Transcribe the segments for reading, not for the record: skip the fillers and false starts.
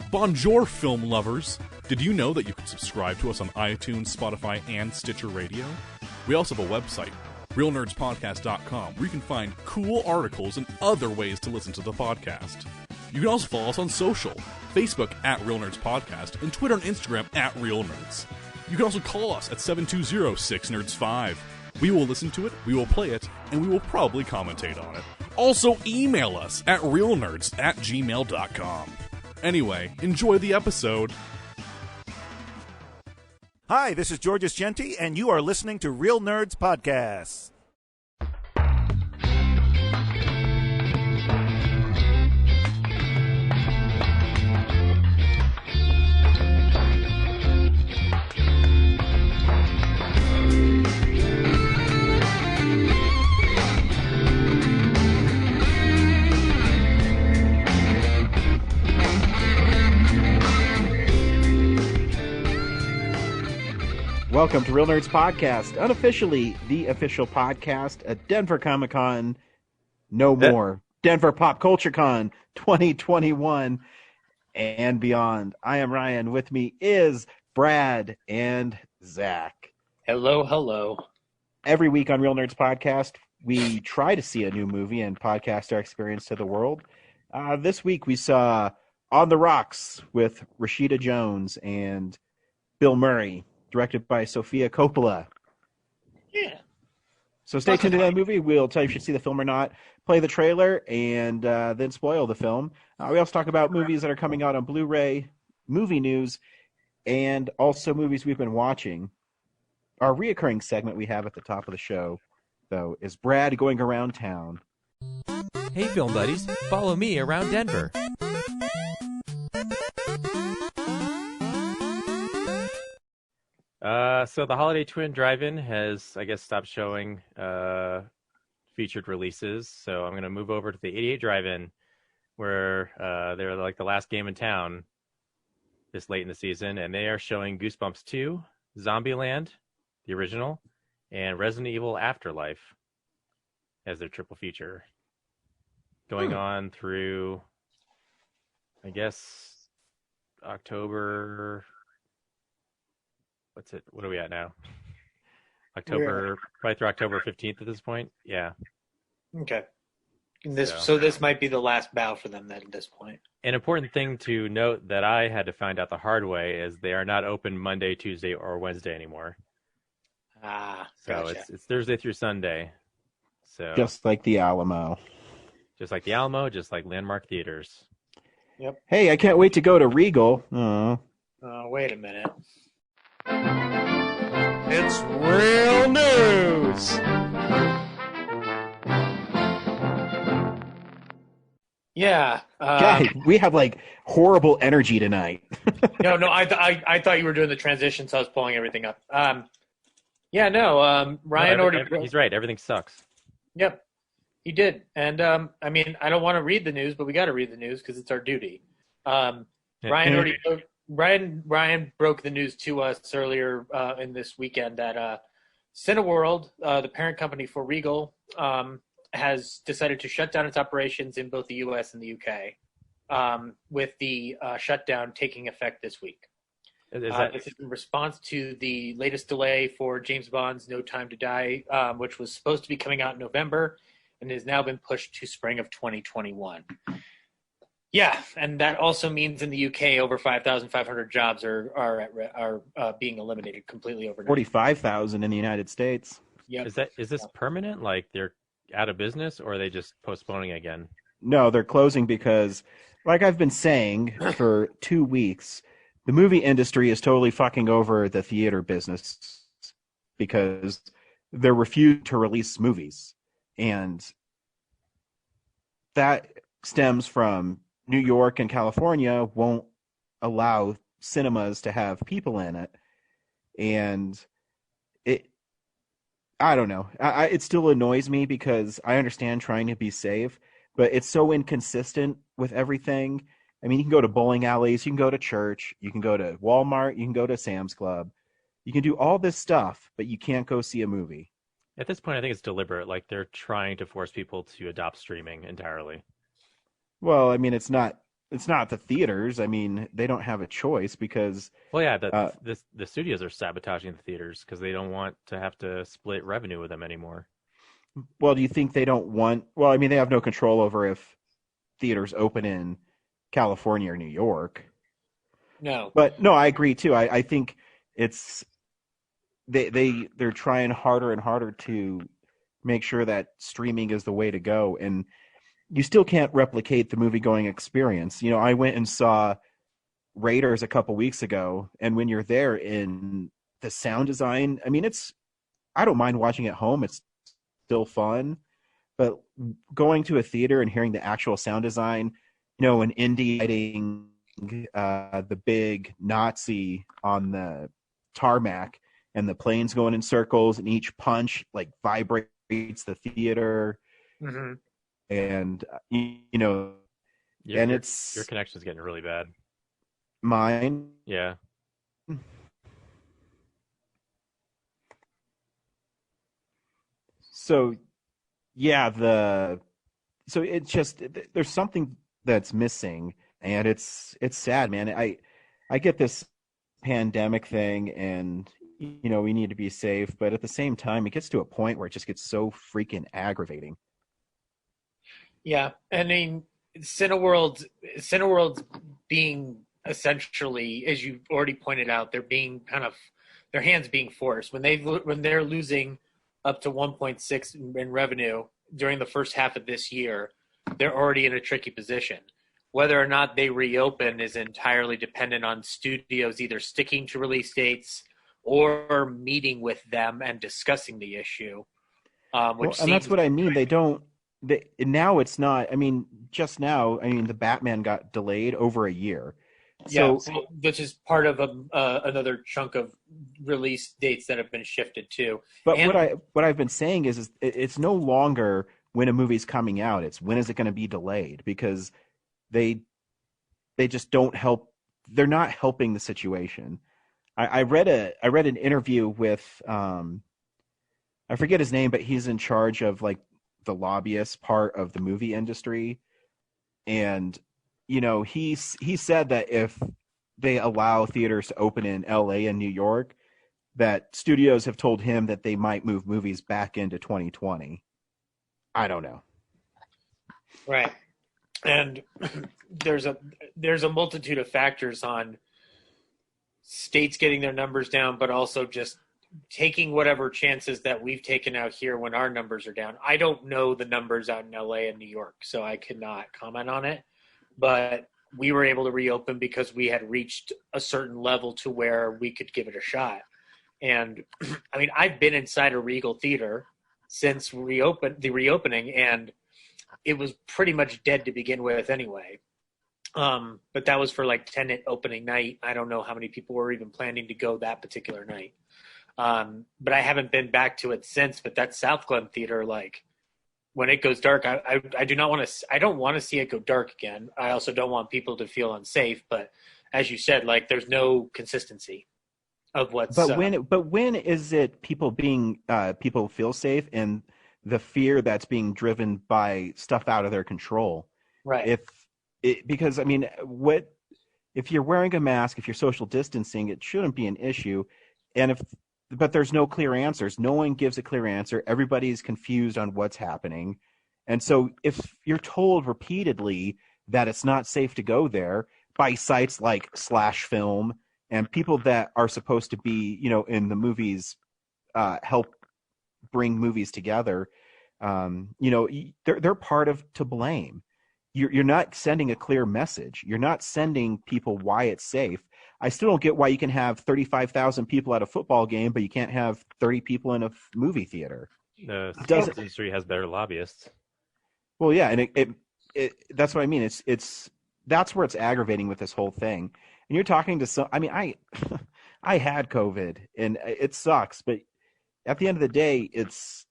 Bonjour, film lovers! Did you know that you can subscribe to us on iTunes, Spotify, and Stitcher Radio? We also have a website, realnerdspodcast.com, where you can find cool articles and other ways to listen to the podcast. You can also follow us on social, Facebook at Real Nerds Podcast, and Twitter and Instagram at Real Nerds. You can also call us at 720-6nerds5. We will listen to it, we will play it, and we will probably commentate on it. Also email us at realnerds@gmail.com. Anyway, enjoy the episode. Hi, this is Georges Genti, and you are listening to Real Nerds Podcasts. Welcome to Real Nerds Podcast, unofficially the official podcast at Denver Comic Con, no more, Denver Pop Culture Con 2021 and beyond. I am Ryan. With me is Brad and Zach. Hello, hello. Every week on Real Nerds Podcast, we try to see a new movie and podcast our experience to the world. This week we saw On the Rocks with Rashida Jones and Bill Murray, directed by Sofia Coppola. Yeah. So stay tuned to that movie. We'll tell you if you should see the film or not, play the trailer, and then spoil the film. We also talk about movies that are coming out on Blu-ray, movie news, and also movies we've been watching. Our reoccurring segment we have at the top of the show, though, is Brad going around town. Hey, film buddies, follow me around Denver. So the Holiday Twin Drive-In has, I guess, stopped showing featured releases. So I'm going to move over to the 88 Drive-In, where they're like the last game in town this late in the season. And they are showing Goosebumps 2, Zombieland, the original, and Resident Evil Afterlife as their triple feature. Going on through, I guess, October... What are we at now? Probably through October 15th at this point. Yeah. Okay. So this might be the last bow for them then at this point. An important thing to note that I had to find out the hard way is they are not open Monday, Tuesday, or Wednesday anymore. So gotcha. it's Thursday through Sunday. So Just like the Alamo. Just like the Alamo, just like Landmark Theaters. Yep. Hey, I can't wait to go to Regal. Wait a minute. It's real news! Yeah. God, we have like horrible energy tonight. No, I thought you were doing the transition, so I was pulling everything up. Ryan already... He's right. Everything sucks. Yep, he did. And, I don't want to read the news, but we got to read the news because it's our duty. Ryan broke the news to us earlier in this weekend that Cineworld, the parent company for Regal, has decided to shut down its operations in both the U.S. and the U.K., with the shutdown taking effect this week. This is in response to the latest delay for James Bond's No Time to Die, which was supposed to be coming out in November and has now been pushed to spring of 2021. Yeah, and that also means in the UK over 5,500 jobs are being eliminated completely overnight. 45,000 in the United States. Yep. Is this permanent? Like they're out of business, or are they just postponing again? No, they're closing because, like I've been saying for 2 weeks, the movie industry is totally fucking over the theater business because they're refusing to release movies. And that stems from New York and California won't allow cinemas to have people in it. And I don't know. It still annoys me because I understand trying to be safe, but it's so inconsistent with everything. I mean, you can go to bowling alleys, you can go to church, you can go to Walmart, you can go to Sam's Club. You can do all this stuff, but you can't go see a movie. At this point, I think it's deliberate. Like they're trying to force people to adopt streaming entirely. Well, I mean, it's not it's not the theaters. I mean, they don't have a choice because Well, yeah, uh, the studios are sabotaging the theaters because they don't want to have to split revenue with them anymore. well, do you think they don't want? Well, I mean, they have no control over if theaters open in California or New York. No. But no, I agree too. I think it's they're trying harder and harder to make sure that streaming is the way to go, and you still can't replicate the movie going experience. You know, I went and saw Raiders a couple weeks ago, and when you're there in the sound design, I mean, I don't mind watching at home. It's still fun, but going to a theater and hearing the actual sound design, you know, an indie lighting, the big Nazi on the tarmac and the planes going in circles and each punch like vibrates the theater. Mm-hmm. And, you know, and it's your connection's getting really bad. Mine. Yeah. So, yeah, so it's just there's something that's missing, and it's sad, man. I get this pandemic thing, and you know we need to be safe, but at the same time, it gets to a point where it just gets so freaking aggravating. Yeah, I mean, Cineworld's being essentially, as you already pointed out, they're being kind of their hands being forced when they're losing up to 1.6 in revenue during the first half of this year. They're already in a tricky position. Whether or not they reopen is entirely dependent on studios either sticking to release dates or meeting with them and discussing the issue. And that's what I mean. Now it's not. I mean, just now. I mean, the Batman got delayed over a year. So, which is part of another chunk of release dates that have been shifted too. But what I've been saying is it's no longer when a movie's coming out. It's when is it going to be delayed, because they just don't help. They're not helping the situation. I read an interview with I forget his name, but he's in charge of like the lobbyist part of the movie industry, and you know he said that if they allow theaters to open in LA and New York, that studios have told him that they might move movies back into 2020. I don't know. Right. And there's a multitude of factors on states getting their numbers down, but also just taking whatever chances that we've taken out here when our numbers are down. I don't know the numbers out in LA and New York, so I cannot comment on it. But we were able to reopen because we had reached a certain level to where we could give it a shot. And I mean, I've been inside a Regal theater since the reopening, and it was pretty much dead to begin with anyway. But that was for like tenant opening night. I don't know how many people were even planning to go that particular night. But I haven't been back to it since. But that South Glen theater, like when it goes dark, I don't want to see it go dark again. I also don't want people to feel unsafe. But as you said, like there's no consistency of what's. But when is it people feel safe and the fear that's being driven by stuff out of their control? Right. Because I mean, if you're wearing a mask, if you're social distancing, it shouldn't be an issue. But there's no clear answers. No one gives a clear answer. Everybody's confused on what's happening. And so if you're told repeatedly that it's not safe to go there by sites like Slash Film and people that are supposed to be, you know, in the movies, help bring movies together, you know, they're part of to blame. You're not sending a clear message. You're not sending people why it's safe. I still don't get why you can have 35,000 people at a football game, but you can't have 30 people in a movie theater. The sports industry has better lobbyists. Well, yeah, and it that's what I mean. That's where it's aggravating with this whole thing. And you're talking to some. I mean, I had COVID, and it sucks. But at the end of the day, it's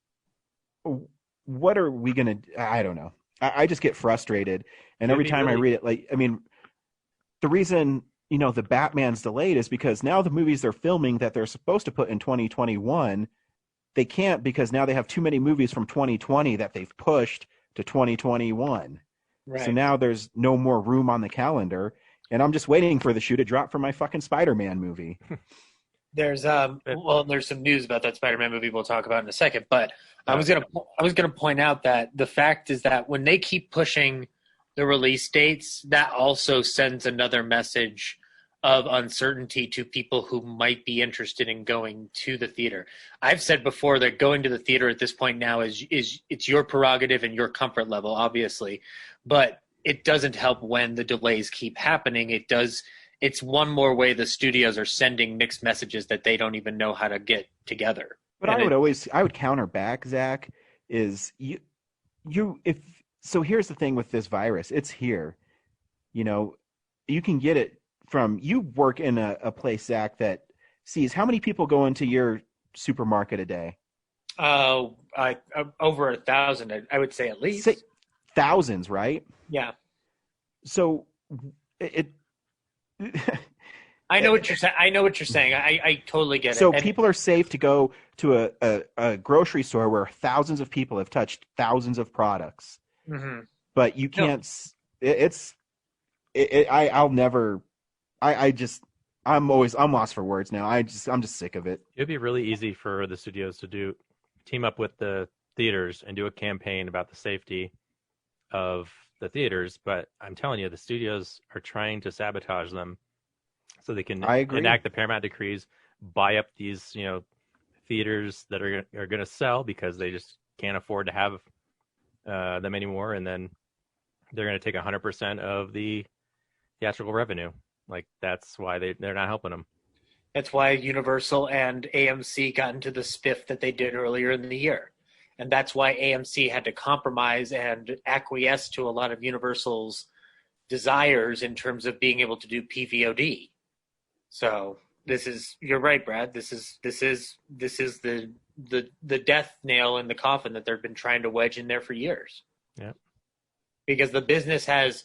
what are we gonna? I don't know. I just get frustrated, and every time I read it, like, I mean, the reason, you know, the Batman's delayed is because now the movies they're filming that they're supposed to put in 2021, they can't because now they have too many movies from 2020 that they've pushed to 2021. Right. So now there's no more room on the calendar, and I'm just waiting for the shoe to drop for my fucking Spider-Man movie. There's there's some news about that Spider-Man movie we'll talk about in a second, but I was gonna point out that the fact is that when they keep pushing the release dates, that also sends another message of uncertainty to people who might be interested in going to the theater. I've said before that going to the theater at this point now is it's your prerogative and your comfort level, obviously, but it doesn't help when the delays keep happening. It's one more way the studios are sending mixed messages that they don't even know how to get together. But I would counter back, Zach, is so here's the thing with this virus. It's here. You can get it from, you work in a place, Zach, that sees how many people go into your supermarket a day? Over 1,000, I would say at least. Thousands, right? Yeah. So I know what you're saying. I totally get it. So people are safe to go to a grocery store where thousands of people have touched thousands of products, but you can't. I'm lost for words now. I'm just sick of it. It'd be really easy for the studios to team up with the theaters and do a campaign about the safety of the theaters, but I'm telling you, the studios are trying to sabotage them so they can enact the Paramount decrees, buy up these, theaters that are going to sell because they just can't afford to have them anymore, and then they're going to take 100% of the theatrical revenue. Like, that's why they're not helping them. That's why Universal and AMC got into the spiff that they did earlier in the year. And that's why AMC had to compromise and acquiesce to a lot of Universal's desires in terms of being able to do PVOD. So you're right, Brad. This is the death nail in the coffin that they've been trying to wedge in there for years. Yeah. Because the business has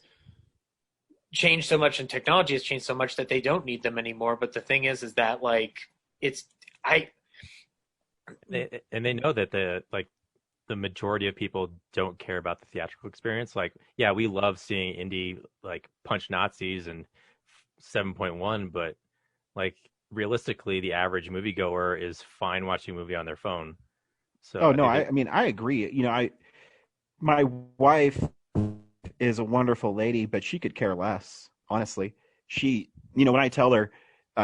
changed so much and technology has changed so much that they don't need them anymore. But the thing is that they know that the majority of people don't care about the theatrical experience. Like, yeah, we love seeing indie punch Nazis and 7.1, but realistically, the average moviegoer is fine watching a movie on their phone. So I agree. My wife is a wonderful lady, but she could care less, honestly. She, when I tell her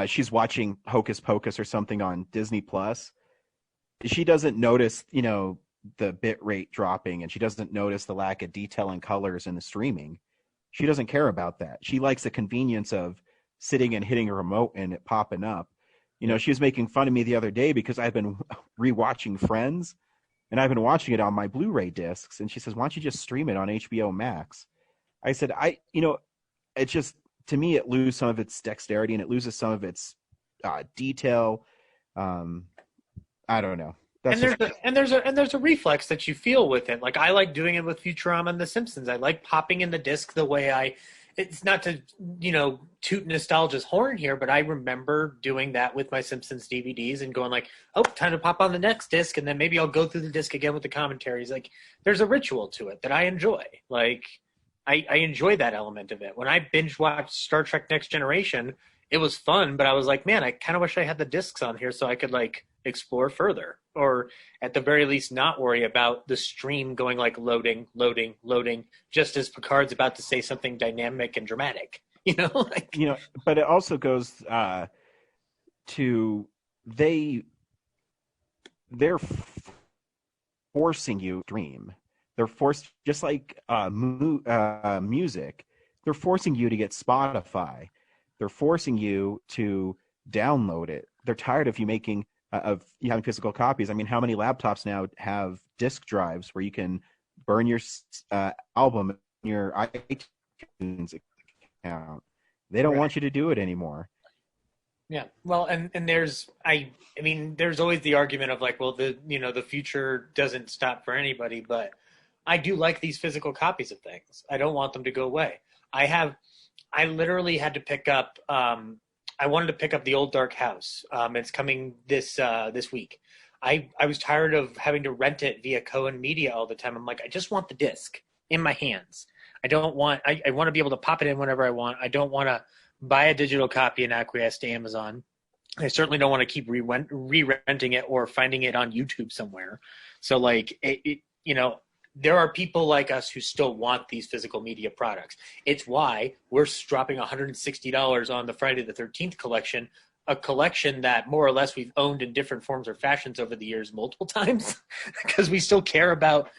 she's watching Hocus Pocus or something on Disney Plus, she doesn't notice, the bit rate dropping, and she doesn't notice the lack of detail and colors in the streaming. She doesn't care about that. She likes the convenience of sitting and hitting a remote and it popping up. She was making fun of me the other day because I've been rewatching Friends, and I've been watching it on my Blu-ray discs. And she says, "Why don't you just stream it on HBO Max?" I said, it just, to me, it loses some of its dexterity and it loses some of its detail. I don't know. There's a reflex that you feel with it. Like, I like doing it with Futurama and The Simpsons. I like popping in the disc the way it's not to, toot nostalgia's horn here, but I remember doing that with my Simpsons DVDs and going time to pop on the next disc, and then maybe I'll go through the disc again with the commentaries. There's a ritual to it that I enjoy. I enjoy that element of it. When I binge watched Star Trek Next Generation, it was fun, but I was like, man, I kind of wish I had the discs on here so I could explore further, or at the very least not worry about the stream going loading, just as Picard's about to say something dynamic and dramatic, but it also goes to they're forcing you to dream. They're forced, just like music, they're forcing you to get Spotify. They're forcing you to download it. They're tired of you having physical copies. I mean, how many laptops now have disk drives where you can burn your album in your iTunes account? They don't want you to do it anymore. Yeah. Well, and there's there's always the argument of the future doesn't stop for anybody, but I do like these physical copies of things. I don't want them to go away. I literally had to pick up I wanted to pick up The Old Dark House. It's coming this week. I was tired of having to rent it via Cohen Media all the time. I'm like, I just want the disc in my hands. I don't want. I want to be able to pop it in whenever I want. I don't want to buy a digital copy and acquiesce to Amazon. I certainly don't want to keep re-renting it or finding it on YouTube somewhere. So like there are people like us who still want these physical media products. It's why we're dropping $160 on the Friday the 13th collection, a collection that more or less we've owned in different forms or fashions over the years multiple times, because we still care about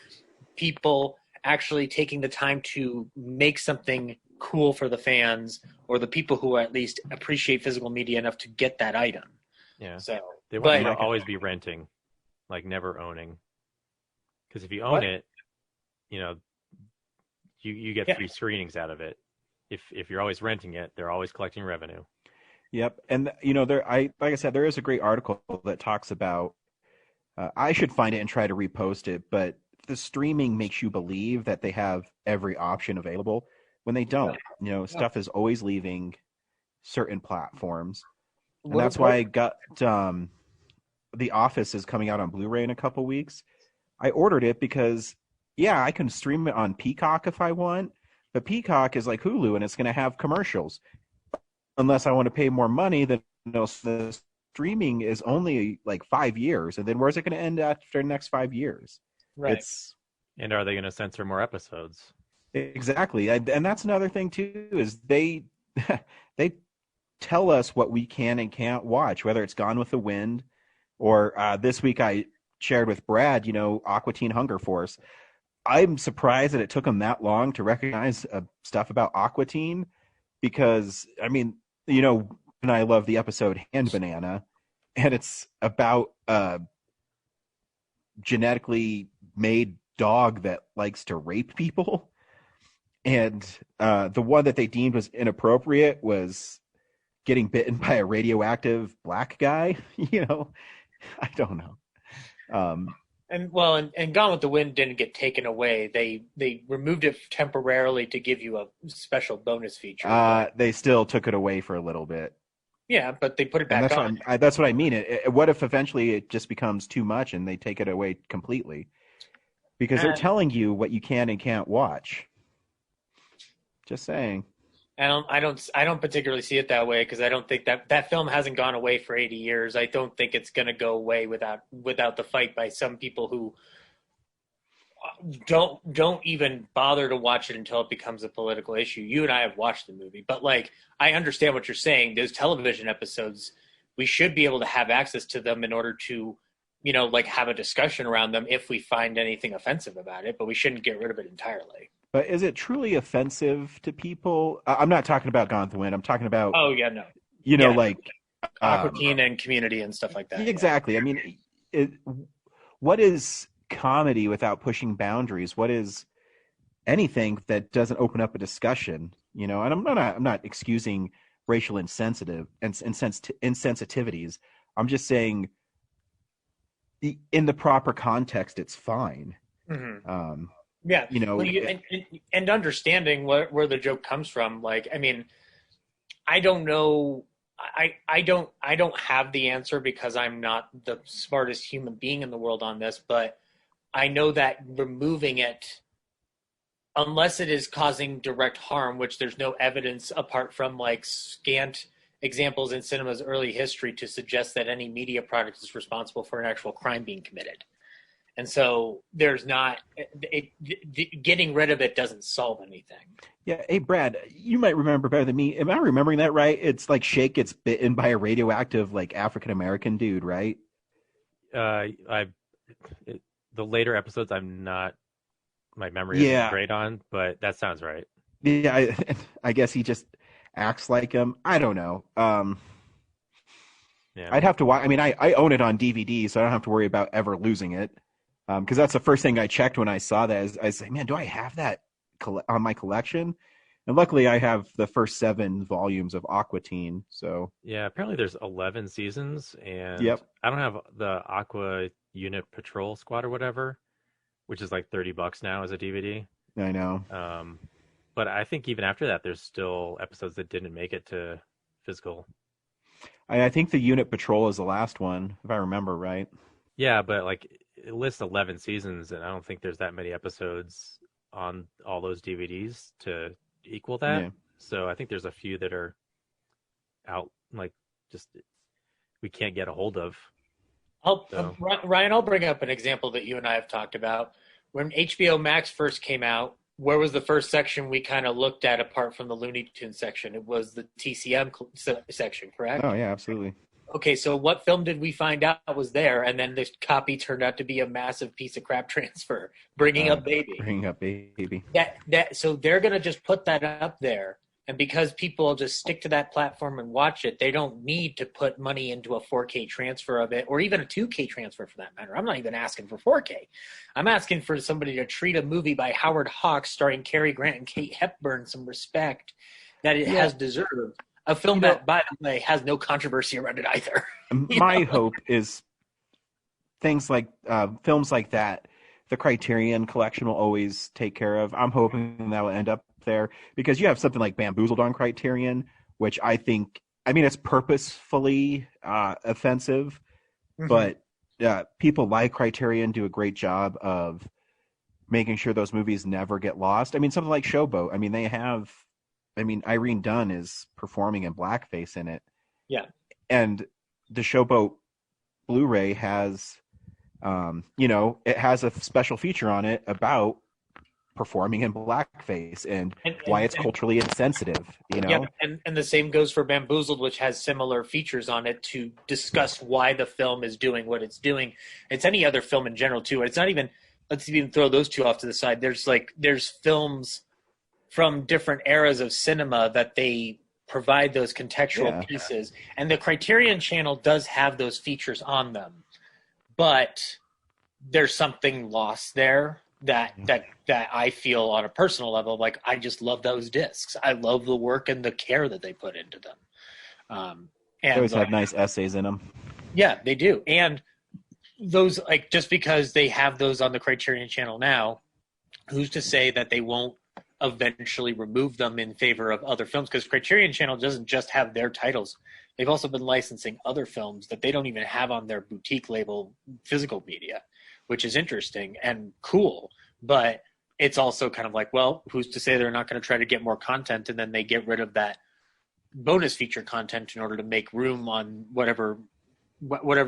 people actually taking the time to make something cool for the fans or the people who at least appreciate physical media enough to get that item. Yeah. So they want you to always be renting, like never owning. Because if you own it, you get free screenings out of it. If you're always renting it, they're always collecting revenue. Yep, and like I said, there is a great article that talks about. I should find it and try to repost it, but the streaming makes you believe that they have every option available when they don't. Stuff is always leaving certain platforms, and that's why I got The Office is coming out on Blu-ray in a couple weeks. I ordered it because, I can stream it on Peacock if I want, but Peacock is like Hulu, and it's going to have commercials. Unless I want to pay more money, then the streaming is only like 5 years, and then where's it going to end after the next 5 years? Right. And are they going to censor more episodes? Exactly, and that's another thing too, is they tell us what we can and can't watch, whether it's Gone with the Wind, or this week I shared with Brad, Aqua Teen Hunger Force. I'm surprised that it took them that long to recognize stuff about Aqua Teen, because, I mean, and I love the episode Hand Banana, and it's about a genetically made dog that likes to rape people. And the one that they deemed was inappropriate was getting bitten by a radioactive black guy. I don't know. And Gone with the Wind didn't get taken away. They removed it temporarily to give you a special bonus feature. They still took it away for a little bit. Yeah, but they put it back on. That's what I mean. What if eventually it just becomes too much and they take it away completely? Because they're telling you what you can and can't watch. Just saying. I don't particularly see it that way, because I don't think that film hasn't gone away for 80 years. I don't think it's going to go away without the fight by some people who don't even bother to watch it until it becomes a political issue. You and I have watched the movie, but I understand what you're saying. Those television episodes, we should be able to have access to them in order to, have a discussion around them if we find anything offensive about it, but we shouldn't get rid of it entirely. But is it truly offensive to people? I'm not talking about Gone with the Wind. I'm talking about. Oh yeah, no. Aqua Teen and Community and stuff like that. Exactly. Yeah. I mean, what is comedy without pushing boundaries? What is anything that doesn't open up a discussion? And I'm not excusing racial insensitivities. I'm just saying, in the proper context, it's fine. Mm-hmm. Yeah, and understanding where the joke comes from. I don't know. I don't have the answer, because I'm not the smartest human being in the world on this. But I know that removing it, unless it is causing direct harm, which there's no evidence apart from scant examples in cinema's early history to suggest that any media product is responsible for an actual crime being committed. And so there's not getting rid of it doesn't solve anything. Yeah. Hey, Brad, you might remember better than me. Am I remembering that right? It's like Shake gets bitten by a radioactive, African-American dude, right? The later episodes, my memory isn't great on, but that sounds right. Yeah. I guess he just acts like him. I don't know. Yeah. I'd have to watch. I mean, I own it on DVD, so I don't have to worry about ever losing it. Because that's the first thing I checked when I saw that. I was like, man, do I have that on my collection? And luckily, I have the first 7 volumes of Aqua Teen. So yeah, apparently there's 11 seasons, and I don't have the Aqua Unit Patrol Squad or whatever, which is like $30 now as a DVD. I know. But I think even after that, there's still episodes that didn't make it to physical. I think the Unit Patrol is the last one, if I remember right. Yeah, but it lists 11 seasons, and I don't think there's that many episodes on all those DVDs to equal that. Yeah. So I think there's a few that are out, like just we can't get a hold of. Ryan, I'll bring up an example that you and I have talked about. When HBO Max first came out, where was the first section we kind of looked at apart from the Looney Tunes section? It was the TCM section, correct? Oh yeah, absolutely. Okay, so what film did we find out was there, and then this copy turned out to be a massive piece of crap transfer, Bringing Up Baby. Bringing Up Baby. So they're going to just put that up there, and because people just stick to that platform and watch it, they don't need to put money into a 4K transfer of it, or even a 2K transfer for that matter. I'm not even asking for 4K. I'm asking for somebody to treat a movie by Howard Hawks starring Cary Grant and Kate Hepburn some respect that it has deserved. A film that, by the way, has no controversy around it either. My hope is things like films like that, the Criterion Collection will always take care of. I'm hoping that will end up there because you have something like Bamboozled on Criterion, which I think, it's purposefully offensive, but people like Criterion do a great job of making sure those movies never get lost. Something like Showboat, they have... Irene Dunn is performing in blackface in it. Yeah. And the Showboat Blu-ray has, it has a special feature on it about performing in blackface and why it's culturally insensitive, Yeah, and the same goes for Bamboozled, which has similar features on it to discuss why the film is doing what it's doing. It's any other film in general, too. It's not even, let's even throw those two off to the side. There's films from different eras of cinema that they provide those contextual pieces. And the Criterion Channel does have those features on them. But there's something lost there that I feel on a personal level. Like, I just love those discs. I love the work and the care that they put into them. And they always have nice essays in them. Yeah, they do. And those, just because they have those on the Criterion Channel now, who's to say that they won't eventually remove them in favor of other films? Because Criterion Channel doesn't just have their titles. They've also been licensing other films that they don't even have on their boutique label physical media, which is interesting and cool. But it's also kind of like, well, who's to say they're not going to try to get more content and then they get rid of that bonus feature content in order to make room on whatever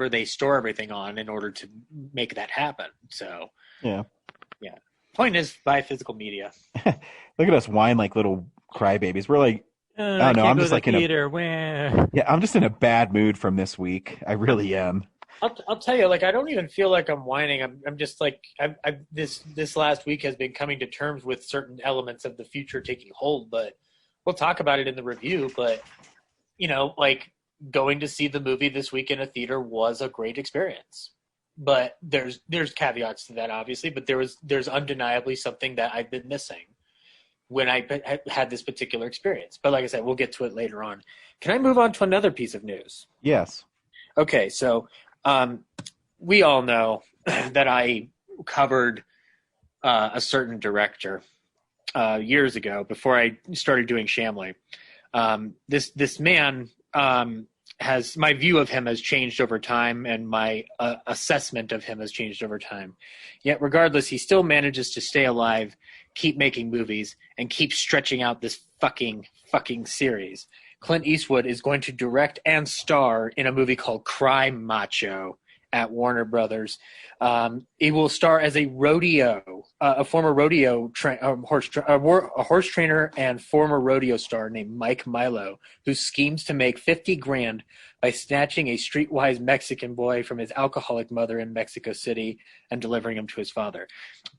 they store everything on in order to make that happen. So, yeah. Point is, buy physical media. Look at us whine like little crybabies. We're like, I don't know. I'm just like I'm just in a bad mood from this week. I really am. I'll tell you, I don't even feel like I'm whining. I'm just like, this last week has been coming to terms with certain elements of the future taking hold. But we'll talk about it in the review. But going to see the movie this week in a theater was a great experience. But there's caveats to that, obviously. But there's undeniably something that I've been missing when I had this particular experience. But like I said, we'll get to it later on. Can I move on to another piece of news? Yes. Okay, so we all know that I covered a certain director years ago before I started doing Shamley. This man my view of him has changed over time, and my assessment of him has changed over time. Yet regardless, he still manages to stay alive, keep making movies, and keep stretching out this fucking series. Clint Eastwood is going to direct and star in a movie called Cry Macho at Warner Brothers. He will star as a former rodeo horse trainer and former rodeo star named Mike Milo, who schemes to make $50,000 by snatching a streetwise Mexican boy from his alcoholic mother in Mexico City and delivering him to his father.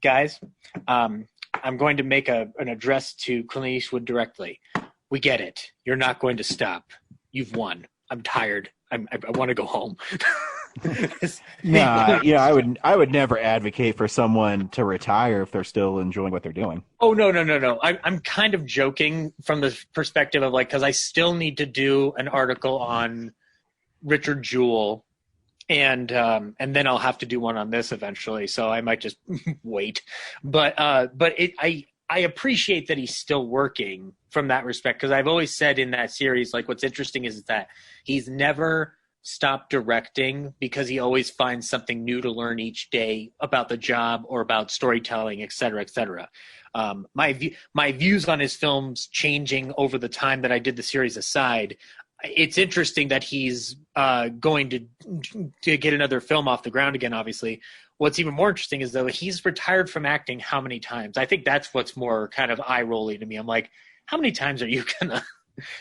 Guys, I'm going to make an address to Clint Eastwood directly. We get it. You're not going to stop. You've won. I'm tired. I want to go home. I would never advocate for someone to retire if they're still enjoying what they're doing. Oh, no. I'm kind of joking from the perspective of because I still need to do an article on Richard Jewell, and then I'll have to do one on this eventually. So I might just wait. But I appreciate that he's still working from that respect, because I've always said in that series, what's interesting is that he's never stop directing because he always finds something new to learn each day about the job or about storytelling, et cetera, et cetera. My views on his films changing over the time that I did the series aside, it's interesting that he's going to get another film off the ground again, obviously. What's even more interesting is, though, he's retired from acting how many times? I think that's what's more kind of eye-rolling to me. I'm like, how many times are you going to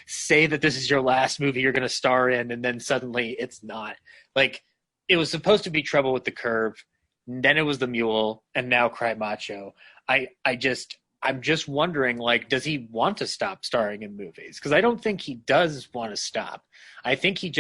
say that this is your last movie you're going to star in, and then suddenly it's not? Like, it was supposed to be Trouble with the Curve, then it was The Mule, and now Cry Macho. I'm just wondering, like, does he want to stop starring in movies? Because I don't think he does want to stop. I think he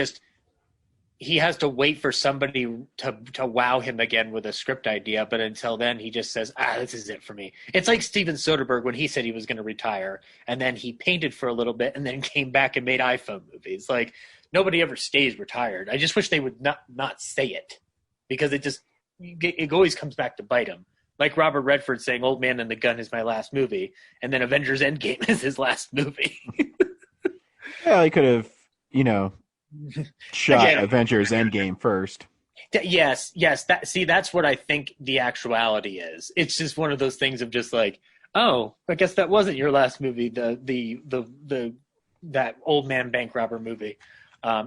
has to wait for somebody to wow him again with a script idea, but until then, he just says, this is it for me. It's like Steven Soderbergh when he said he was going to retire, and then he painted for a little bit, and then came back and made iPhone movies. Like, nobody ever stays retired. I just wish they would not say it, because it always comes back to bite him. Like Robert Redford saying Old Man and the Gun is my last movie, and then Avengers Endgame is his last movie. Yeah, he could have, shot Avengers Endgame first. Yes. That's what I think the actuality is. It's just one of those things of just like, oh, I guess that wasn't your last movie, that Old Man Bank Robber movie.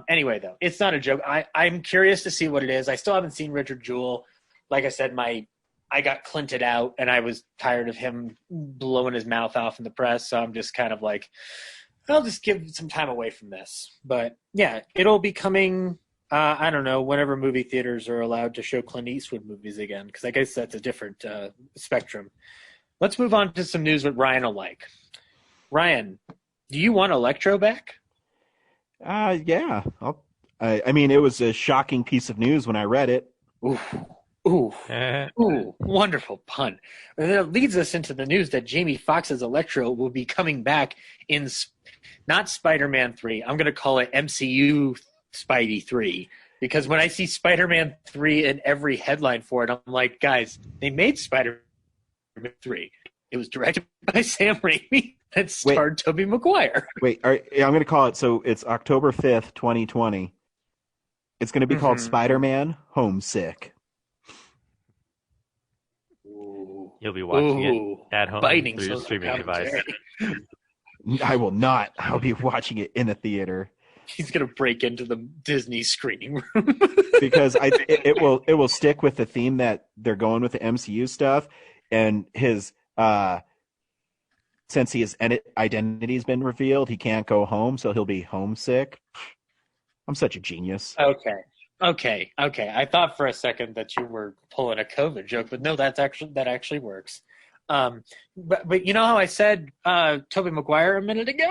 Anyway, though, it's not a joke. I'm curious to see what it is. I still haven't seen Richard Jewell. Like I said, I got Clinted out, and I was tired of him blowing his mouth off in the press, so I'm just kind of like, I'll just give some time away from this. But, yeah, it'll be coming, I don't know, whenever movie theaters are allowed to show Clint Eastwood movies again, because I guess that's a different spectrum. Let's move on to some news that Ryan will like. Ryan, do you want Electro back? Yeah. I mean, it was a shocking piece of news when I read it. Ooh, wonderful pun. And that leads us into the news that Jamie Foxx's Electro will be coming back in not Spider-Man 3. I'm going to call it MCU Spidey 3. Because when I see Spider-Man 3 in every headline for it, I'm like, guys, they made Spider-Man 3. It was directed by Sam Raimi and starred Tobey Maguire. Wait, I'm going to call it, so it's October 5th, 2020. It's going to be called Spider-Man Homesick. You'll be watching it at home biting through your streaming device. I will not. I'll be watching it in a theater. He's gonna break into the Disney screening room because it will stick with the theme that they're going with the MCU stuff, and his since his identity's been revealed, he can't go home, so he'll be homesick. I'm such a genius. Okay. I thought for a second that you were pulling a COVID joke, but no, that actually works. But you know how I said Tobey Maguire a minute ago?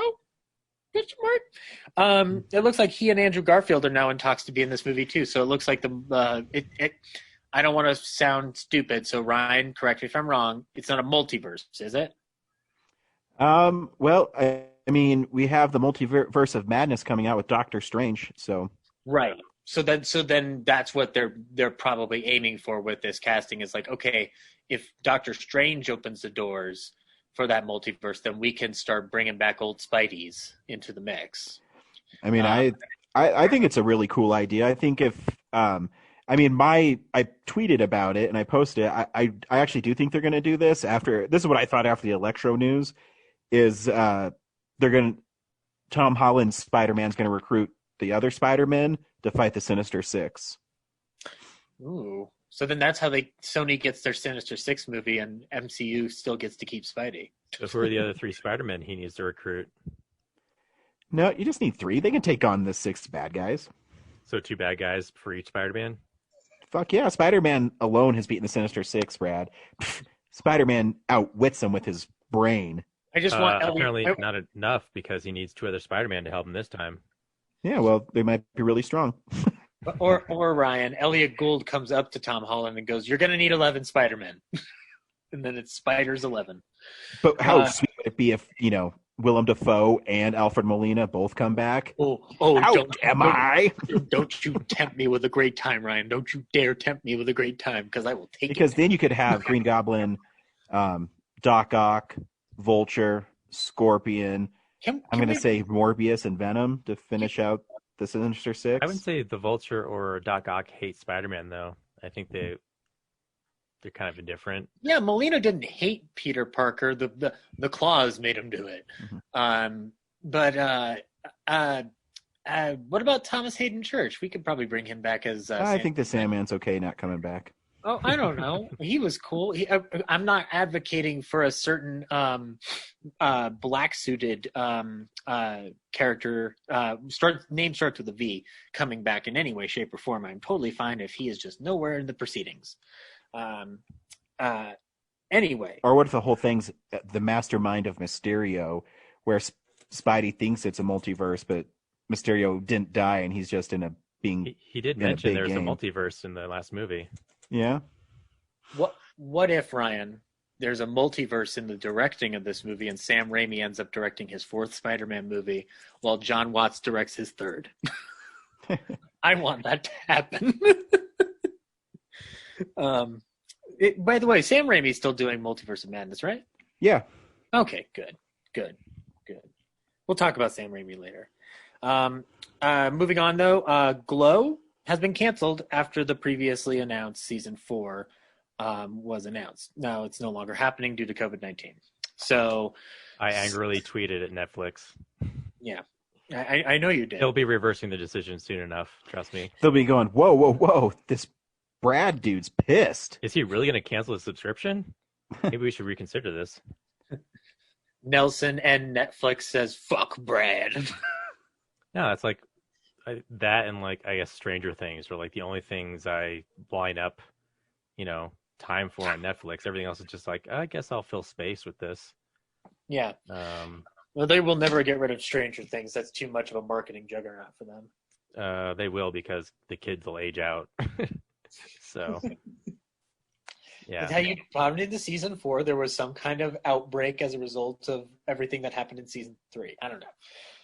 Question mark. It looks like he and Andrew Garfield are now in talks to be in this movie too. So it looks like I don't want to sound stupid, so Ryan, correct me if I'm wrong. It's not a multiverse, is it? Well, I mean, we have the multiverse of madness coming out with Doctor Strange, so right. So then that's what they're probably aiming for with this casting is like, okay, if Doctor Strange opens the doors for that multiverse, then we can start bringing back old Spideys into the mix. I mean, I think it's a really cool idea. I think if I tweeted about it and I posted it. I actually do think they're going to do this. This is what I thought after the Electro news is Tom Holland's Spider-Man's going to recruit the other Spider-Men to fight the Sinister Six. Ooh. So then that's how Sony gets their Sinister Six movie and MCU still gets to keep Spidey. So who are the other three Spider-Men he needs to recruit? No, you just need 3. They can take on the 6 bad guys. So 2 bad guys for each Spider-Man? Fuck yeah. Spider-Man alone has beaten the Sinister Six, Brad. Spider-Man outwits them with his brain. I just want apparently not enough because he needs 2 other Spider-Man to help him this time. Yeah, well, they might be really strong. or Ryan, Elliot Gould comes up to Tom Holland and goes, "You're going to need 11 Spider-Men." And then it's Spiders 11. But how sweet would it be if, Willem Dafoe and Alfred Molina both come back? Don't you tempt me with a great time, Ryan. Don't you dare tempt me with a great time because I will take it. Because then you could have Green Goblin, Doc Ock, Vulture, Scorpion. I'm going to say Morbius and Venom to finish out the Sinister Six. I wouldn't say the Vulture or Doc Ock hate Spider-Man, though. I think they're kind of indifferent. Yeah, Molina didn't hate Peter Parker. The claws made him do it. Mhm. But what about Thomas Hayden Church? We could probably bring him back as. I think the Sandman's okay not coming back. Oh, I don't know. He was cool. I'm not advocating for a certain black-suited character. Name starts with a V coming back in any way, shape, or form. I'm totally fine if he is just nowhere in the proceedings. Anyway. Or what if the whole thing's the mastermind of Mysterio, where Spidey thinks it's a multiverse, but Mysterio didn't die and he's just in a being. He did in a mention big there's game. a multiverse in the last movie. Yeah. What if, Ryan, there's a multiverse in the directing of this movie and Sam Raimi ends up directing his fourth Spider-Man movie while John Watts directs his third? I want that to happen. By the way, Sam Raimi's still doing Multiverse of Madness, right? Yeah. Okay, good. We'll talk about Sam Raimi later. Moving on, though, Glow has been canceled after the previously announced season 4 was announced. No, it's no longer happening due to COVID-19. So I angrily tweeted at Netflix. Yeah, I know you did. They'll be reversing the decision soon enough. Trust me. They'll be going, whoa. This Brad dude's pissed. Is he really going to cancel his subscription? Maybe we should reconsider this. Nelson and Netflix says, fuck Brad. No, it's like that and like, I guess Stranger Things are like the only things I line up, time for on Netflix. Everything else is just like, I guess I'll fill space with this. Yeah. Well, they will never get rid of Stranger Things. That's too much of a marketing juggernaut for them. They will, because the kids will age out. So, yeah. How you found into season 4, there was some kind of outbreak as a result of everything that happened in season 3. I don't know.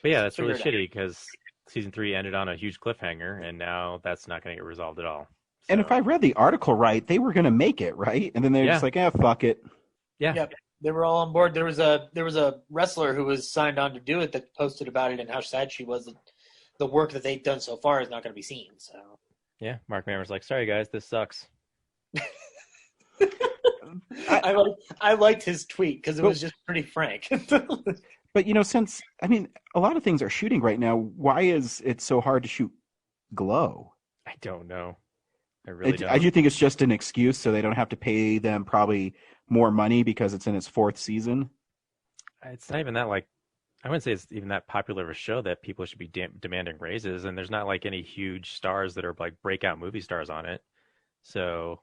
But yeah, that's really Figure it shitty because season 3 ended on a huge cliffhanger, and now that's not going to get resolved at all. So, And if I read the article right, they were going to make it, right? And then they're just like, fuck it. yeah. Yep. They were all on board. There was a wrestler who was signed on to do it that posted about it and how sad she was that the work that they've done so far is not going to be seen. So Yeah, Mark Mammer's like, sorry guys, this sucks. I liked his tweet because it was just pretty frank. But, since, a lot of things are shooting right now, why is it so hard to shoot Glow? I don't know. I really don't. I do think it's just an excuse so they don't have to pay them probably more money because it's in its 4th season. It's not even that, like, I wouldn't say it's even that popular of a show that people should be demanding raises, and there's not like any huge stars that are like breakout movie stars on it. So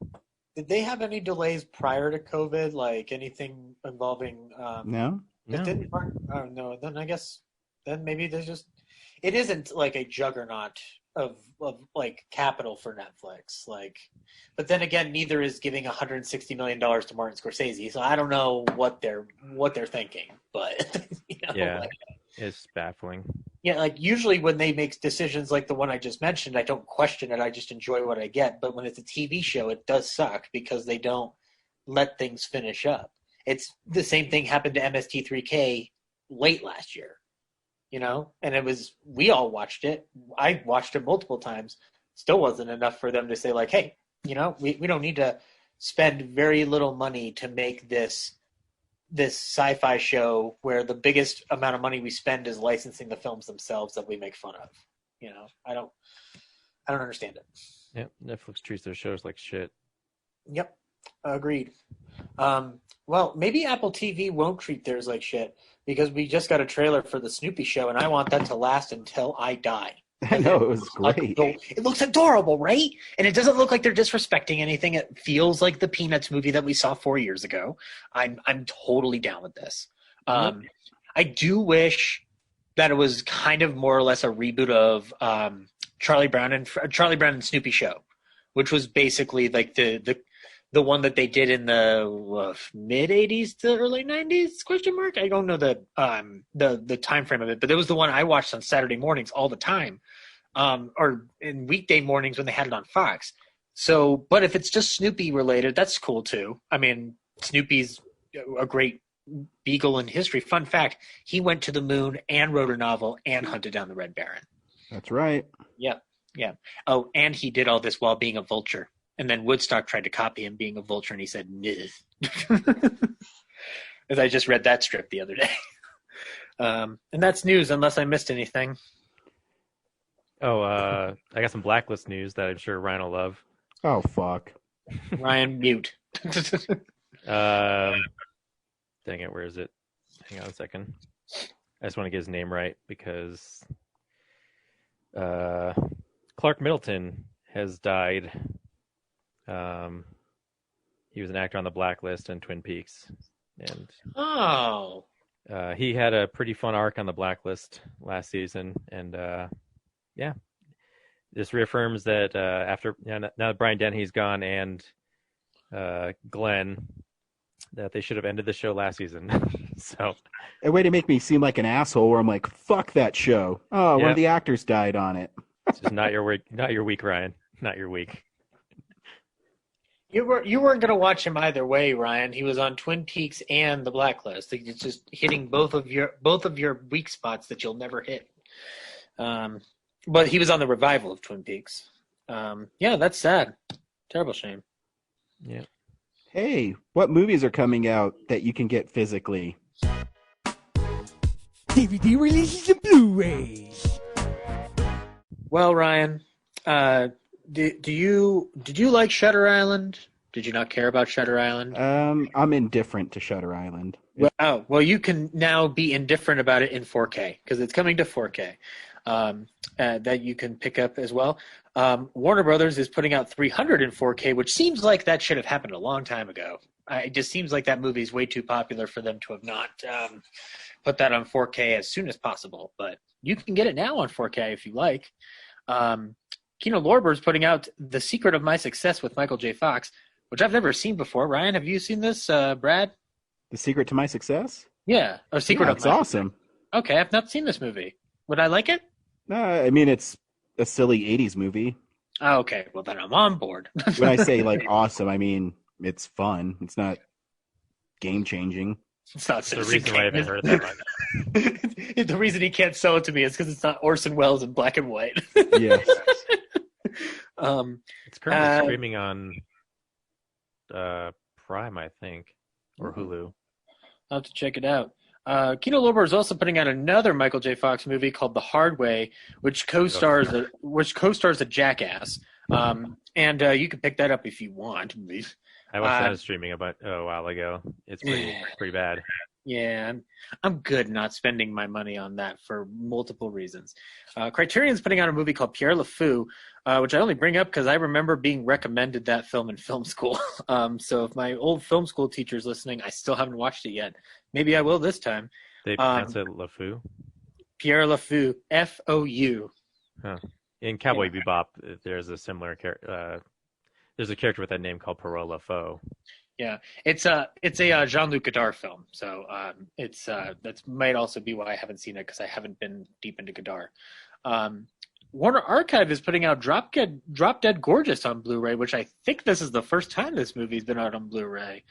Did they have any delays prior to COVID, like anything involving No? no. no, then I guess then maybe there's just it isn't like a juggernaut of like capital for Netflix, like, but then again, neither is giving $160 million to Martin Scorsese, so I don't know what they're thinking, but Yeah. like, It's baffling. yeah, like usually when they make decisions like the one I just mentioned, I don't question it, I just enjoy what I get. But when it's a TV show, it does suck because they don't let things finish up. It's the same thing happened to MST3K late last year. And we all watched it. I watched it multiple times. Still wasn't enough for them to say like, hey, we don't need to spend very little money to make this sci-fi show where the biggest amount of money we spend is licensing the films themselves that we make fun of. I don't understand it. Yeah, Netflix treats their shows like shit. Yep. Agreed. Well, maybe Apple TV won't treat theirs like shit because we just got a trailer for the Snoopy show, and I want that to last until I die. I know, it was great. It looks adorable, right? And it doesn't look like they're disrespecting anything. It feels like the Peanuts movie that we saw 4 years ago. I'm totally down with this. I do wish that it was kind of more or less a reboot of Charlie Brown and Snoopy show, which was basically like the one that they did in the mid 80s to early 90s ? I don't know the time frame of it, but it was the one I watched on Saturday mornings all the time, or in weekday mornings when they had it on Fox. So, but if it's just Snoopy related, that's cool too. Snoopy's a great beagle in history. Fun fact: he went to the moon and wrote a novel and hunted down the Red Baron. That's right. Yeah, yeah. Oh, and he did all this while being a vulture. And then Woodstock tried to copy him being a vulture, and he said, "Nah." As I just read that strip the other day. And that's news, unless I missed anything. Oh, I got some Blacklist news that I'm sure Ryan will love. Oh, fuck. Ryan, mute. Dang it, where is it? Hang on a second. I just want to get his name right because Clark Middleton has died. He was an actor on The Blacklist and Twin Peaks, and he had a pretty fun arc on The Blacklist last season, and yeah, this reaffirms that now that Brian Dennehy's gone and Glenn, that they should have ended the show last season. So A way to make me seem like an asshole where I'm like, fuck that show. Oh, one of the actors died on it. It's just not your week, Ryan. Not your week. You weren't going to watch him either way, Ryan. He was on Twin Peaks and The Blacklist. It's just hitting both of your weak spots that you'll never hit. But he was on the revival of Twin Peaks. Yeah, that's sad. Terrible shame. Yeah. Hey, what movies are coming out that you can get physically? DVD releases and Blu-rays. Well, Ryan, did you like Shutter Island? Did you not care about Shutter Island? I'm indifferent to Shutter Island. Well, you can now be indifferent about it in 4K because it's coming to 4K. That you can pick up as well. Warner Brothers is putting out 300 in 4K, which seems like that should have happened a long time ago. It just seems like that movie is way too popular for them to have not put that on 4K as soon as possible. But you can get it now on 4K if you like. Kino Lorber is putting out The Secret of My Success with Michael J. Fox, which I've never seen before. Ryan, have you seen this, Brad? The Secret to My Success? Yeah. Or Secret of it's My awesome. Okay, I've not seen this movie. Would I like it? I mean, it's a silly 80s movie. Oh, okay, well then I'm on board. When I say like awesome, I mean it's fun. It's not game-changing. It's not The reason why I haven't heard that one. The reason he can't sell it to me is because it's not Orson Welles in black and white. Yes. It's currently streaming on Prime, I think, or Hulu. I'll have to check it out. Kino Lorber is also putting out another Michael J. Fox movie called The Hard Way, which co-stars a jackass. And you can pick that up if you want. I watched that streaming a while ago. It's pretty bad. Yeah, I'm good not spending my money on that for multiple reasons. Criterion's putting out a movie called Pierre Le Fou, which I only bring up because I remember being recommended that film in film school. So if my old film school teacher's listening, I still haven't watched it yet. Maybe I will this time. They pronounce it Le Fou? Pierre Le Fou, F-O-U. Huh. In Cowboy Bebop, there's a similar character. There's a character with that name called Pierrot Le Fou. Yeah, it's a Jean-Luc Godard film, so that might also be why I haven't seen it because I haven't been deep into Godard. Warner Archive is putting out Drop Dead Gorgeous on Blu-ray, which I think this is the first time this movie's been out on Blu-ray.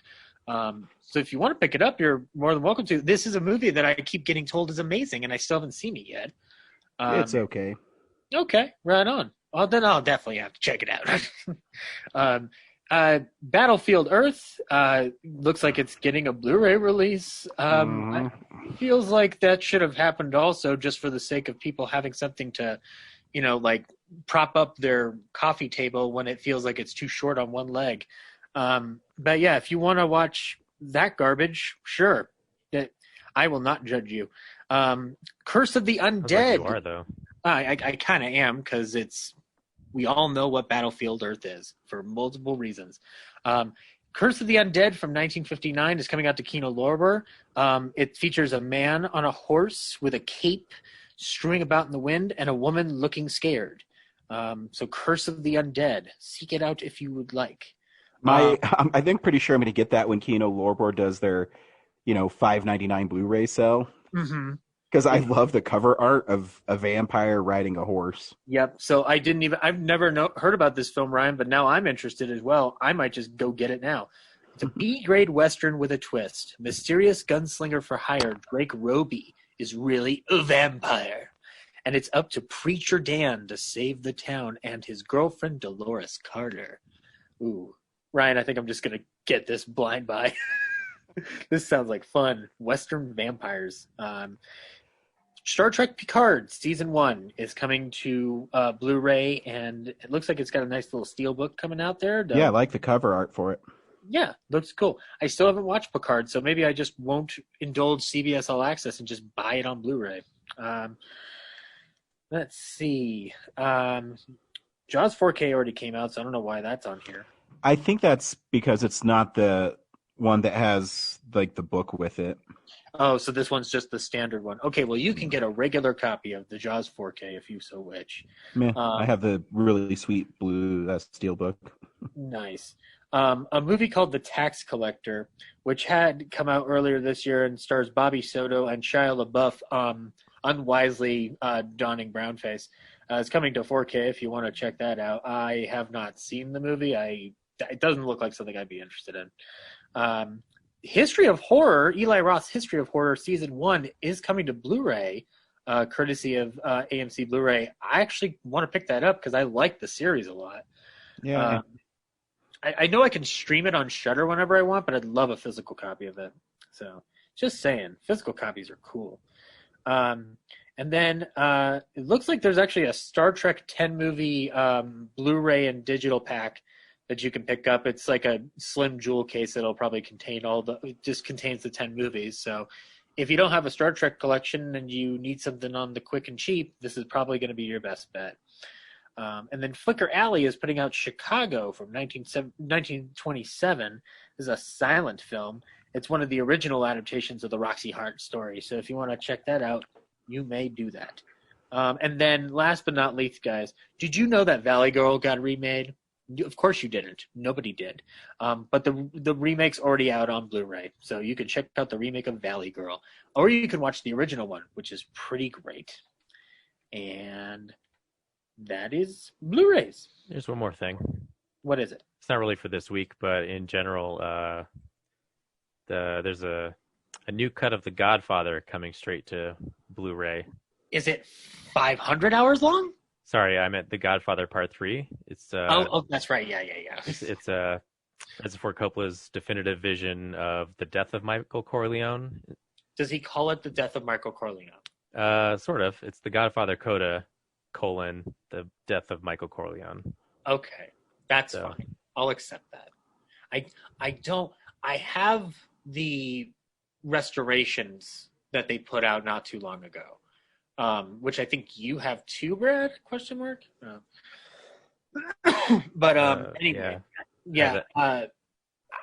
So if you want to pick it up, you're more than welcome to. This is a movie that I keep getting told is amazing, and I still haven't seen it yet. It's okay. Okay, right on. Well, then I'll definitely have to check it out. Battlefield Earth looks like it's getting a Blu-ray release. Feels like that should have happened also just for the sake of people having something to, like prop up their coffee table when it feels like it's too short on one leg. But yeah, if you want to watch that garbage, sure. I will not judge you. Curse of the Undead. You are, though. I kind of am because we all know what Battlefield Earth is for multiple reasons. Curse of the Undead from 1959 is coming out to Kino Lorber. It features a man on a horse with a cape strewing about in the wind and a woman looking scared. So Curse of the Undead. Seek it out if you would like. I think pretty sure I'm going to get that when Kino Lorber does their, $5.99 Blu-ray sale. Mm-hmm. Because I love the cover art of a vampire riding a horse. Yep. So I've never heard about this film, Ryan, but now I'm interested as well. I might just go get it now. It's a B-grade Western with a twist. Mysterious gunslinger for hire Drake Roby is really a vampire. and it's up to Preacher Dan to save the town and his girlfriend Dolores Carter. Ooh, Ryan, I think I'm just gonna get this blind buy. This sounds like fun. Western vampires. Star Trek Picard Season 1 is coming to Blu-ray, and it looks like it's got a nice little steelbook coming out there. Yeah, I like the cover art for it. Yeah, looks cool. I still haven't watched Picard, so maybe I just won't indulge CBS All Access and just buy it on Blu-ray. Let's see. Jaws 4K already came out, so I don't know why that's on here. I think that's because it's not the one that has like the book with it. Oh, so this one's just the standard one. Okay, well, you can get a regular copy of the Jaws 4K if you so wish. Meh, I have the really sweet blue steelbook. Nice. A movie called The Tax Collector, which had come out earlier this year and stars Bobby Soto and Shia LaBeouf, unwisely donning brownface. It's coming to 4K if you want to check that out. I have not seen the movie. It doesn't look like something I'd be interested in. History of Horror, Eli Roth's History of Horror Season 1 is coming to Blu-ray, courtesy of AMC Blu-ray. I actually want to pick that up because I like the series a lot. Yeah. I know I can stream it on Shudder whenever I want, but I'd love a physical copy of it. So, just saying, physical copies are cool. And then it looks like there's actually a Star Trek 10 movie Blu-ray and digital pack that you can pick up. It's like a slim jewel case that'll probably contain it just contains the 10 movies. So if you don't have a Star Trek collection and you need something on the quick and cheap, this is probably going to be your best bet. And then Flicker Alley is putting out Chicago from 1927. This is a silent film. It's one of the original adaptations of the Roxy Hart story. So if you want to check that out, you may do that. And then last but not least, guys, did you know that Valley Girl got remade? Of course you didn't. Nobody did. But the remake's already out on Blu-ray, so you can check out the remake of Valley Girl, or you can watch the original one, which is pretty great. And that is Blu-rays. There's one more thing. What is it? It's not really for this week, but in general, there's a new cut of The Godfather coming straight to Blu-ray. Is it 500 hours long? Sorry, I meant The Godfather Part 3. It's that's right. Yeah. It's Francis Ford Coppola's definitive vision of the death of Michael Corleone. Does he call it the death of Michael Corleone? Sort of. It's The Godfather Coda, the death of Michael Corleone. Okay, that's fine. I'll accept that. I have the restorations that they put out not too long ago. Which I think you have too, Brad? Question mark. But anyway, yeah.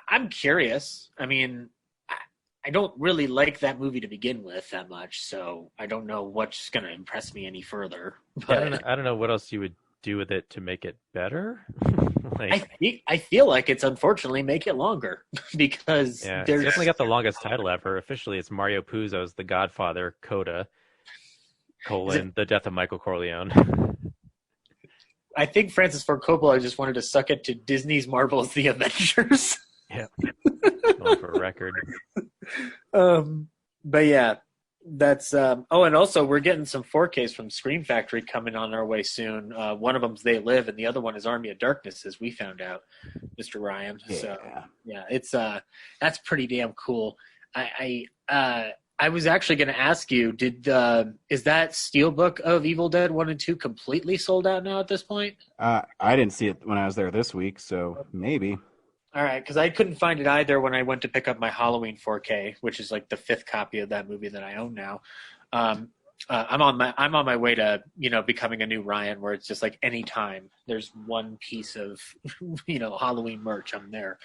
I'm curious. I mean, I don't really like that movie to begin with that much, so I don't know what's going to impress me any further. But I don't know what else you would do with it to make it better. I feel like it's unfortunately make it longer because it's definitely got the longest title ever. Officially, it's Mario Puzo's The Godfather Coda. The death of Michael Corleone. I think Francis Ford Coppola just wanted to suck it to Disney's Marvel's The Avengers. Yeah. Going for a record. But yeah, that's and also we're getting some 4Ks from Scream Factory coming on our way soon. One of them's They Live, and the other one is Army of Darkness, as we found out, Mr. Ryan. Yeah. So yeah, it's that's pretty damn cool. I was actually going to ask you, is that steelbook of Evil Dead 1 and 2 completely sold out now at this point? I didn't see it when I was there this week, so maybe. All right, because I couldn't find it either when I went to pick up my Halloween 4K, which is like the 5th copy of that movie that I own now. I'm on my way to becoming a new Ryan, where it's just like anytime there's one piece of Halloween merch, I'm there.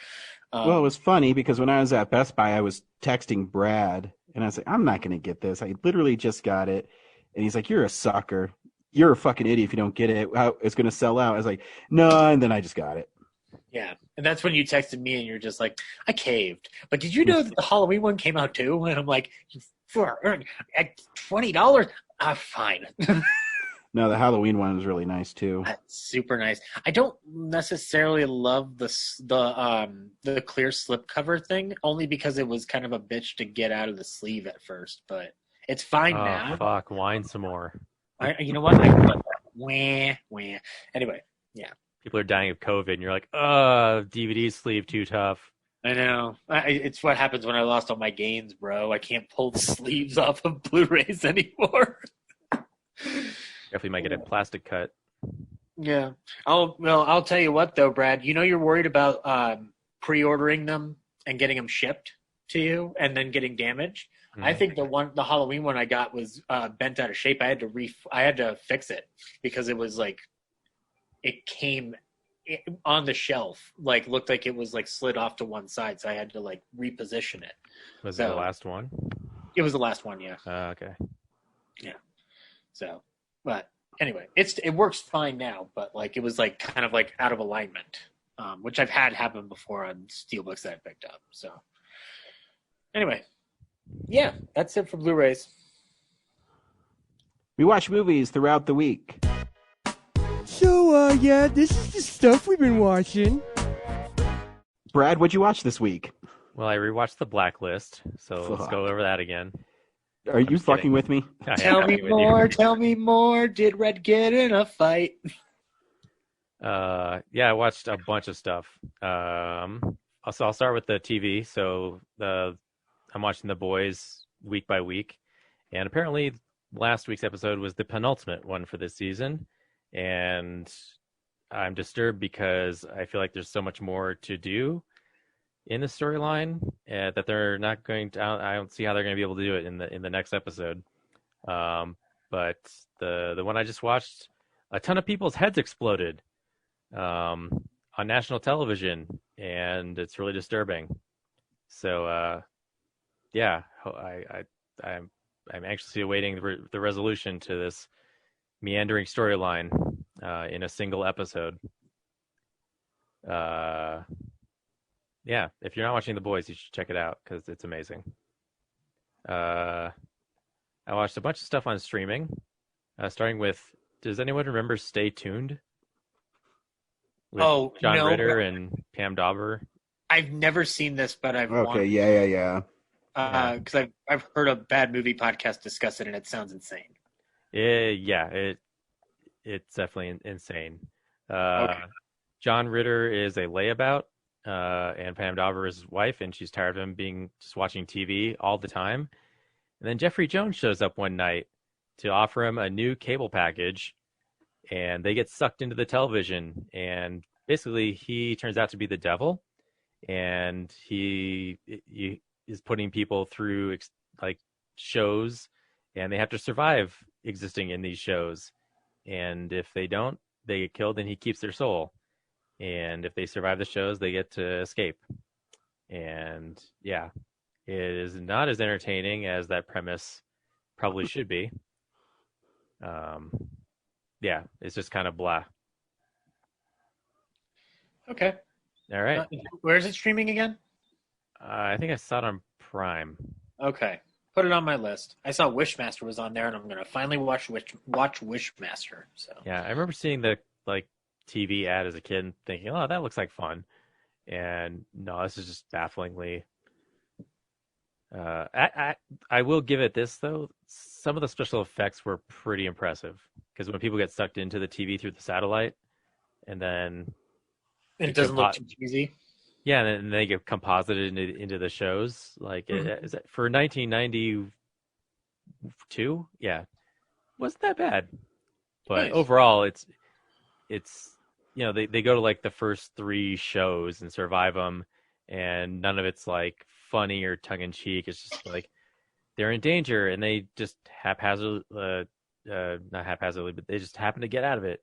Well, it was funny because when I was at Best Buy, I was texting Brad, and I was like, I'm not going to get this. I literally just got it. And he's like, you're a sucker. You're a fucking idiot if you don't get it. It's going to sell out. I was like, no, and then I just got it. Yeah, and that's when you texted me, and you're just like, I caved. But did you know that the Halloween one came out too? And I'm like, at $20? Fine. No, the Halloween one was really nice too. That's super nice. I don't necessarily love the clear slipcover thing, only because it was kind of a bitch to get out of the sleeve at first. But it's fine now. Fuck, whine some more. You know what? I can let that. Wah. Anyway, yeah. People are dying of COVID, and you're like, DVD sleeve too tough. I know. It's what happens when I lost all my gains, bro. I can't pull the sleeves off of Blu-rays anymore. Definitely might get a plastic cut. Yeah. I'll tell you what, though, Brad. You know you're worried about pre-ordering them and getting them shipped to you and then getting damaged. I think the Halloween one I got was bent out of shape. I had to fix it because it was like it came on the shelf, like looked like it was like slid off to one side, so I had to like reposition it. Was it the last one? It was the last one, yeah. Okay. Yeah. So, but anyway, it works fine now, but like it was like kind of like out of alignment, which I've had happen before on steelbooks that I picked up. So, anyway, yeah, that's it for Blu-rays. We watch movies throughout the week. So, yeah, this is the stuff we've been watching. Brad, what'd you watch this week? Well, I rewatched The Blacklist, so let's go over that again. Are you fucking with me? Tell me more. Did Red get in a fight? Yeah, I watched a bunch of stuff. I'll start with the TV. So I'm watching The Boys week by week, and apparently last week's episode was the penultimate one for this season, and I'm disturbed because I feel like there's so much more to do in the storyline that they're not going to. I don't see how they're going to be able to do it in the next episode. But the one I just watched, a ton of people's heads exploded on national television, and it's really disturbing. So yeah, I'm anxiously awaiting the resolution to this meandering storyline in a single episode. Yeah, if you're not watching The Boys, you should check it out because it's amazing. I watched a bunch of stuff on streaming, starting with, does anyone remember Stay Tuned? With John Ritter and Pam Dauber. I've never seen this, but I've wanted. Yeah. Because I've heard a bad movie podcast discuss it, and it sounds insane. Yeah, it's definitely insane. Okay. John Ritter is a layabout, and Pam Dauber is his wife, and she's tired of him just watching TV all the time. And then Jeffrey Jones shows up one night to offer him a new cable package, and they get sucked into the television. And basically, he turns out to be the devil, and he is putting people through like shows, and they have to survive existing in these shows. And if they don't, they get killed, and he keeps their soul. And if they survive the shows, they get to escape. And yeah, it is not as entertaining as that premise probably should be. Yeah, it's just kind of blah. Okay. All right. Where is it streaming again? I think I saw it on Prime. Okay. Put it on my list. I saw Wishmaster was on there, and I'm going to finally watch Wishmaster. So yeah, I remember seeing the TV ad as a kid and thinking, oh, that looks like fun. And no, this is just bafflingly. I will give it this, though. Some of the special effects were pretty impressive because when people get sucked into the TV through the satellite and then it doesn't look too cheesy. Yeah, and then they get composited into the shows. Like, is it, for 1992, yeah, wasn't that bad. But nice. Overall, it's they go to like the first 3 shows and survive them, and none of it's like funny or tongue in cheek. It's just like they're in danger and they just not haphazardly, but they just happen to get out of it,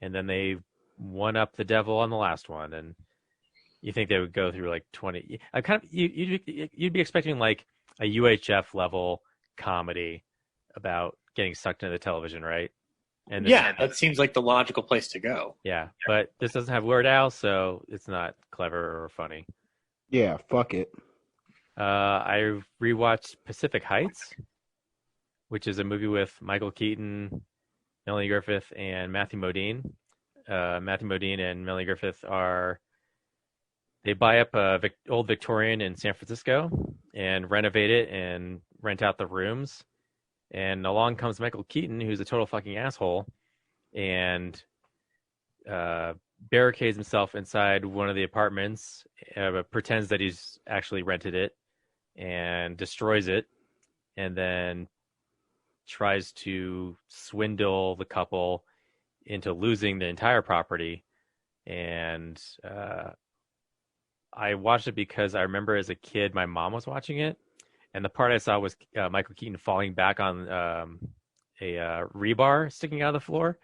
and then they one up the devil on the last one. And you think they would go through like 20? I kind of you'd be expecting like a UHF level comedy about getting sucked into the television, right? And yeah, that seems like the logical place to go. Yeah, but this doesn't have Weird Al, so it's not clever or funny. Yeah, fuck it. I rewatched Pacific Heights, which is a movie with Michael Keaton, Melanie Griffith, and Matthew Modine. Matthew Modine and Melanie Griffith they buy up a old Victorian in San Francisco and renovate it and rent out the rooms. And along comes Michael Keaton, who's a total fucking asshole, and barricades himself inside one of the apartments, pretends that he's actually rented it, and destroys it, and then tries to swindle the couple into losing the entire property. And I watched it because I remember as a kid my mom was watching it, and the part I saw was Michael Keaton falling back on a rebar sticking out of the floor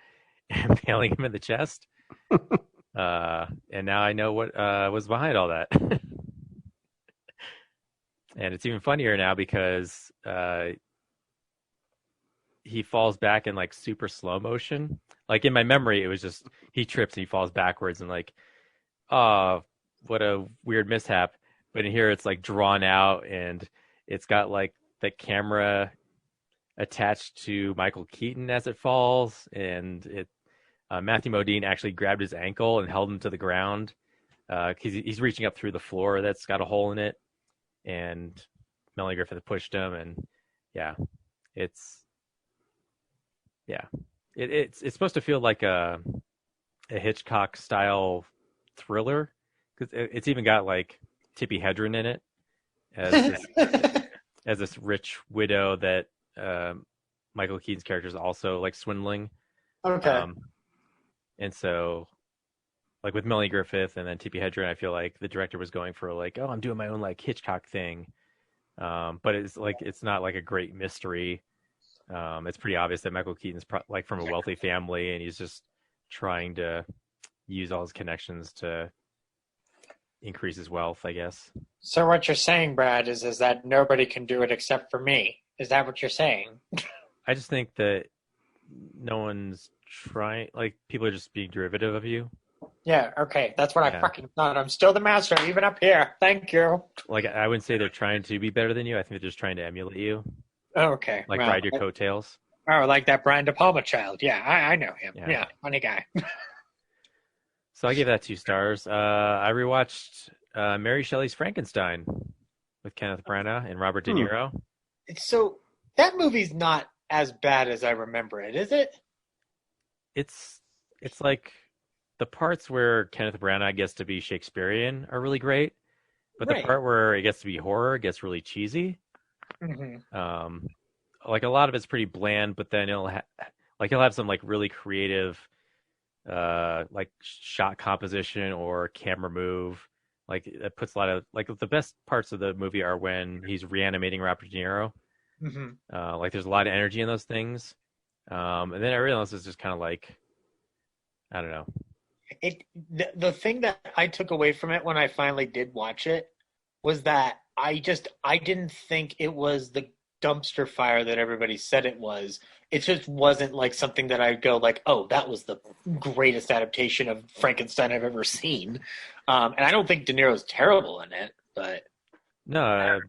and impaling him in the chest. And now I know what was behind all that. And it's even funnier now because he falls back in like super slow motion. Like in my memory, it was just he trips and he falls backwards and like, oh, what a weird mishap. But in here, it's like drawn out and it's got like the camera attached to Michael Keaton as it falls, and it Matthew Modine actually grabbed his ankle and held him to the ground because he's reaching up through the floor that's got a hole in it, and Melanie Griffith pushed him, and it's supposed to feel like a Hitchcock style thriller because it's even got like Tippi Hedren in it as this rich widow that Michael Keaton's character is also like swindling. Okay. And so, like with Melanie Griffith and then Tippi Hedren, I feel like the director was going for like, oh, I'm doing my own like Hitchcock thing, but it's not like a great mystery. It's pretty obvious that Michael Keaton's like from a wealthy family, and he's just trying to use all his connections to increase his wealth, I guess. So what you're saying, Brad, is that nobody can do it except for me. Is that what you're saying? I just think that no one's trying, like people are just being derivative of you. Yeah, okay. That's what I fucking thought. I'm still the master, even up here. Thank you. Like, I wouldn't say they're trying to be better than you. I think they're just trying to emulate you. Okay. Like, ride your coattails. Oh, like that Brian De Palma child. Yeah, I know him. Yeah, funny guy. So I gave that 2 stars. I rewatched Mary Shelley's Frankenstein with Kenneth Branagh and Robert De Niro. So that movie's not as bad as I remember it, is it? It's like the parts where Kenneth Branagh gets to be Shakespearean are really great, but the part where it gets to be horror gets really cheesy. Mm-hmm. Like a lot of it's pretty bland, but then he'll have some like really creative like shot composition or camera move. Like it puts a lot of like the best parts of the movie are when he's reanimating Robert De Niro. Mm-hmm. Like there's a lot of energy in those things. And then everything else is just kind of like, I don't know. The thing that I took away from it when I finally did watch it was that I didn't think it was the dumpster fire that everybody said it was. It just wasn't like something that I'd go like, oh, that was the greatest adaptation of Frankenstein I've ever seen. And I don't think De Niro's terrible in it, but no.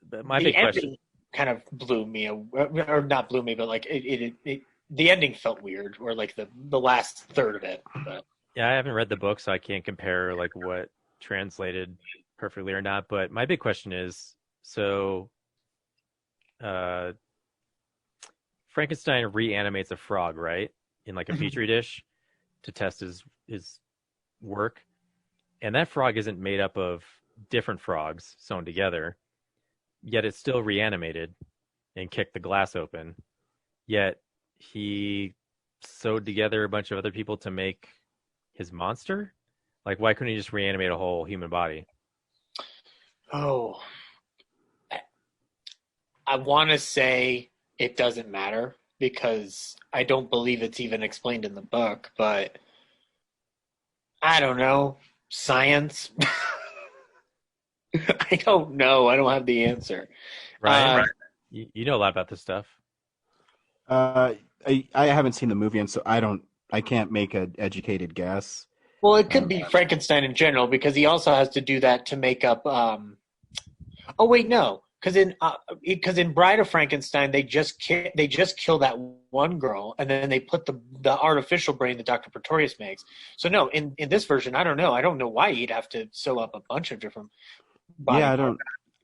But my big question kind of blew me, or not blew me, but like the ending felt weird, or like the last third of it. But. Yeah, I haven't read the book, so I can't compare like what translated perfectly or not. But my big question is, so Frankenstein reanimates a frog, right? In like a petri dish to test his work. And that frog isn't made up of different frogs sewn together, yet it's still reanimated and kicked the glass open. Yet he sewed together a bunch of other people to make his monster? Like, why couldn't he just reanimate a whole human body? Oh, I want to say it doesn't matter because I don't believe it's even explained in the book, but I don't know. Science? I don't know. I don't have the answer. Ryan, you know a lot about this stuff. I haven't seen the movie, and so I can't make an educated guess. Well, it could be Frankenstein in general because he also has to do that to make up. Oh wait, no, because in Bride of Frankenstein they just kill that one girl and then they put the artificial brain that Dr. Pretorius makes. So no, in this version, I don't know. I don't know why he'd have to sew up a bunch of different. Yeah, I don't.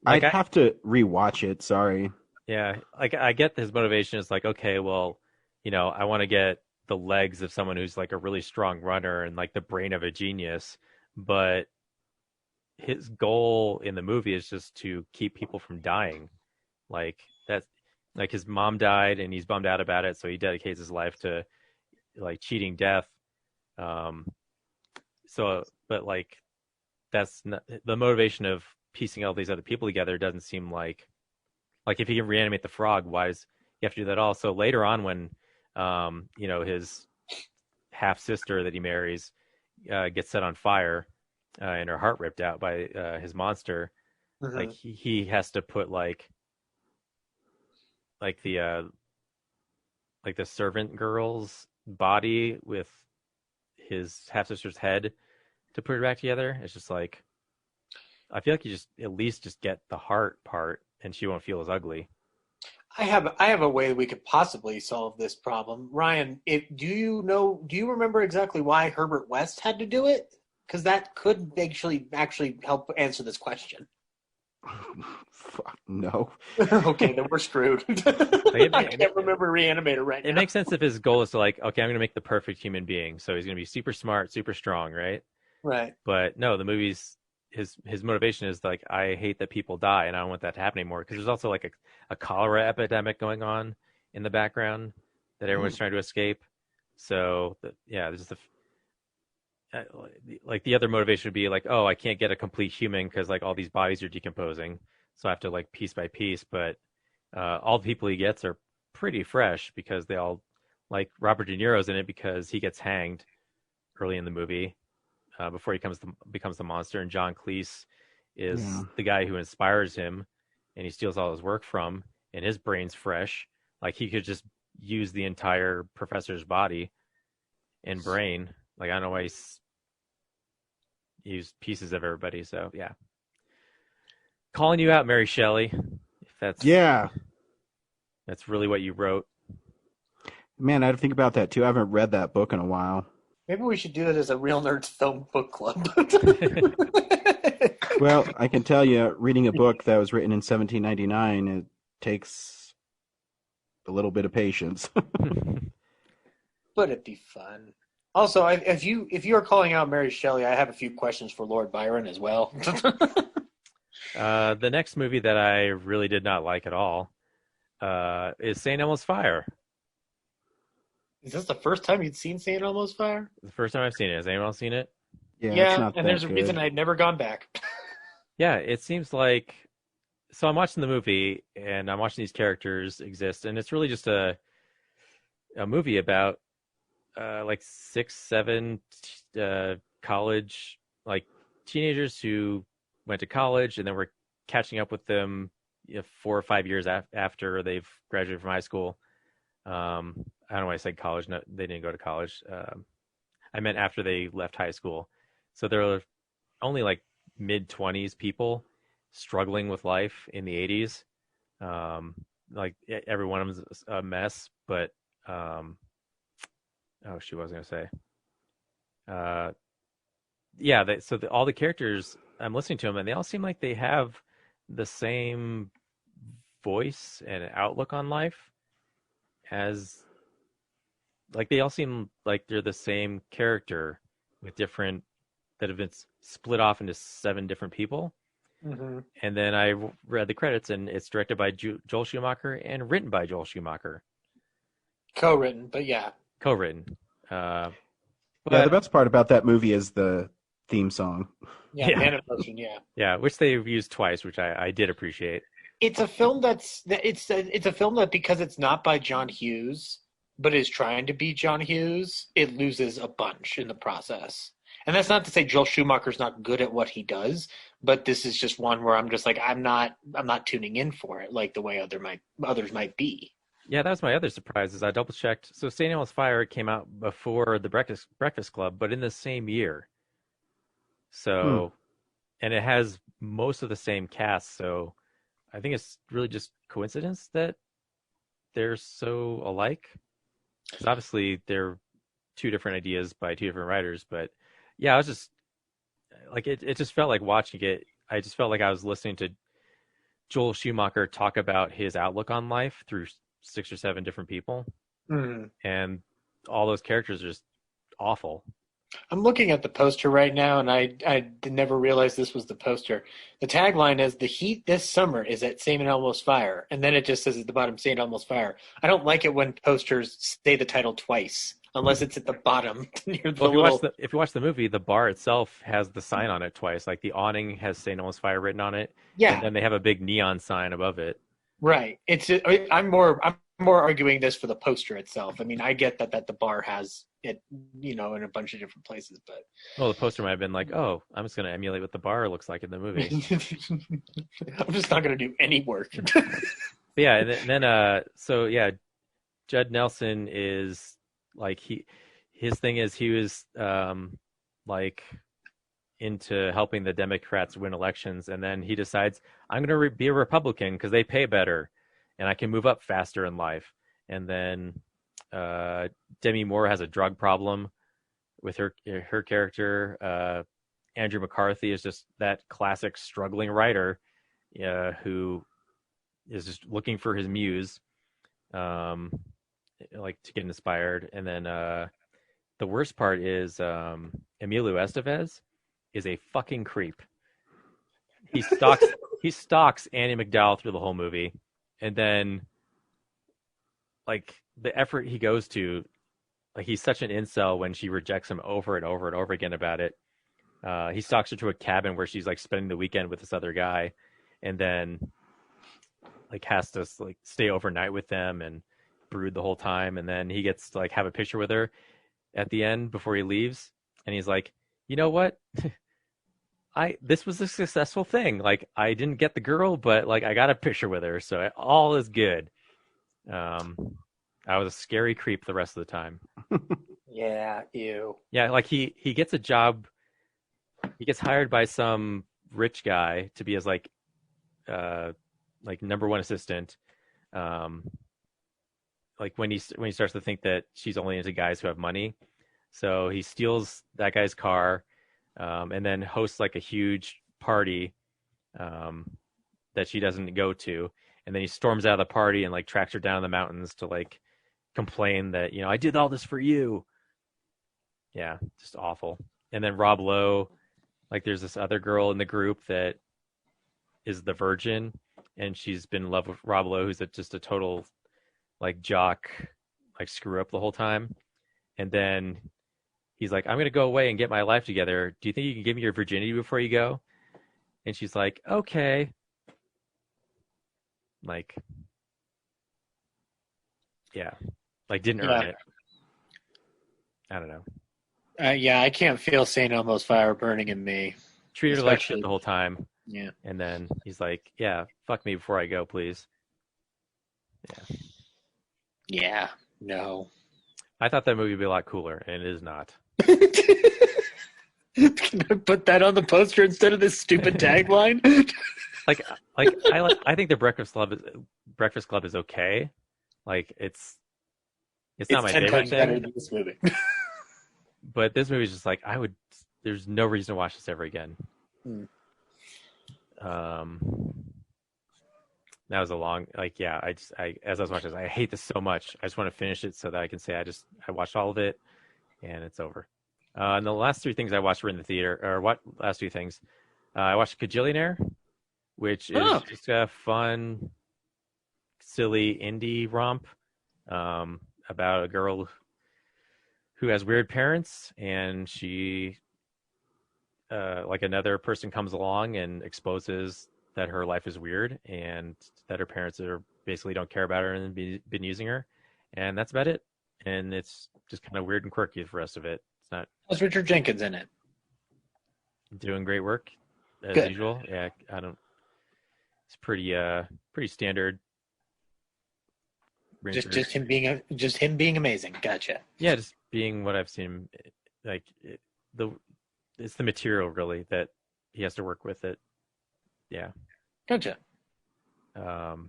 I'd have to rewatch it. Sorry. Yeah, like I get his motivation is like, okay, well, I want to get the legs of someone who's like a really strong runner and like the brain of a genius, but his goal in the movie is just to keep people from dying. Like that's like his mom died and he's bummed out about it, so he dedicates his life to like cheating death. Um, but like that's not, the motivation of piecing all these other people together doesn't seem like if he can reanimate the frog, why does he have to do that all? So later on when his half sister that he marries gets set on fire and her heart ripped out by his monster, like he has to put like the servant girl's body with his half sister's head to put it back together. It's just like, I feel like you just at least just get the heart part and she won't feel as ugly. I have a way we could possibly solve this problem. Ryan, do you remember exactly why Herbert West had to do it? Because that could actually help answer this question. Fuck, no. Okay, then we're screwed. I can't remember Reanimator right now. It makes sense if his goal is to like, okay, I'm going to make the perfect human being. So he's going to be super smart, super strong, right? Right. But no, the movie's his motivation is like, I hate that people die and I don't want that to happen anymore. Because there's also like a cholera epidemic going on in the background that everyone's trying to escape. So there's like the other motivation would be like, oh, I can't get a complete human because like all these bodies are decomposing, so I have to like piece by piece. But all the people he gets are pretty fresh because they all, like Robert De Niro's in it because he gets hanged early in the movie before he becomes the monster, and John Cleese is the guy who inspires him, and he steals all his work from, and his brain's fresh. Like he could just use the entire professor's body and brain. Like I don't know why he's used pieces of everybody. So yeah, calling you out, Mary Shelley. If that's really what you wrote. Man, I had to think about that too. I haven't read that book in a while. Maybe we should do it as a Real Nerds Film Book Club. Well, I can tell you, reading a book that was written in 1799, it takes a little bit of patience. But it'd be fun. Also, if you are calling out Mary Shelley, I have a few questions for Lord Byron as well. The next movie that I really did not like at all is St. Elmo's Fire. Is this the first time you'd seen St. Elmo's Fire? The first time I've seen it. Has anyone else seen it? Yeah, and there's a reason I'd never gone back. Yeah, it seems like... So I'm watching the movie, and I'm watching these characters exist, and it's really just a movie about like 6, 7 college, like teenagers who went to college, and then we're catching up with them 4 or 5 years after they've graduated from high school. I don't know why I said college. No, they didn't go to college. I meant after they left high school. So they're only like mid-20s people struggling with life in the 80s. Like every one of them's a mess, but what was I going to say? All the characters, I'm listening to them, and they all seem like they have the same voice and outlook on life as, like, they all seem like they're the same character with different, that have been split off into 7 different people. Mm-hmm. And then I read the credits, and it's directed by Joel Schumacher and written by Joel Schumacher. Co-written, but yeah. Co-written. The best part about that movie is the theme song. Yeah, Man of Motion, yeah. Yeah, which they've used twice, which I did appreciate. It's a film it's a film that, because it's not by John Hughes, but is trying to be John Hughes, it loses a bunch in the process. And that's not to say Joel Schumacher's not good at what he does, but this is just one where I'm just like, I'm not tuning in for it like the way others might be. Yeah, that was my other surprise, is I double checked. So St. Elmo's Fire came out before the Breakfast Club, but in the same year. So, and it has most of the same cast. So I think it's really just coincidence that they're so alike. Because obviously they're 2 different ideas by 2 different writers. But yeah, I was just like, it just felt like watching it. I just felt like I was listening to Joel Schumacher talk about his outlook on life through 6 or 7 different people, and all those characters are just awful. I'm looking at the poster right now, and I never realized this was the poster. The tagline is, "The heat this summer is at St. Elmo's Fire," and then it just says at the bottom, "St. Elmo's Fire." I don't like it when posters say the title twice, unless it's at the bottom near the Well, if you watch the movie, the bar itself has the sign on it twice. Like the awning has St. Elmo's Fire written on it. Yeah. And then they have a big neon sign above it. Right. I'm more arguing this for the poster itself. I mean, I get that the bar has it, in a bunch of different places, but Well, the poster might have been like, "Oh, I'm just going to emulate what the bar looks like in the movie." I'm just not going to do any work. But yeah, and then so yeah, Judd Nelson is like his thing is he was like into helping the Democrats win elections, and then he decides, I'm going to be a Republican because they pay better and I can move up faster in life. And then Demi Moore has a drug problem with her character. Andrew McCarthy is just that classic struggling writer who is just looking for his muse, like to get inspired. And then the worst part is Emilio Estevez is a fucking creep. He stalks Annie McDowell through the whole movie, and then like the effort he goes to, like he's such an incel when she rejects him over and over and over again about it. He stalks her to a cabin where she's like spending the weekend with this other guy, and then like has to like stay overnight with them and brood the whole time, and then he gets to like have a picture with her at the end before he leaves, and he's like, you know what? This was a successful thing. Like I didn't get the girl, but like I got a picture with her, so all is good. I was a scary creep the rest of the time. Yeah, ew. Yeah, like he gets a job. He gets hired by some rich guy to be his like number one assistant. Like when he starts to think that she's only into guys who have money, so he steals that guy's car, and then hosts like a huge party that she doesn't go to, and then he storms out of the party and like tracks her down in the mountains to like complain that I did all this for you. Yeah, just awful. And then Rob Lowe, like there's this other girl in the group that is the virgin, and she's been in love with Rob Lowe, who's just a total like jock, like screw up the whole time. And then he's like, I'm going to go away and get my life together. Do you think you can give me your virginity before you go? And she's like, okay. Like, yeah, like didn't earn it. I don't know. Yeah, I can't feel St. Elmo's Fire burning in me. Treated her like shit the whole time. Yeah. And then he's like, yeah, fuck me before I go, please. Yeah. Yeah, no. I thought that movie would be a lot cooler, and it is not. Can I put that on the poster instead of this stupid tagline? I think the Breakfast Club is okay. Like it's not my 10 favorite times better thing. than this movie. But this movie is just like there's no reason to watch this ever again. That was a long, as I was watching this, I hate this so much. I just want to finish it so that I can say I watched all of it and it's over. And the last 3 things I watched were in the theater, or what last 2 things? I watched Kajillionaire, which is just a fun, silly indie romp about a girl who has weird parents, and she, like another person comes along and exposes that her life is weird and that her parents basically don't care about her and been using her, and that's about it. And it's just kind of weird and quirky for the rest of it. It's not. How's Richard Jenkins in it? Doing great work as Good. usual. Yeah, it's pretty standard. Just him being amazing. Gotcha. Yeah, just being what I've seen. Like it's the material really that he has to work with it. Yeah. Gotcha. And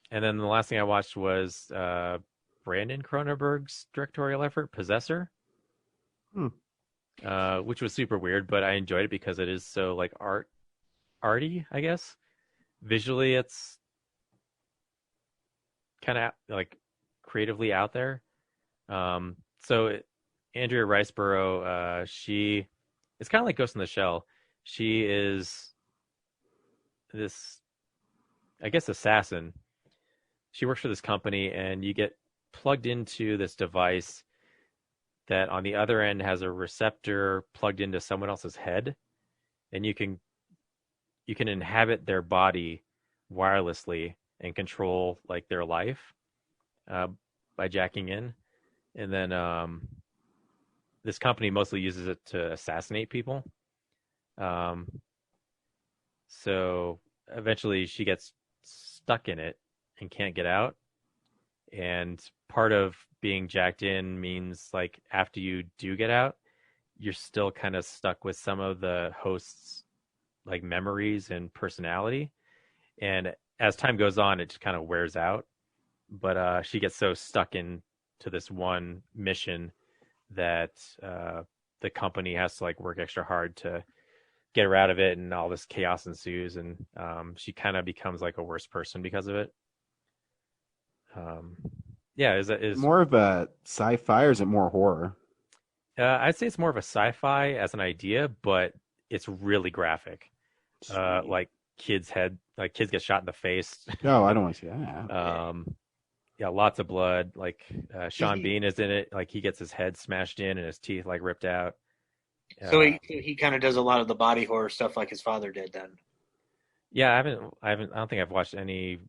then the last thing I watched was Brandon Cronenberg's directorial effort, Possessor. Which was super weird, but I enjoyed it because it is so like arty, I guess. visually it's kind of like creatively out there. Andrea Riceborough, she it's kind of like Ghost in the Shell. She is this, I guess, assassin. She works for this company, and you get plugged into this device that on the other end has a receptor plugged into someone else's head, and you can inhabit their body wirelessly and control like their life by jacking in. And then this company mostly uses it to assassinate people. So eventually she gets stuck in it and can't get out. And part of being jacked in means like after you do get out, you're still kind of stuck with some of the host's like memories and personality. And as time goes on, it just kind of wears out. But she gets so stuck into this one mission that the company has to like work extra hard to get her out of it, and all this chaos ensues, and she kind of becomes like a worse person because of it. Is more of a sci-fi, or is it more horror? I'd say it's more of a sci-fi as an idea, but it's really graphic. Like kids get shot in the face. Oh, I don't want to see that. Lots of blood. Like Sean Bean is in it. Like he gets his head smashed in and his teeth like ripped out. So he kind of does a lot of the body horror stuff like his father did then. Yeah, I don't think I've watched any.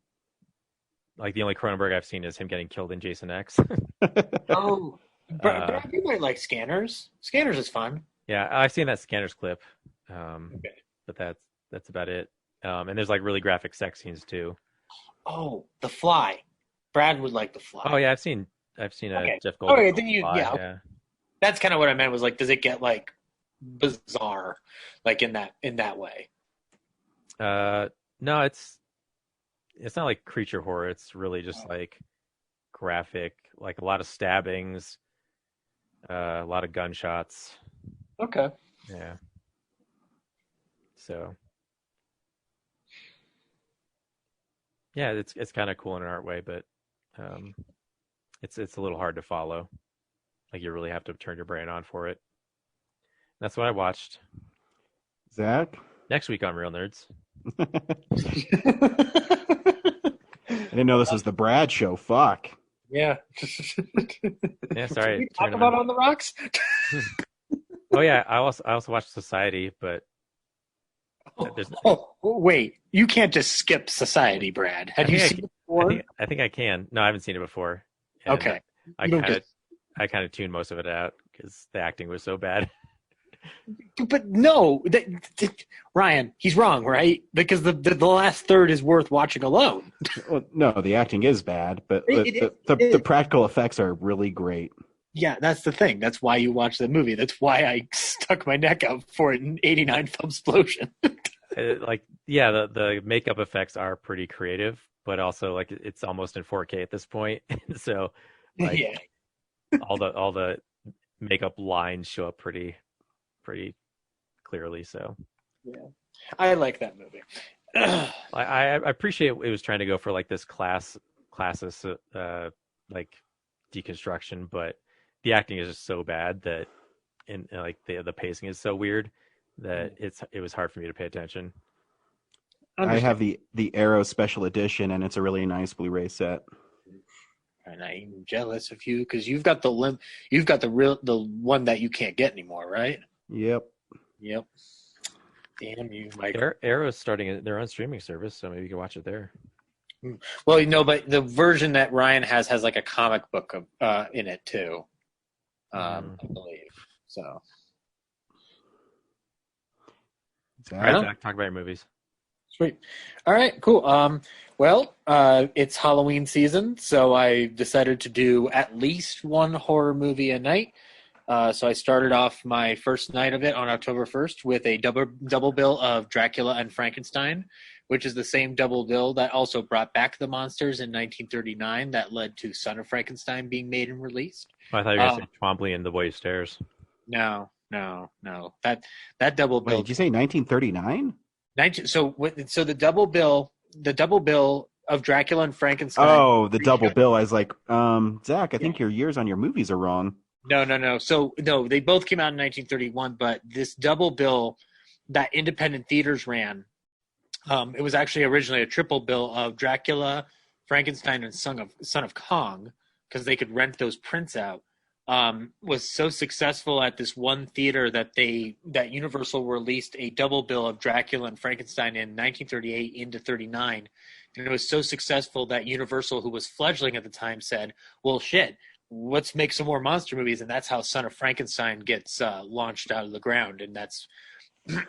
Like the only Cronenberg I've seen is him getting killed in Jason X. Oh, but you might like Scanners. Scanners is fun. Yeah, I've seen that Scanners clip. Okay. But that's about it. And there's like really graphic sex scenes too. Oh, The Fly. Brad would like The Fly. Oh yeah, I've seen okay. Jeff Goldblum. Okay, then yeah. That's kind of what I meant. Was like, does it get like bizarre, like in that way? No, it's not like creature horror. It's really just like graphic, like a lot of stabbings, a lot of gunshots. Okay. Yeah. So. Yeah, it's kind of cool in an art way, but it's a little hard to follow. Like you really have to turn your brain on for it. That's what I watched. Zach? Next week on Real Nerds. I didn't know this was the Brad show. Fuck. Yeah. Yeah, sorry. Did we talk about On the Rocks? Oh yeah, I also watched Society, but wait, you can't just skip Society, Brad. Have you seen it before? I think I can. No, I haven't seen it before. Okay. I kind of tuned most of it out because the acting was so bad. But no, Ryan, he's wrong, right? Because the last third is worth watching alone. Well, no, the acting is bad, but the practical effects are really great. Yeah, that's the thing. That's why you watch the movie. That's why I stuck my neck out for it in '89 Thumbsplosion. The makeup effects are pretty creative, but also like it's almost in 4K at this point. So, like, yeah, all the makeup lines show up pretty clearly. So, yeah, I like that movie. I appreciate it was trying to go for like this classist like deconstruction, but the acting is just so bad that, and like the pacing is so weird that it was hard for me to pay attention. I have the Arrow Special Edition, and it's a really nice Blu-ray set. And I'm jealous of you because you've got the one that you can't get anymore, right? Yep. Damn you, Mike. Arrow's starting their own streaming service, so maybe you can watch it there. Well, but the version that Ryan has like a comic book in it too. I believe so. All right, Zach, talk about your movies. Sweet. All right, cool. It's Halloween season, so I decided to do at least one horror movie a night. So I started off my first night of it on October 1st with a double bill of Dracula and Frankenstein, which is the same double bill that also brought back the monsters in 1939 that led to Son of Frankenstein being made and released. I thought you were going to say Twombly and The Boy Who Stares. No. That double bill. Wait, did you say 1939? So the double bill the double bill of Dracula and Frankenstein. Oh, the double bill. I was like, Zach, I think your years on your movies are wrong. No. So, no, they both came out in 1931, but this double bill that independent theaters ran, it was actually originally a triple bill of Dracula, Frankenstein, and Son of Kong, because they could rent those prints out, was so successful at this one theater that Universal released a double bill of Dracula and Frankenstein in 1938 into 39. And it was so successful that Universal, who was fledgling at the time, said, well, shit, let's make some more monster movies. And that's how Son of Frankenstein gets launched out of the ground. And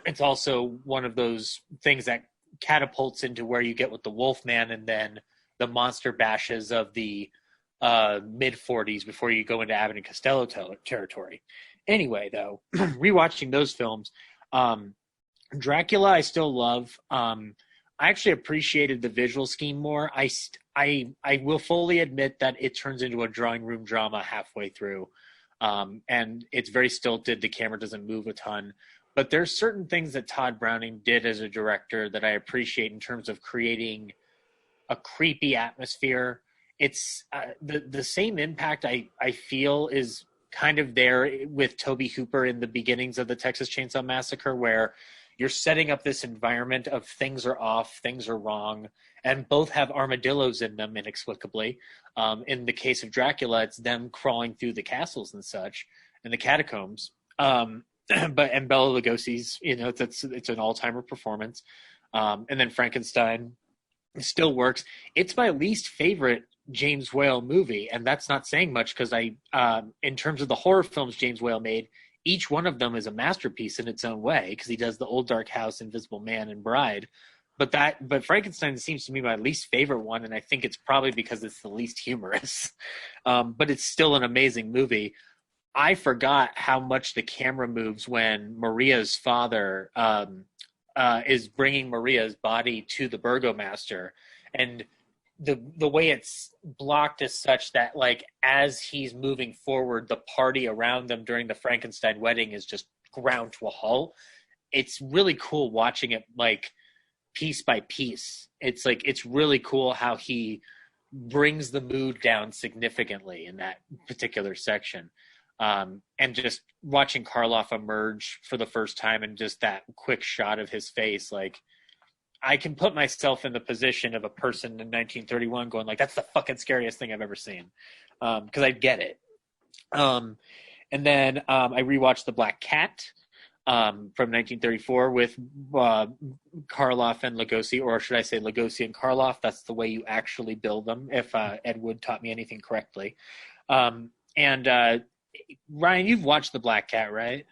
it's also one of those things that catapults into where you get with the Wolfman and then the monster bashes of the mid-40s before you go into Abbott and Costello territory. Anyway, though, rewatching those films, Dracula I still love. I actually appreciated the visual scheme more. I will fully admit that it turns into a drawing room drama halfway through, and it's very stilted. The camera doesn't move a ton. But there's certain things that Todd Browning did as a director that I appreciate in terms of creating a creepy atmosphere. It's the same impact I feel is kind of there with Tobe Hooper in the beginnings of the Texas Chainsaw Massacre, where you're setting up this environment of things are off, things are wrong, and both have armadillos in them inexplicably. In the case of Dracula, it's them crawling through the castles and such, and the catacombs. And Bela Lugosi's, it's an all-timer performance. And then Frankenstein still works. It's my least favorite James Whale movie, and that's not saying much because in terms of the horror films James Whale made, each one of them is a masterpiece in its own way because he does The Old Dark House, Invisible Man, and Bride. But Frankenstein seems to be my least favorite one, and I think it's probably because it's the least humorous. But it's still an amazing movie. I forgot how much the camera moves when Maria's father is bringing Maria's body to the Burgomaster, and the way it's blocked is such that, like, as he's moving forward, the party around them during the Frankenstein wedding is just ground to a halt. It's really cool watching it, like, piece by piece. It's really cool how he brings the mood down significantly in that particular section. And just watching Karloff emerge for the first time and just that quick shot of his face, like, I can put myself in the position of a person in 1931 going like, that's the fucking scariest thing I've ever seen. Cause I get it. And then, I rewatched The Black Cat, from 1934 with, Karloff and Lugosi, or should I say Lugosi and Karloff? That's the way you actually build them. If, Ed Wood taught me anything correctly. And Ryan, you've watched The Black Cat, right?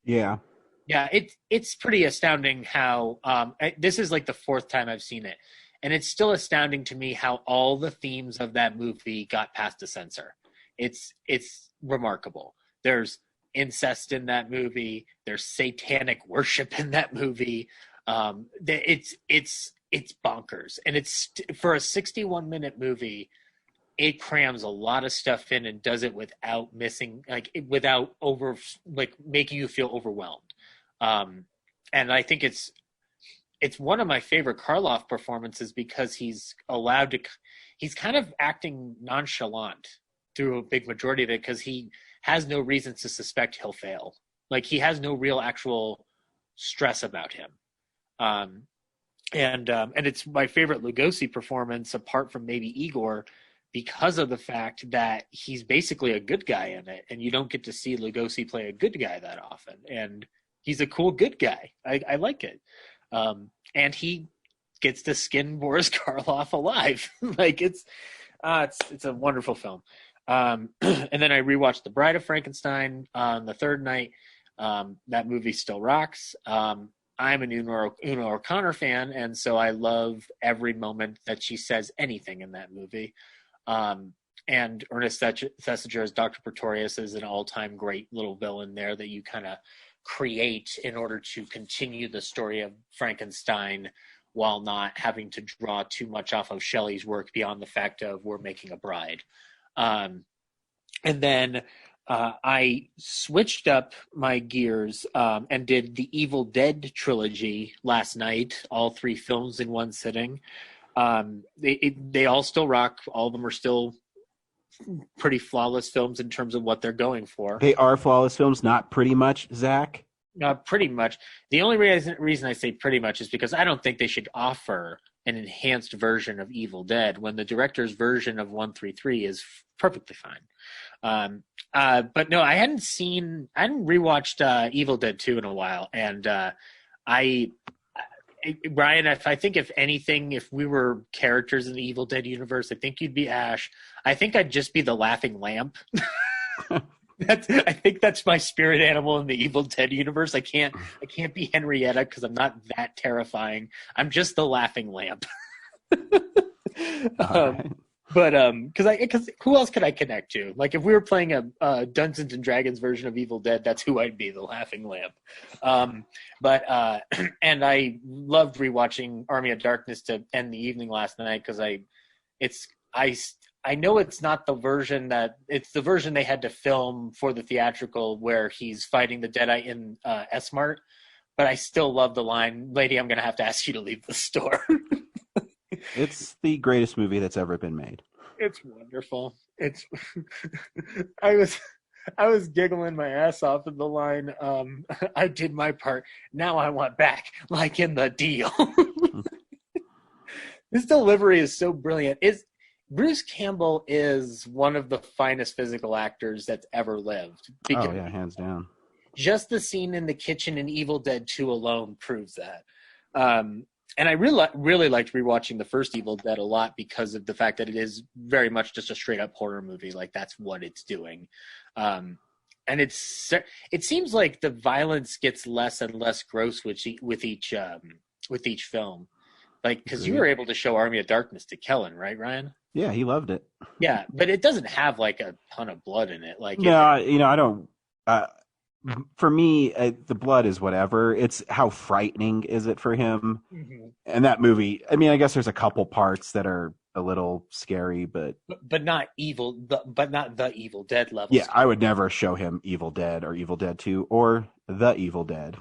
Yeah. Yeah, it's pretty astounding how this is like the fourth time I've seen it, and it's still astounding to me how all the themes of that movie got past the censor. It's remarkable. There's incest in that movie. There's satanic worship in that movie. It's bonkers, and it's for a 61-minute movie. It crams a lot of stuff in and does it without missing, without making you feel overwhelmed. And I think it's one of my favorite Karloff performances because he's kind of acting nonchalant through a big majority of it because he has no reason to suspect he'll fail. Like, he has no real actual stress about him. And it's my favorite Lugosi performance apart from maybe Igor, because of the fact that he's basically a good guy in it, and you don't get to see Lugosi play a good guy that often. And he's a cool good guy. I like it. And he gets to skin Boris Karloff alive. Like, it's a wonderful film. And then I rewatched The Bride of Frankenstein on the third night. That movie still rocks. I'm an Una O'Connor fan, and so I love every moment that she says anything in that movie. And Ernest Thesiger as Dr. Pretorius is an all-time great little villain there that you kind of create in order to continue the story of Frankenstein while not having to draw too much off of Shelley's work beyond the fact of we're making a bride. And then I switched up my gears and did the Evil Dead trilogy last night, all three films in one sitting. They all still rock. All of them are still pretty flawless films in terms of what they're going for. They are flawless films, not pretty much, Zach. Pretty much. The only reason I say pretty much is because I don't think they should offer an enhanced version of Evil Dead when the director's version of 133 is perfectly fine. But no, I hadn't rewatched Evil Dead 2 in a while, and Brian, if anything, if we were characters in the Evil Dead universe, I think you'd be Ash. I think I'd just be the laughing lamp. I think that's my spirit animal in the Evil Dead universe. I can't be Henrietta because I'm not that terrifying. I'm just the laughing lamp. Because who else could I connect to? Like if we were playing a Dungeons and Dragons version of Evil Dead, that's who I'd be, the laughing lamp. And I loved rewatching Army of Darkness to end the evening last night because I know it's not the version it's the version they had to film for the theatrical where he's fighting the Deadite in S-Mart, but I still love the line, "Lady, I'm going to have to ask you to leave the store." It's the greatest movie that's ever been made. It's wonderful. I was giggling my ass off at the line, "I did my part. Now I want back, like in the deal." This delivery is so brilliant. Bruce Campbell is one of the finest physical actors that's ever lived. Oh yeah, hands down. Just the scene in the kitchen in Evil Dead 2 alone proves that. And I really liked rewatching the first Evil Dead a lot because of the fact that it is very much just a straight up horror movie. Like that's what it's doing. And it seems like the violence gets less and less gross with each film. Like, because you were able to show Army of Darkness to Kellen, right, Ryan? Yeah, he loved it. Yeah, but it doesn't have like a ton of blood in it. Like, no, I don't. For me, the blood is whatever. It's how frightening is it for him. Mm-hmm. And that movie, I mean, I guess there's a couple parts that are a little scary, but not evil, but not the Evil Dead level. Yeah, I would never show him Evil Dead or Evil Dead 2 or The Evil Dead.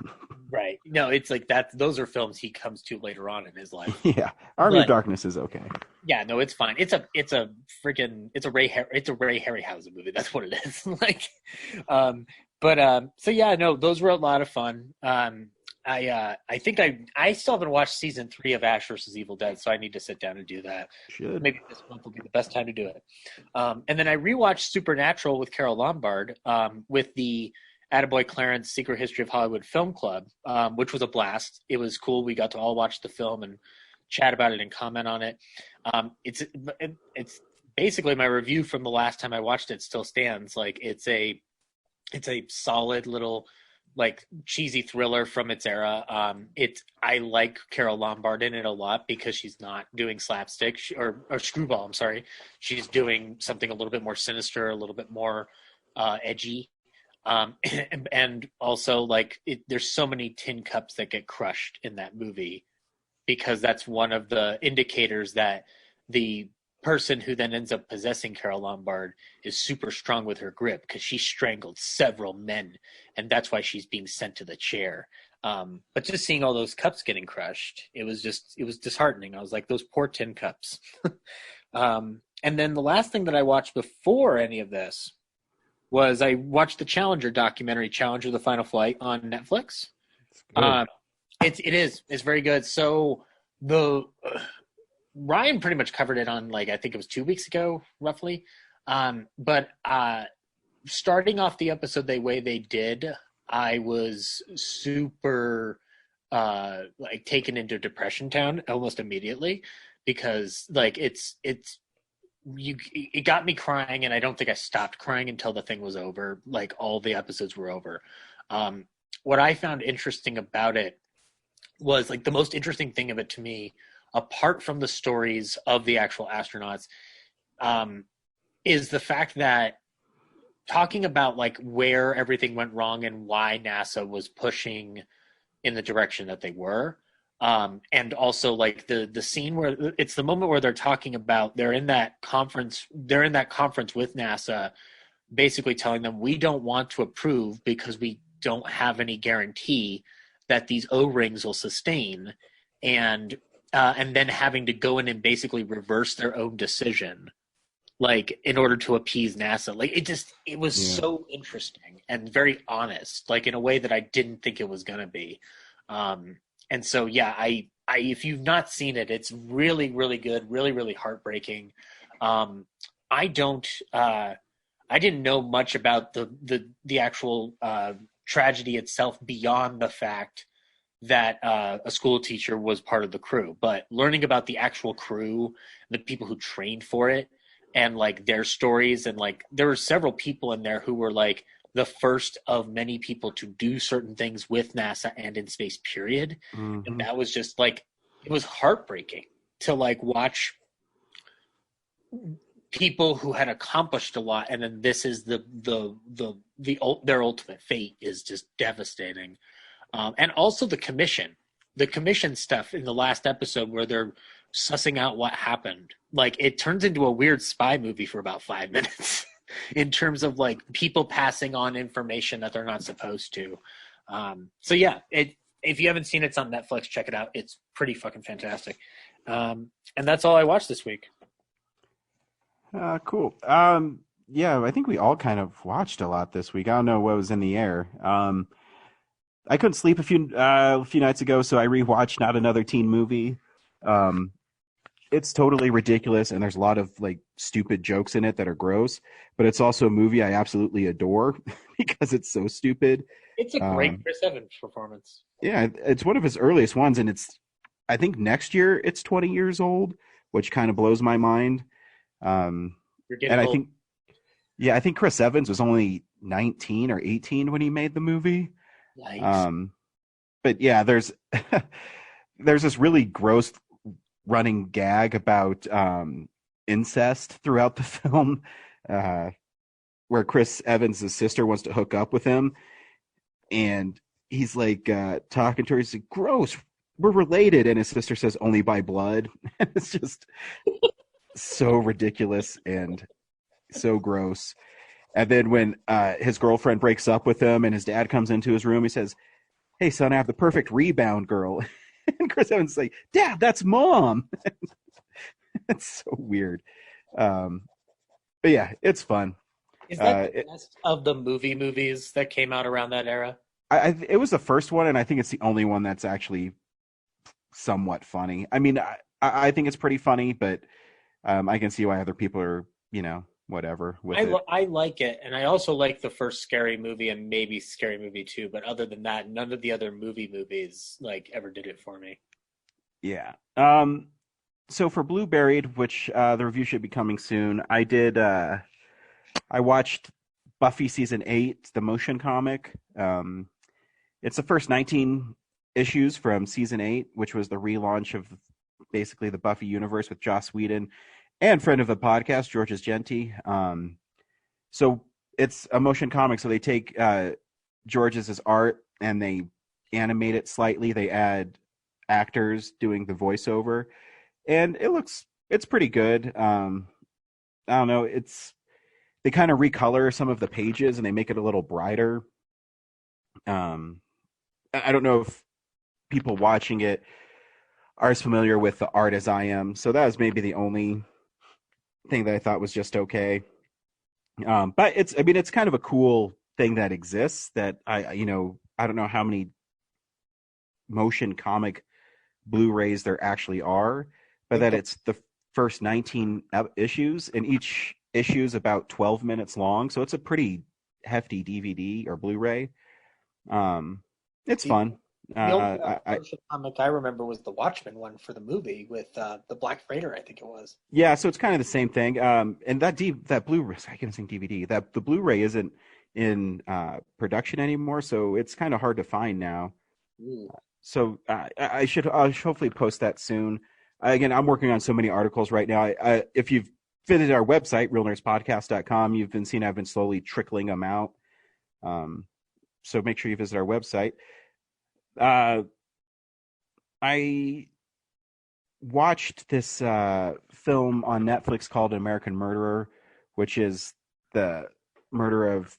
Right. No, it's like that. Those are films he comes to later on in his life. Yeah, Army of Darkness is okay. Yeah, no, it's fine. It's a Ray Harryhausen movie. That's what it is. Like, so yeah, no, those were a lot of fun. I think I still haven't watched season 3 of Ash vs. Evil Dead, so I need to sit down and do that. Should. Maybe this month will be the best time to do it. And then I rewatched Supernatural with Carol Lombard with the Attaboy Clarence Secret History of Hollywood Film Club, which was a blast. It was cool. We got to all watch the film and chat about it and comment on it. It's basically my review from the last time I watched it still stands. Like it's a solid little like cheesy thriller from its era. I like Carol Lombard in it a lot because she's not doing slapstick or screwball. I'm sorry. She's doing something a little bit more sinister, a little bit more edgy. And also like there's so many tin cups that get crushed in that movie because that's one of the indicators that the person who then ends up possessing Carol Lombard is super strong with her grip because she strangled several men and that's why she's being sent to the chair. But just seeing all those cups getting crushed, it was disheartening. I was like, those poor tin cups. And then the last thing that I watched before any of this was I watched the Challenger documentary, Challenger: The Final Flight, on Netflix. It's very good. So Ryan pretty much covered it on I think it was 2 weeks ago, roughly. But starting off the episode the way they did, I was super taken into Depression Town almost immediately because it got me crying, and I don't think I stopped crying until the thing was over. Like all the episodes were over. What I found interesting about it was the most interesting thing of it to me, apart from the stories of the actual astronauts, is the fact that talking about where everything went wrong and why NASA was pushing in the direction that they were. And also the scene where it's the moment where they're talking about they're in that conference with NASA, basically telling them we don't want to approve because we don't have any guarantee that these O-rings will sustain. And and then having to go in and basically reverse their own decision, like in order to appease NASA. Like it was so interesting and very honest, like in a way that I didn't think it was going to be. And so, yeah, I if you've not seen it, it's really, really good, really, really heartbreaking. I didn't know much about the actual tragedy itself beyond the fact that a school teacher was part of the crew, but learning about the actual crew, the people who trained for it, and like their stories, and like there were several people in there who were like the first of many people to do certain things with NASA and in space, period. Mm-hmm. And that was just like, it was heartbreaking to like watch people who had accomplished a lot, and then this is their ultimate fate is just devastating. And also the commission stuff in the last episode where they're sussing out what happened. Like it turns into a weird spy movie for about 5 minutes in terms of like people passing on information that they're not supposed to. So yeah, if you haven't seen it, it's on Netflix. Check it out. It's pretty fucking fantastic. And that's all I watched this week. Cool. Yeah, I think we all kind of watched a lot this week. I don't know what was in the air. I couldn't sleep a few nights ago, so I rewatched Not Another Teen Movie. It's totally ridiculous, and there's a lot of like stupid jokes in it that are gross. But it's also a movie I absolutely adore because it's so stupid. It's a great Chris Evans performance. Yeah, it's one of his earliest ones, and I think next year it's 20 years old, which kind of blows my mind. You're getting and old. I think Chris Evans was only 19 or 18 when he made the movie. Nice. But yeah, there's this really gross running gag about incest throughout the film, where Chris Evans' sister wants to hook up with him, and he's like talking to her. He's like, "Gross, we're related," and his sister says, "Only by blood." It's just so ridiculous and so gross. And then when his girlfriend breaks up with him and his dad comes into his room, he says, "Hey, son, I have the perfect rebound girl." And Chris Evans is like, "Dad, that's Mom." It's so weird. But yeah, it's fun. Is that the best of the movies that came out around that era? It was the first one, and I think it's the only one that's actually somewhat funny. I mean, I think it's pretty funny, but I can see why other people are, whatever with it. I like it, and I also like the first Scary Movie and maybe Scary Movie 2, but other than that, none of the other movies like ever did it for me. Yeah. So for Blueberried, which the review should be coming soon, I watched Buffy season 8, the motion comic. It's the first 19 issues from season 8, which was the relaunch of basically the Buffy universe with Joss Whedon and friend of the podcast, Georges Genti. So it's a motion comic. So they take Georges' art and they animate it slightly. They add actors doing the voiceover, and it's pretty good. I don't know. They kind of recolor some of the pages and they make it a little brighter. I don't know if people watching it are as familiar with the art as I am. So that was maybe the only thing that I thought was just okay. But it's kind of a cool thing that exists that I don't know how many motion comic Blu-rays there actually are, but that it's the first 19 issues, and each issue is about 12 minutes long. So it's a pretty hefty DVD or Blu-ray. It's fun. The only comic I remember was the Watchmen one for the movie with the Black Freighter, I think it was. Yeah, so it's kind of the same thing. And that Blu-ray, I can't think DVD. That the Blu-ray isn't in production anymore, so it's kind of hard to find now. So I should hopefully post that soon. Again, I'm working on so many articles right now. If you've visited our website, realnerdspodcast.com, you've been seeing I've been slowly trickling them out. So make sure you visit our website. I watched this film on Netflix called American Murderer, which is the murder of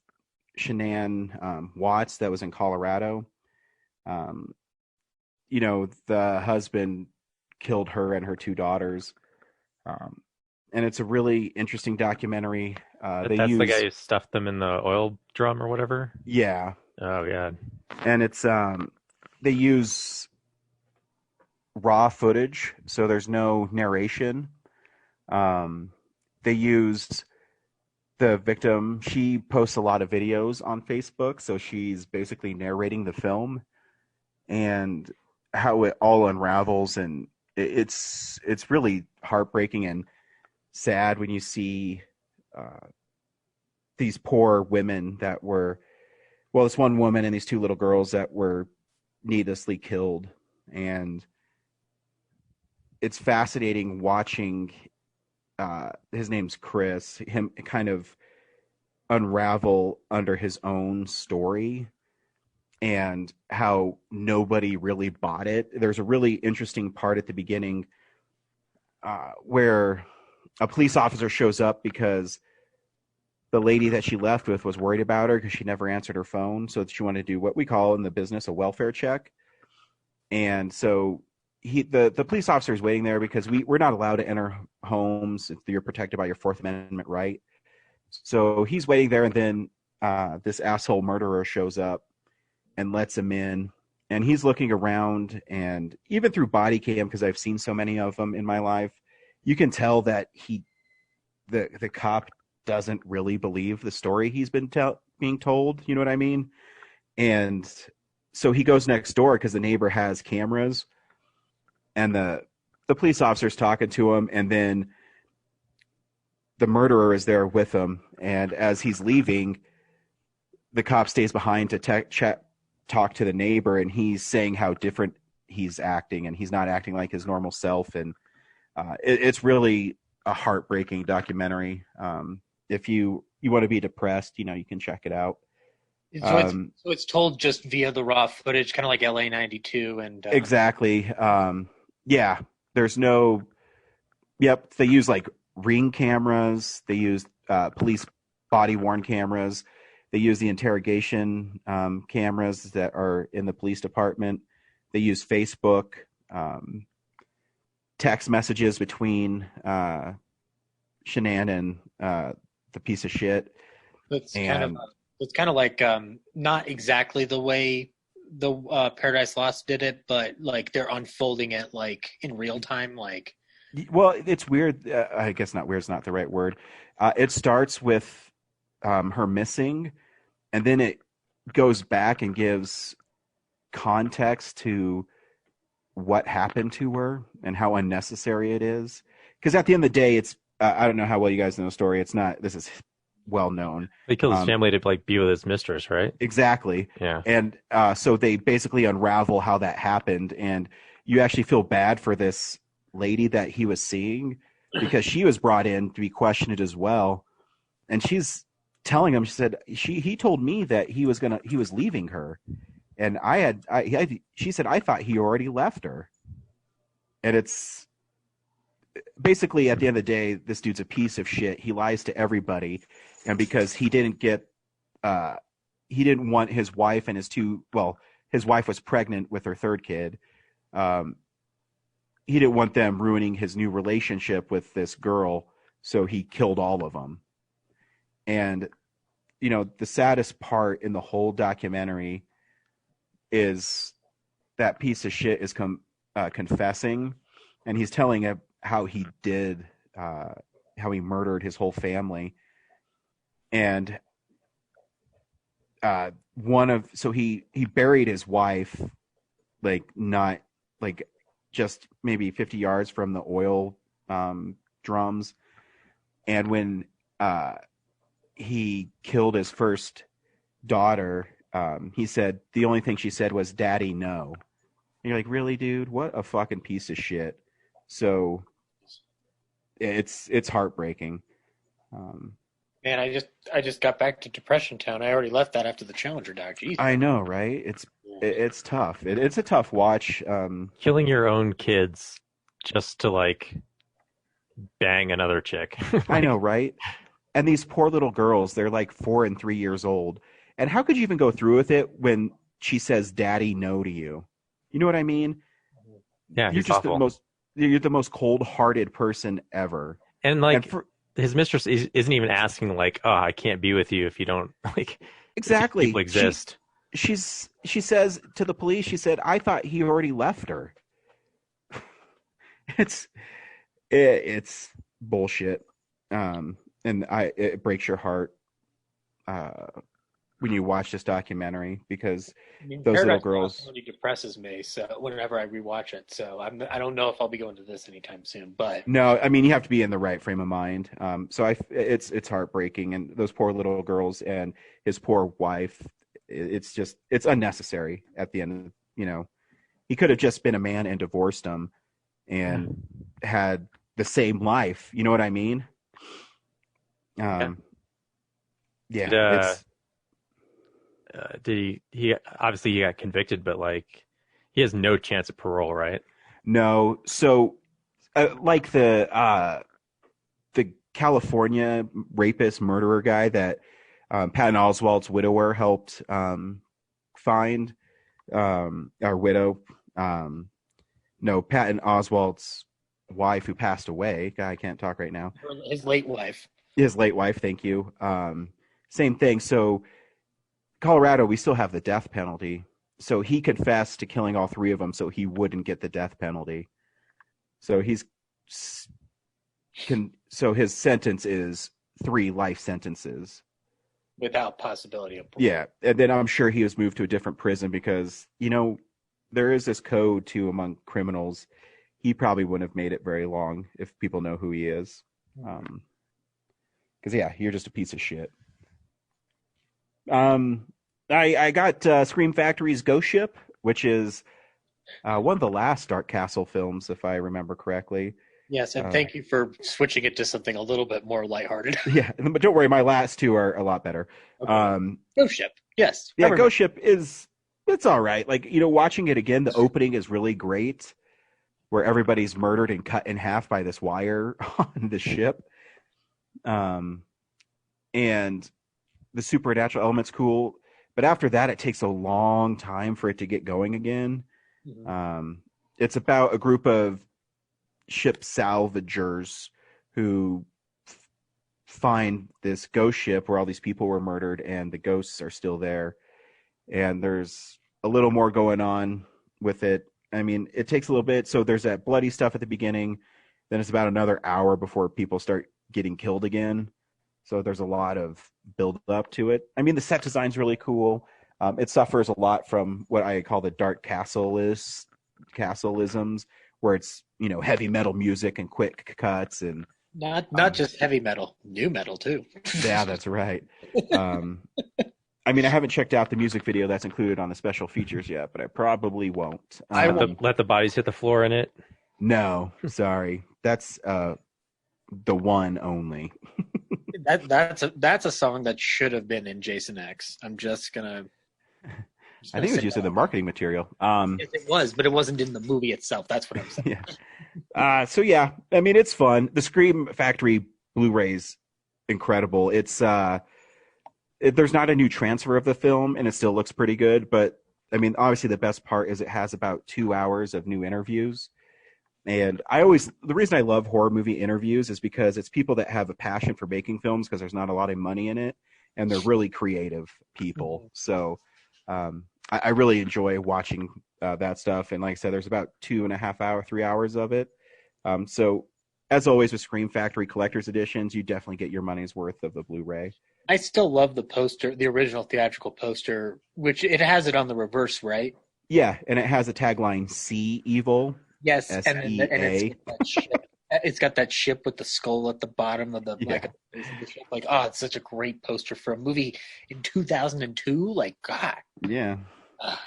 Shanann Watts that was in Colorado. The husband killed her and her 2 daughters. And it's a really interesting documentary. That's the guy who stuffed them in the oil drum or whatever? Yeah. Oh, God. And it's they use raw footage, so there's no narration. They used the victim. She posts a lot of videos on Facebook, so she's basically narrating the film and how it all unravels, and it's really heartbreaking and sad when you see these poor women that were, well, this one woman and these 2 little girls that were needlessly killed. And it's fascinating watching his name's Chris, him kind of unravel under his own story and how nobody really bought it. There's a really interesting part at the beginning where a police officer shows up because the lady that she left with was worried about her because she never answered her phone. So she wanted to do what we call in the business a welfare check. And so the police officer is waiting there because we're not allowed to enter homes if you're protected by your 4th Amendment right. So he's waiting there, and then this asshole murderer shows up and lets him in. And he's looking around, and even through body cam, because I've seen so many of them in my life, you can tell that the cop doesn't really believe the story he's been being told. You know what I mean? And so he goes next door because the neighbor has cameras, and the police officer's talking to him, and then the murderer is there with him. And as he's leaving, the cop stays behind to talk to the neighbor, and he's saying how different he's acting, and he's not acting like his normal self. And it's really a heartbreaking documentary. If you want to be depressed, you can check it out. So it's told just via the raw footage, kind of like LA 92. And exactly. Yeah, there's no. Yep, they use like Ring cameras. They use police body worn cameras. They use the interrogation cameras that are in the police department. They use Facebook, text messages between Shanann and the piece of shit. It's kind of like not exactly the way the Paradise Lost did it, but like they're unfolding it like in real time. Like, well, it's weird. I guess not weird is not the right word. It starts with her missing, and then it goes back and gives context to what happened to her and how unnecessary it is. Because at the end of the day, it's I don't know how well you guys know the story. It's not. This is well known. He killed his family to like be with his mistress, right? Exactly. Yeah. And so they basically unravel how that happened, and you actually feel bad for this lady that he was seeing because she was brought in to be questioned as well, and she's telling him, she said he told me that he was leaving her, and she said I thought he already left her. And it's basically at the end of the day, this dude's a piece of shit. He lies to everybody, and because he didn't want his wife and his wife was pregnant with her 3rd kid. He didn't want them ruining his new relationship with this girl, so he killed all of them. And, the saddest part in the whole documentary is that piece of shit is confessing, and he's telling how he murdered his whole family. And he buried his wife, like not like just maybe 50 yards from the oil drums. And when he killed his first daughter, he said the only thing she said was "Daddy, no." And you're like, really, dude? What a fucking piece of shit. So it's heartbreaking. Man, I just got back to Depression Town. I already left that after the Challenger died. Jeez. I know, right? It's tough. It's a tough watch. Killing your own kids just to like bang another chick. I know, right? And these poor little girls, they're like 4 and 3 years old. And how could you even go through with it when she says "Daddy, no" to you? You know what I mean? Yeah, You're he's just awful. the most you're the most cold-hearted person ever. And like his mistress isn't even asking like, oh, I can't be with you if you don't like. Exactly. People exist. She says to the police, she said, I thought he already left her. It's bullshit. And it breaks your heart when you watch this documentary, because those little girls really depresses me. So whenever I rewatch it, so I don't know if I'll be going to this anytime soon. But no, I mean, you have to be in the right frame of mind. So it's heartbreaking, and those poor little girls and his poor wife. It's unnecessary at the end. He could have just been a man and divorced him and had the same life. You know what I mean? Did he obviously he got convicted, but like he has no chance of parole, right? No. So like the California rapist murderer guy that Patton Oswalt's widower helped find, our widow. No, Patton Oswalt's wife who passed away. God, I can't talk right now. His late wife. His late wife, thank you. Same thing. So Colorado, we still have the death penalty. So he confessed to killing all three of them so he wouldn't get the death penalty. So so his sentence is 3 life sentences. Without possibility of parole. Yeah, and then I'm sure he was moved to a different prison because, there is this code, too, among criminals. He probably wouldn't have made it very long if people know who he is. Because, you're just a piece of shit. I got Scream Factory's Ghost Ship, which is one of the last Dark Castle films, if I remember correctly. Yes, and thank you for switching it to something a little bit more lighthearted. Yeah, but don't worry, my last 2 are a lot better. Okay. Ghost Ship, yes. Yeah, Ghost Ship it's all right. Like, watching it again, the opening is really great, where everybody's murdered and cut in half by this wire on the ship. And the supernatural element's cool, but after that, it takes a long time for it to get going again. Mm-hmm. It's about a group of ship salvagers who find this ghost ship where all these people were murdered and the ghosts are still there. And there's a little more going on with it. I mean, it takes a little bit. So there's that bloody stuff at the beginning. Then it's about another hour before people start getting killed again. So there's a lot of build up to it. I mean, the set design's really cool. It suffers a lot from what I call the Dark Castle-isms, where it's, heavy metal music and quick cuts and not just heavy metal, new metal too. Yeah, that's right. I mean, I haven't checked out the music video that's included on the special features yet, but I probably won't. Let the bodies hit the floor in it. No, sorry. That's the one only. That's a song that should have been in Jason X. I'm just gonna. I think it was used in the marketing material. Yes, it was, but it wasn't in the movie itself. That's what I'm saying. Yeah. So yeah, I mean, it's fun. The Scream Factory Blu-ray's incredible. It's there's not a new transfer of the film, and it still looks pretty good. But I mean, obviously, the best part is it has about 2 hours of new interviews. And the reason I love horror movie interviews is because it's people that have a passion for making films because there's not a lot of money in it, and they're really creative people. So I really enjoy watching that stuff. And like I said, there's about 2.5 hours, 3 hours of it. So as always with Scream Factory Collector's Editions, you definitely get your money's worth of the Blu-ray. I still love the poster, the original theatrical poster, which it has it on the reverse, right? Yeah, and it has a tagline, "See Evil." Yes, S-E-A. and it's got that ship with the skull at the bottom of the ship. Like, it's such a great poster for a movie in 2002. Like, God. Yeah. Oh, God.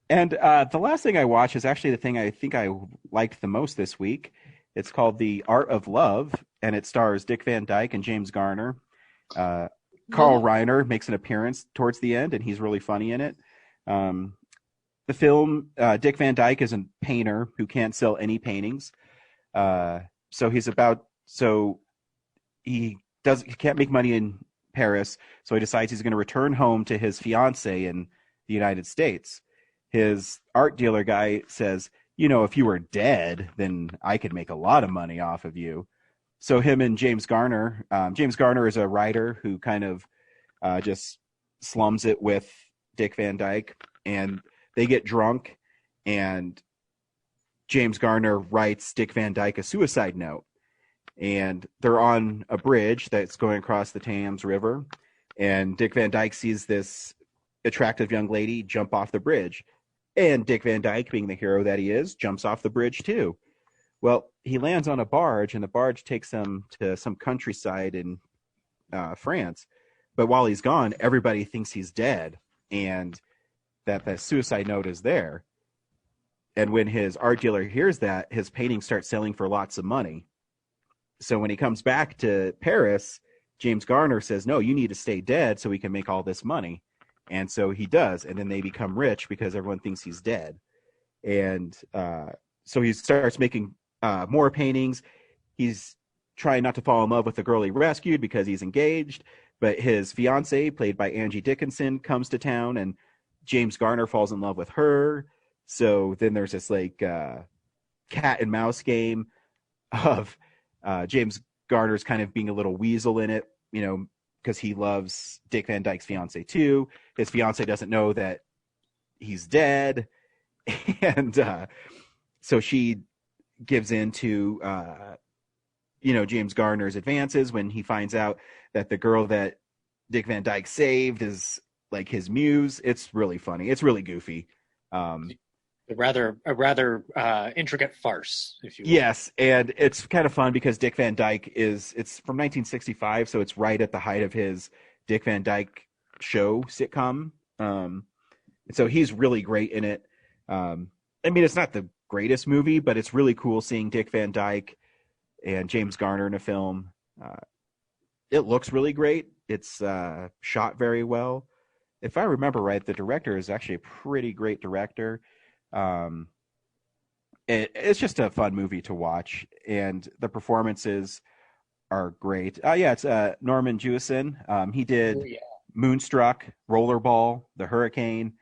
And the last thing I watched is actually the thing I think I liked the most this week. It's called The Art of Love, and it stars Dick Van Dyke and James Garner. Carl Reiner makes an appearance towards the end, and he's really funny in it. The film, Dick Van Dyke is a painter who can't sell any paintings. So he can't make money in Paris, so he decides he's going to return home to his fiancée in the United States. His art dealer guy says, if you were dead, then I could make a lot of money off of you. So him and James Garner, James Garner is a writer who kind of just slums it with Dick Van Dyke, and they get drunk, and James Garner writes Dick Van Dyke a suicide note. And they're on a bridge that's going across the Thames River, and Dick Van Dyke sees this attractive young lady jump off the bridge. And Dick Van Dyke, being the hero that he is, jumps off the bridge too. Well, he lands on a barge, and the barge takes him to some countryside in France. But while he's gone, everybody thinks he's dead, and that the suicide note is there. And when his art dealer hears that, his paintings start selling for lots of money. So when he comes back to Paris, James Garner says, no, you need to stay dead so we can make all this money. And so he does. And then they become rich because everyone thinks he's dead. And so he starts making more paintings. He's trying not to fall in love with the girl he rescued because he's engaged. But his fiance, played by Angie Dickinson, comes to town, and James Garner falls in love with her. So then there's this like cat and mouse game of James Garner's kind of being a little weasel in it, because he loves Dick Van Dyke's fiance too. His fiance doesn't know that he's dead. And so she gives in to, James Garner's advances when he finds out that the girl that Dick Van Dyke saved is like his muse. It's really funny. It's really goofy. A rather intricate farce, if you will. Yes, and it's kind of fun because Dick Van Dyke it's from 1965, so it's right at the height of his Dick Van Dyke Show sitcom. And so he's really great in it. It's not the greatest movie, but it's really cool seeing Dick Van Dyke and James Garner in a film. It looks really great. It's shot very well. If I remember right, the director is actually a pretty great director. It's just a fun movie to watch, and the performances are great. It's Norman Jewison. He did Moonstruck, Rollerball, The Hurricane,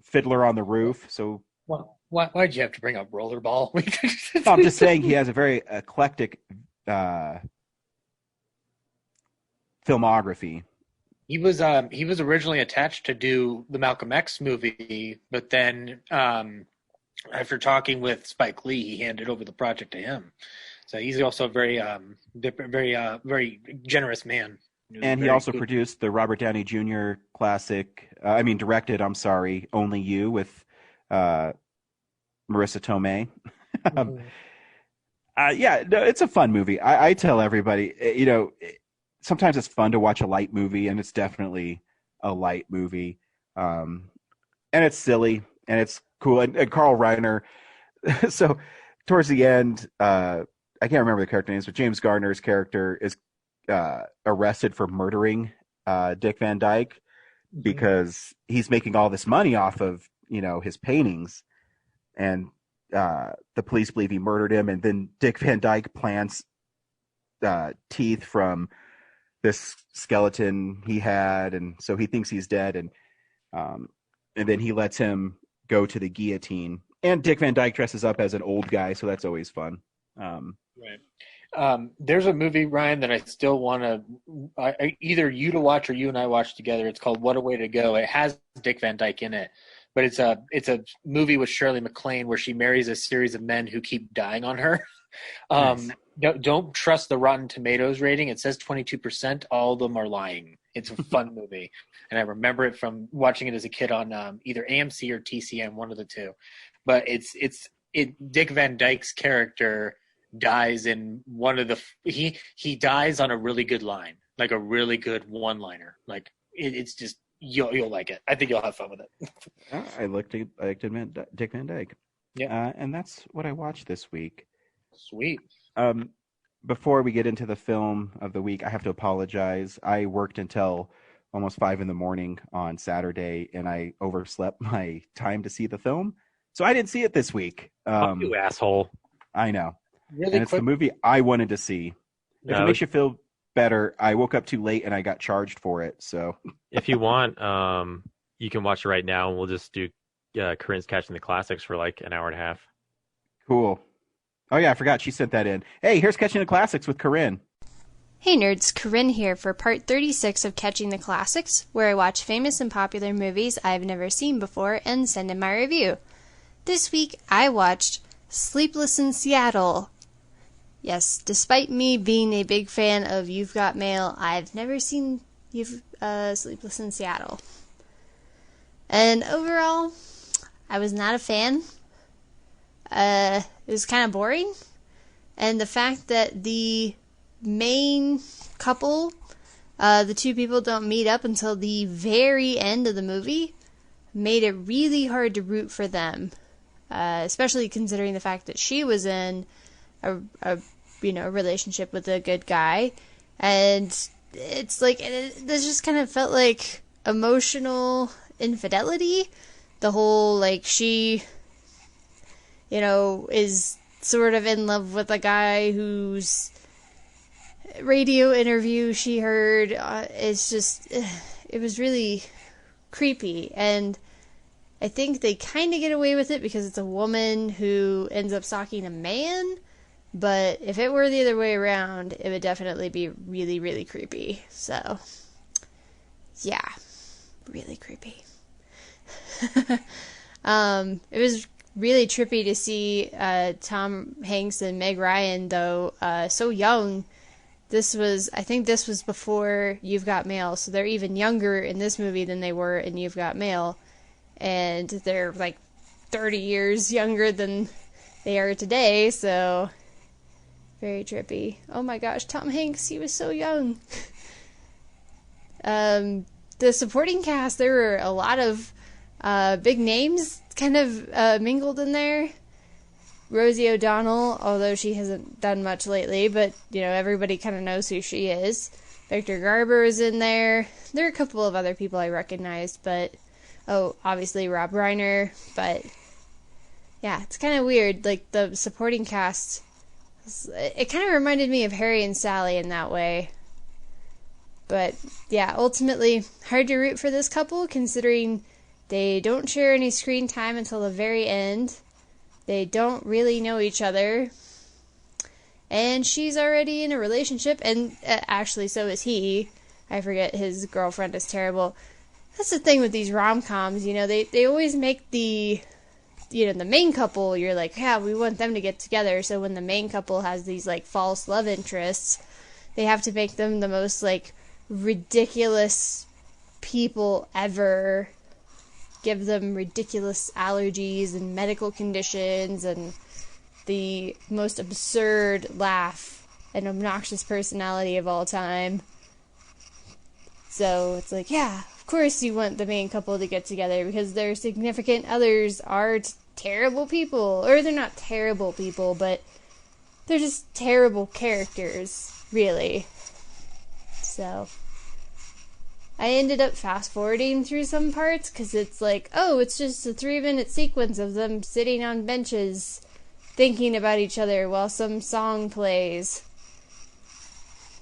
Fiddler on the Roof. So why'd you have to bring up Rollerball? I'm just saying he has a very eclectic filmography. He was originally attached to do the Malcolm X movie, but then after talking with Spike Lee, he handed over the project to him. So he's also a very generous man. And he also produced the Robert Downey Jr. classic. Directed Only You with Marissa Tomei. It's a fun movie. I tell everybody, sometimes it's fun to watch a light movie, and it's definitely a light movie. And it's silly, and it's cool. And Carl Reiner, so towards the end, I can't remember the character names, but James Garner's character is arrested for murdering Dick Van Dyke because he's making all this money off of, his paintings. And the police believe he murdered him. And then Dick Van Dyke plants teeth from this skeleton he had, and so he thinks he's dead, and then he lets him go to the guillotine. And Dick Van Dyke dresses up as an old guy, so that's always fun. Right. There's a movie, Ryan, that I still want to either you to watch or you and I watch together. It's called What a Way to Go. It has Dick Van Dyke in it, but it's a movie with Shirley MacLaine where she marries a series of men who keep dying on her. Nice. Don't trust the Rotten Tomatoes rating. It says 22%. All of them are lying. It's a fun movie, and I remember it from watching it as a kid on either AMC or TCM, one of the two. But Dick Van Dyke's character dies in one of the he dies on a really good line, like a really good one-liner. Like it's just you'll like it. I think you'll have fun with it. I liked Dick Van Dyke. Yeah, and that's what I watched this week. Sweet. Before we get into the film of the week, I have to apologize. I worked until almost 5 a.m. on Saturday, and I overslept my time to see the film. So I didn't see it this week. You asshole. I know. Really and it's the movie I wanted to see. If it makes you feel better, I woke up too late and I got charged for it. So if you want, you can watch it right now, and we'll just do Corinne's Catching the Classics for like an hour and a half. Cool. Oh, yeah, I forgot she sent that in. Hey, here's Catching the Classics with Corinne. Hey nerds, Corinne here for part 36 of Catching the Classics, where I watch famous and popular movies I've never seen before and send in my review. This week, I watched Sleepless in Seattle. Yes, despite me being a big fan of You've Got Mail, I've never seen Sleepless in Seattle. And overall, I was not a fan. It was kind of boring. And the fact that the main couple, the two people don't meet up until the very end of the movie, made it really hard to root for them. Especially considering the fact that she was in a relationship with a good guy, and it's like this just kind of felt like emotional infidelity. The whole she, is sort of in love with a guy whose radio interview she heard. It was really creepy, and I think they kind of get away with it because it's a woman who ends up stalking a man, but if it were the other way around, it would definitely be really, really creepy. So, yeah, really creepy. It was really trippy to see Tom Hanks and Meg Ryan, though, so young. I think this was before You've Got Mail, so they're even younger in this movie than they were in You've Got Mail. And they're 30 years younger than they are today, so very trippy. Oh my gosh, Tom Hanks, he was so young. The supporting cast, there were a lot of big names kind of mingled in there. Rosie O'Donnell, although she hasn't done much lately, but everybody kind of knows who she is. Victor Garber is in there. There are a couple of other people I recognized, but obviously Rob Reiner, but yeah, it's kind of weird. The supporting cast, it kind of reminded me of Harry and Sally in that way. But yeah, ultimately, hard to root for this couple considering they don't share any screen time until the very end. They don't really know each other. And she's already in a relationship, and actually so is he. I forget, his girlfriend is terrible. That's the thing with these rom-coms, they always make the main couple, you're like, yeah, we want them to get together, so when the main couple has these, false love interests, they have to make them the most, ridiculous people ever, give them ridiculous allergies and medical conditions, and the most absurd laugh and obnoxious personality of all time. So, it's yeah, of course you want the main couple to get together because their significant others are terrible people. Or they're not terrible people, but they're just terrible characters, really. So, I ended up fast-forwarding through some parts because it's it's just a 3-minute sequence of them sitting on benches thinking about each other while some song plays.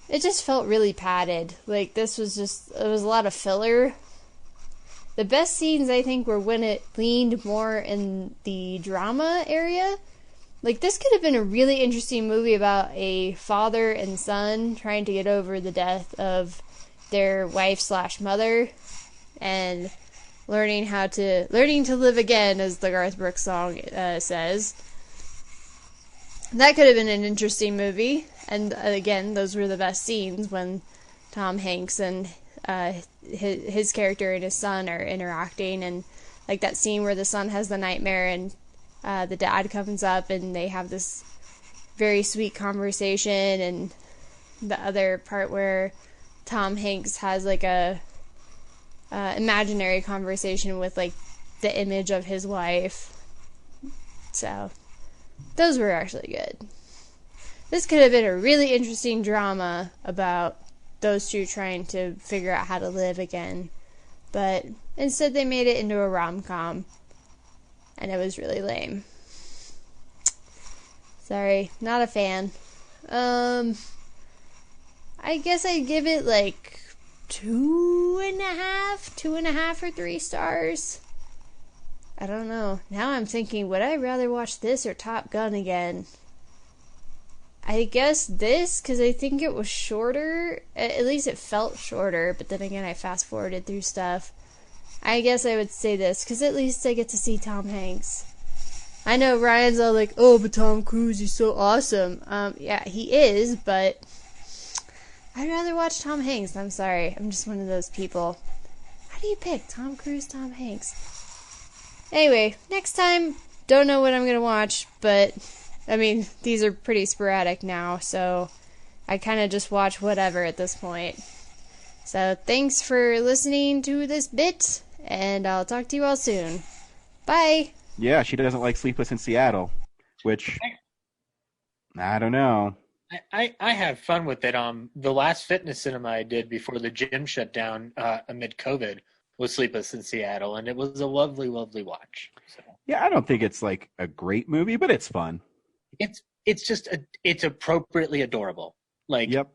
It just felt really padded. It was a lot of filler. The best scenes, I think, were when it leaned more in the drama area. This could have been a really interesting movie about a father and son trying to get over the death of their wife/mother and learning to live again, as the Garth Brooks song says. That could have been an interesting movie. And again, those were the best scenes when Tom Hanks and his character and his son are interacting, and that scene where the son has the nightmare and the dad comes up and they have this very sweet conversation, and the other part where Tom Hanks has a imaginary conversation with the image of his wife. So those were actually good. This could have been a really interesting drama about those two trying to figure out how to live again. But instead they made it into a rom-com. And it was really lame. Sorry, not a fan. I guess I'd give it 2.5 or 3 stars. I don't know. Now I'm thinking, would I rather watch this or Top Gun again? I guess this, because I think it was shorter. At least it felt shorter, but then again, I fast forwarded through stuff. I guess I would say this, because at least I get to see Tom Hanks. I know Ryan's all like, oh, but Tom Cruise is so awesome. Yeah, he is, but I'd rather watch Tom Hanks. I'm sorry. I'm just one of those people. How do you pick Tom Cruise, Tom Hanks? Anyway, next time, don't know what I'm going to watch, but I mean, these are pretty sporadic now, so I kind of just watch whatever at this point. So thanks for listening to this bit, and I'll talk to you all soon. Bye! Yeah, she doesn't like Sleepless in Seattle, which, I don't know. I have fun with it. The last fitness cinema I did before the gym shut down amid COVID was Sleepless in Seattle, and it was a lovely, lovely watch. So. Yeah, I don't think it's like a great movie, but it's fun. It's just it's appropriately adorable. Like, yep.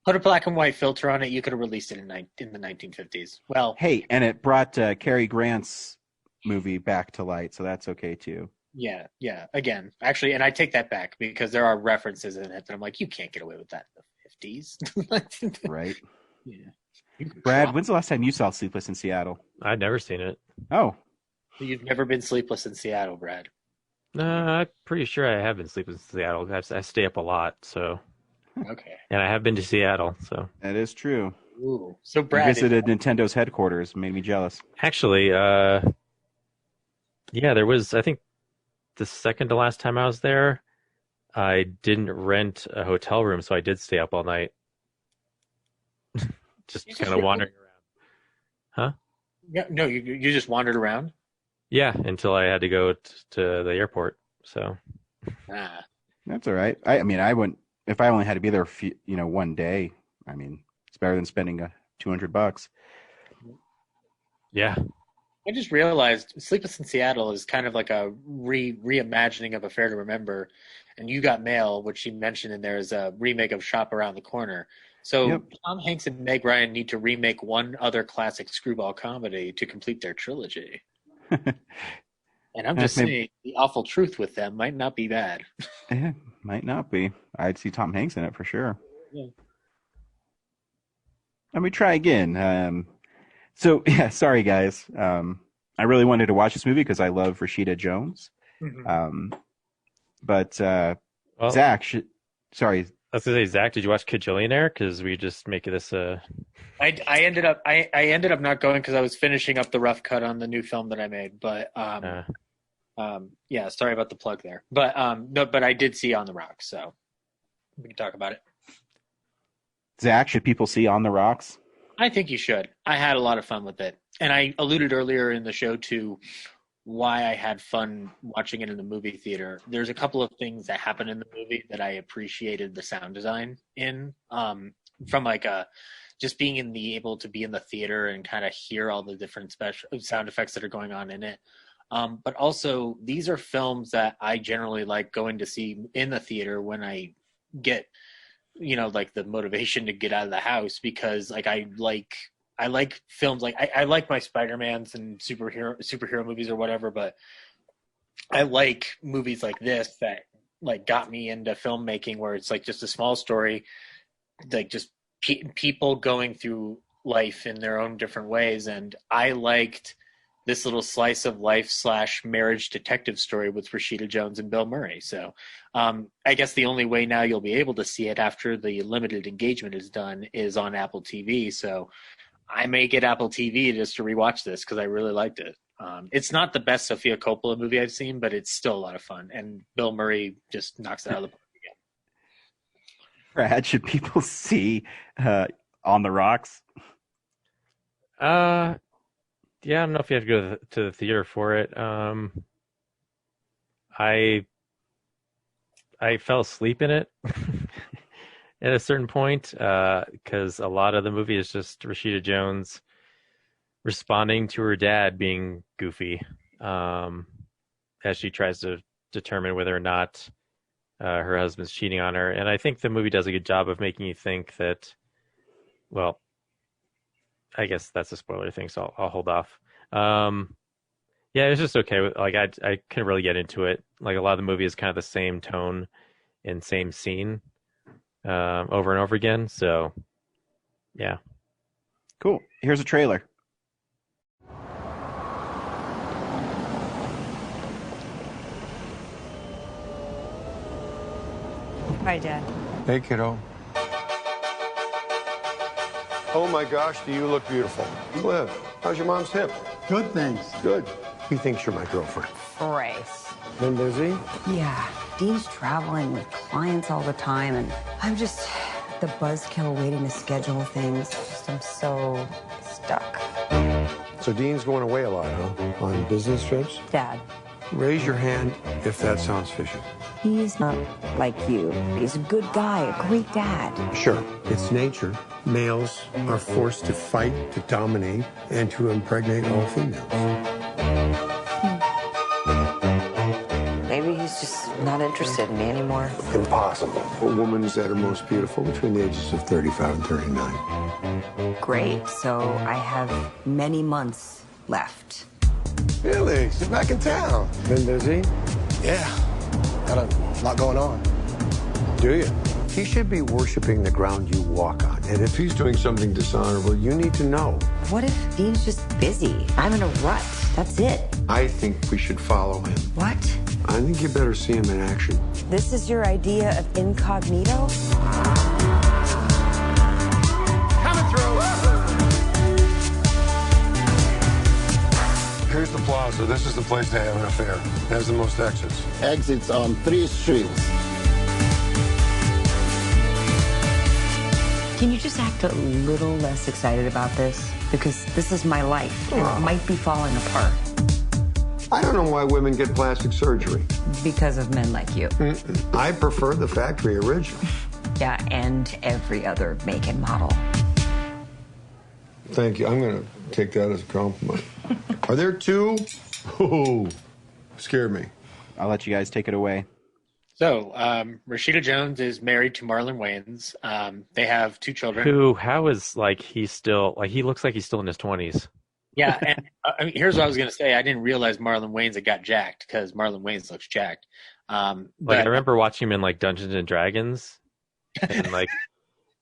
Put a black and white filter on it. You could have released it in the 1950s. Well, hey, and it brought Cary Grant's movie back to light, so that's okay too. Yeah. Again, actually, and I take that back because there are references in it that I'm like, you can't get away with that in the 50s. Right. Yeah. Brad, when's the last time you saw Sleepless in Seattle? I'd never seen it. Oh. You've never been sleepless in Seattle, Brad? No, I'm pretty sure I have been sleepless in Seattle. I stay up a lot, so. Okay. And I have been to Seattle, so. That is true. Ooh. So Brad I visited Nintendo's headquarters. Made me jealous. Actually, yeah, there was, I think, the second to last time I was there, I didn't rent a hotel room, so I did stay up all night. Just kind of wandering around. Huh? Yeah, no, you just wandered around? Yeah, until I had to go to the airport, so. That's all right. I mean, I wouldn't, if I only had to be there for, one day, I mean, it's better than spending $200. Yeah. I just realized Sleepless in Seattle is kind of like a reimagining of Affair to Remember, and You Got Mail, which you mentioned in there, is a remake of Shop Around the Corner. So yep. Tom Hanks and Meg Ryan need to remake one other classic screwball comedy to complete their trilogy. And I'm just saying, the awful truth with them might not be bad. Yeah, might not be. I'd see Tom Hanks in it for sure. Yeah. Let me try again. So, yeah, sorry, guys. I really wanted to watch this movie because I love Rashida Jones. Mm-hmm. But Zach, sorry. I was going to say, Zach, did you watch Kajillionaire? Because we just make this a... I ended up not going because I was finishing up the rough cut on the new film that I made. But yeah, sorry about the plug there. But no, but I did see On the Rocks, so we can talk about it. Zach, should people see On the Rocks? I think you should. I had a lot of fun with it, and I alluded earlier in the show to why I had fun watching it in the movie theater. There's a couple of things that happen in the movie that I appreciated the sound design in, from like just being able to be in the theater and kind of hear all the different special sound effects that are going on in it. But also, these are films that I generally like going to see in the theater when I get, like the motivation to get out of the house, because like I like films, like I like my Spider-Mans and superhero movies or whatever, but I like movies like this that like got me into filmmaking, where it's like just a small story, like just people going through life in their own different ways. And I liked this little slice of life / marriage detective story with Rashida Jones and Bill Murray. So I guess the only way now you'll be able to see it after the limited engagement is done is on Apple TV. So I may get Apple TV just to rewatch this because I really liked it. It's not the best Sofia Coppola movie I've seen, but it's still a lot of fun. And Bill Murray just knocks it out of the park again. Brad, should people see On the Rocks? Yeah, I don't know if you have to go to the theater for it. I fell asleep in it at a certain point because a lot of the movie is just Rashida Jones responding to her dad being goofy as she tries to determine whether or not her husband's cheating on her. And I think the movie does a good job of making you think that, well, I guess that's a spoiler thing, so I'll hold off. Yeah, it was just okay. Like I couldn't really get into it. Like a lot of the movie is kind of the same tone and same scene over and over again. So yeah. Cool. Here's a trailer. Hi, Dad. Hey, kiddo. Oh my gosh, do you look beautiful. Cliff, how's your mom's hip? Good, thanks. Good. He thinks you're my girlfriend. Bryce. Been busy? Yeah. Dean's traveling with clients all the time, and I'm just the buzzkill waiting to schedule things. I'm so stuck. So Dean's going away a lot, huh? On business trips? Dad. Raise your hand if that sounds fishy. He's not like you. He's a good guy, a great dad. Sure, it's nature. Males are forced to fight, to dominate, and to impregnate all females. Maybe he's just not interested in me anymore. Impossible. A woman is at her most beautiful between the ages of 35 and 39. Great. So I have many months left. Felix, you're back in town. Been busy? Yeah, got a lot going on. Do you? He should be worshiping the ground you walk on. And if he's doing something dishonorable, you need to know. What if Dean's just busy? I'm in a rut. That's it. I think we should follow him. What? I think you better see him in action. This is your idea of incognito? Coming through! Here's the plaza. This is the place to have an affair. It has the most exits. Exits on 3 streets. Can you just act a little less excited about this? Because this is my life, and it might be falling apart. I don't know why women get plastic surgery. Because of men like you. I prefer the factory original. Yeah, and every other make and model. Thank you. I'm going to take that as a compliment. Are there 2? Oh, scared me. I'll let you guys take it away. So, Rashida Jones is married to Marlon Wayans. They have 2 children. How is like he's still like he looks like he's still in his 20s. Yeah, and I mean, here's what I was going to say. I didn't realize Marlon Wayans had got jacked because Marlon Wayans looks jacked. Like I remember watching him in like Dungeons and Dragons, and like,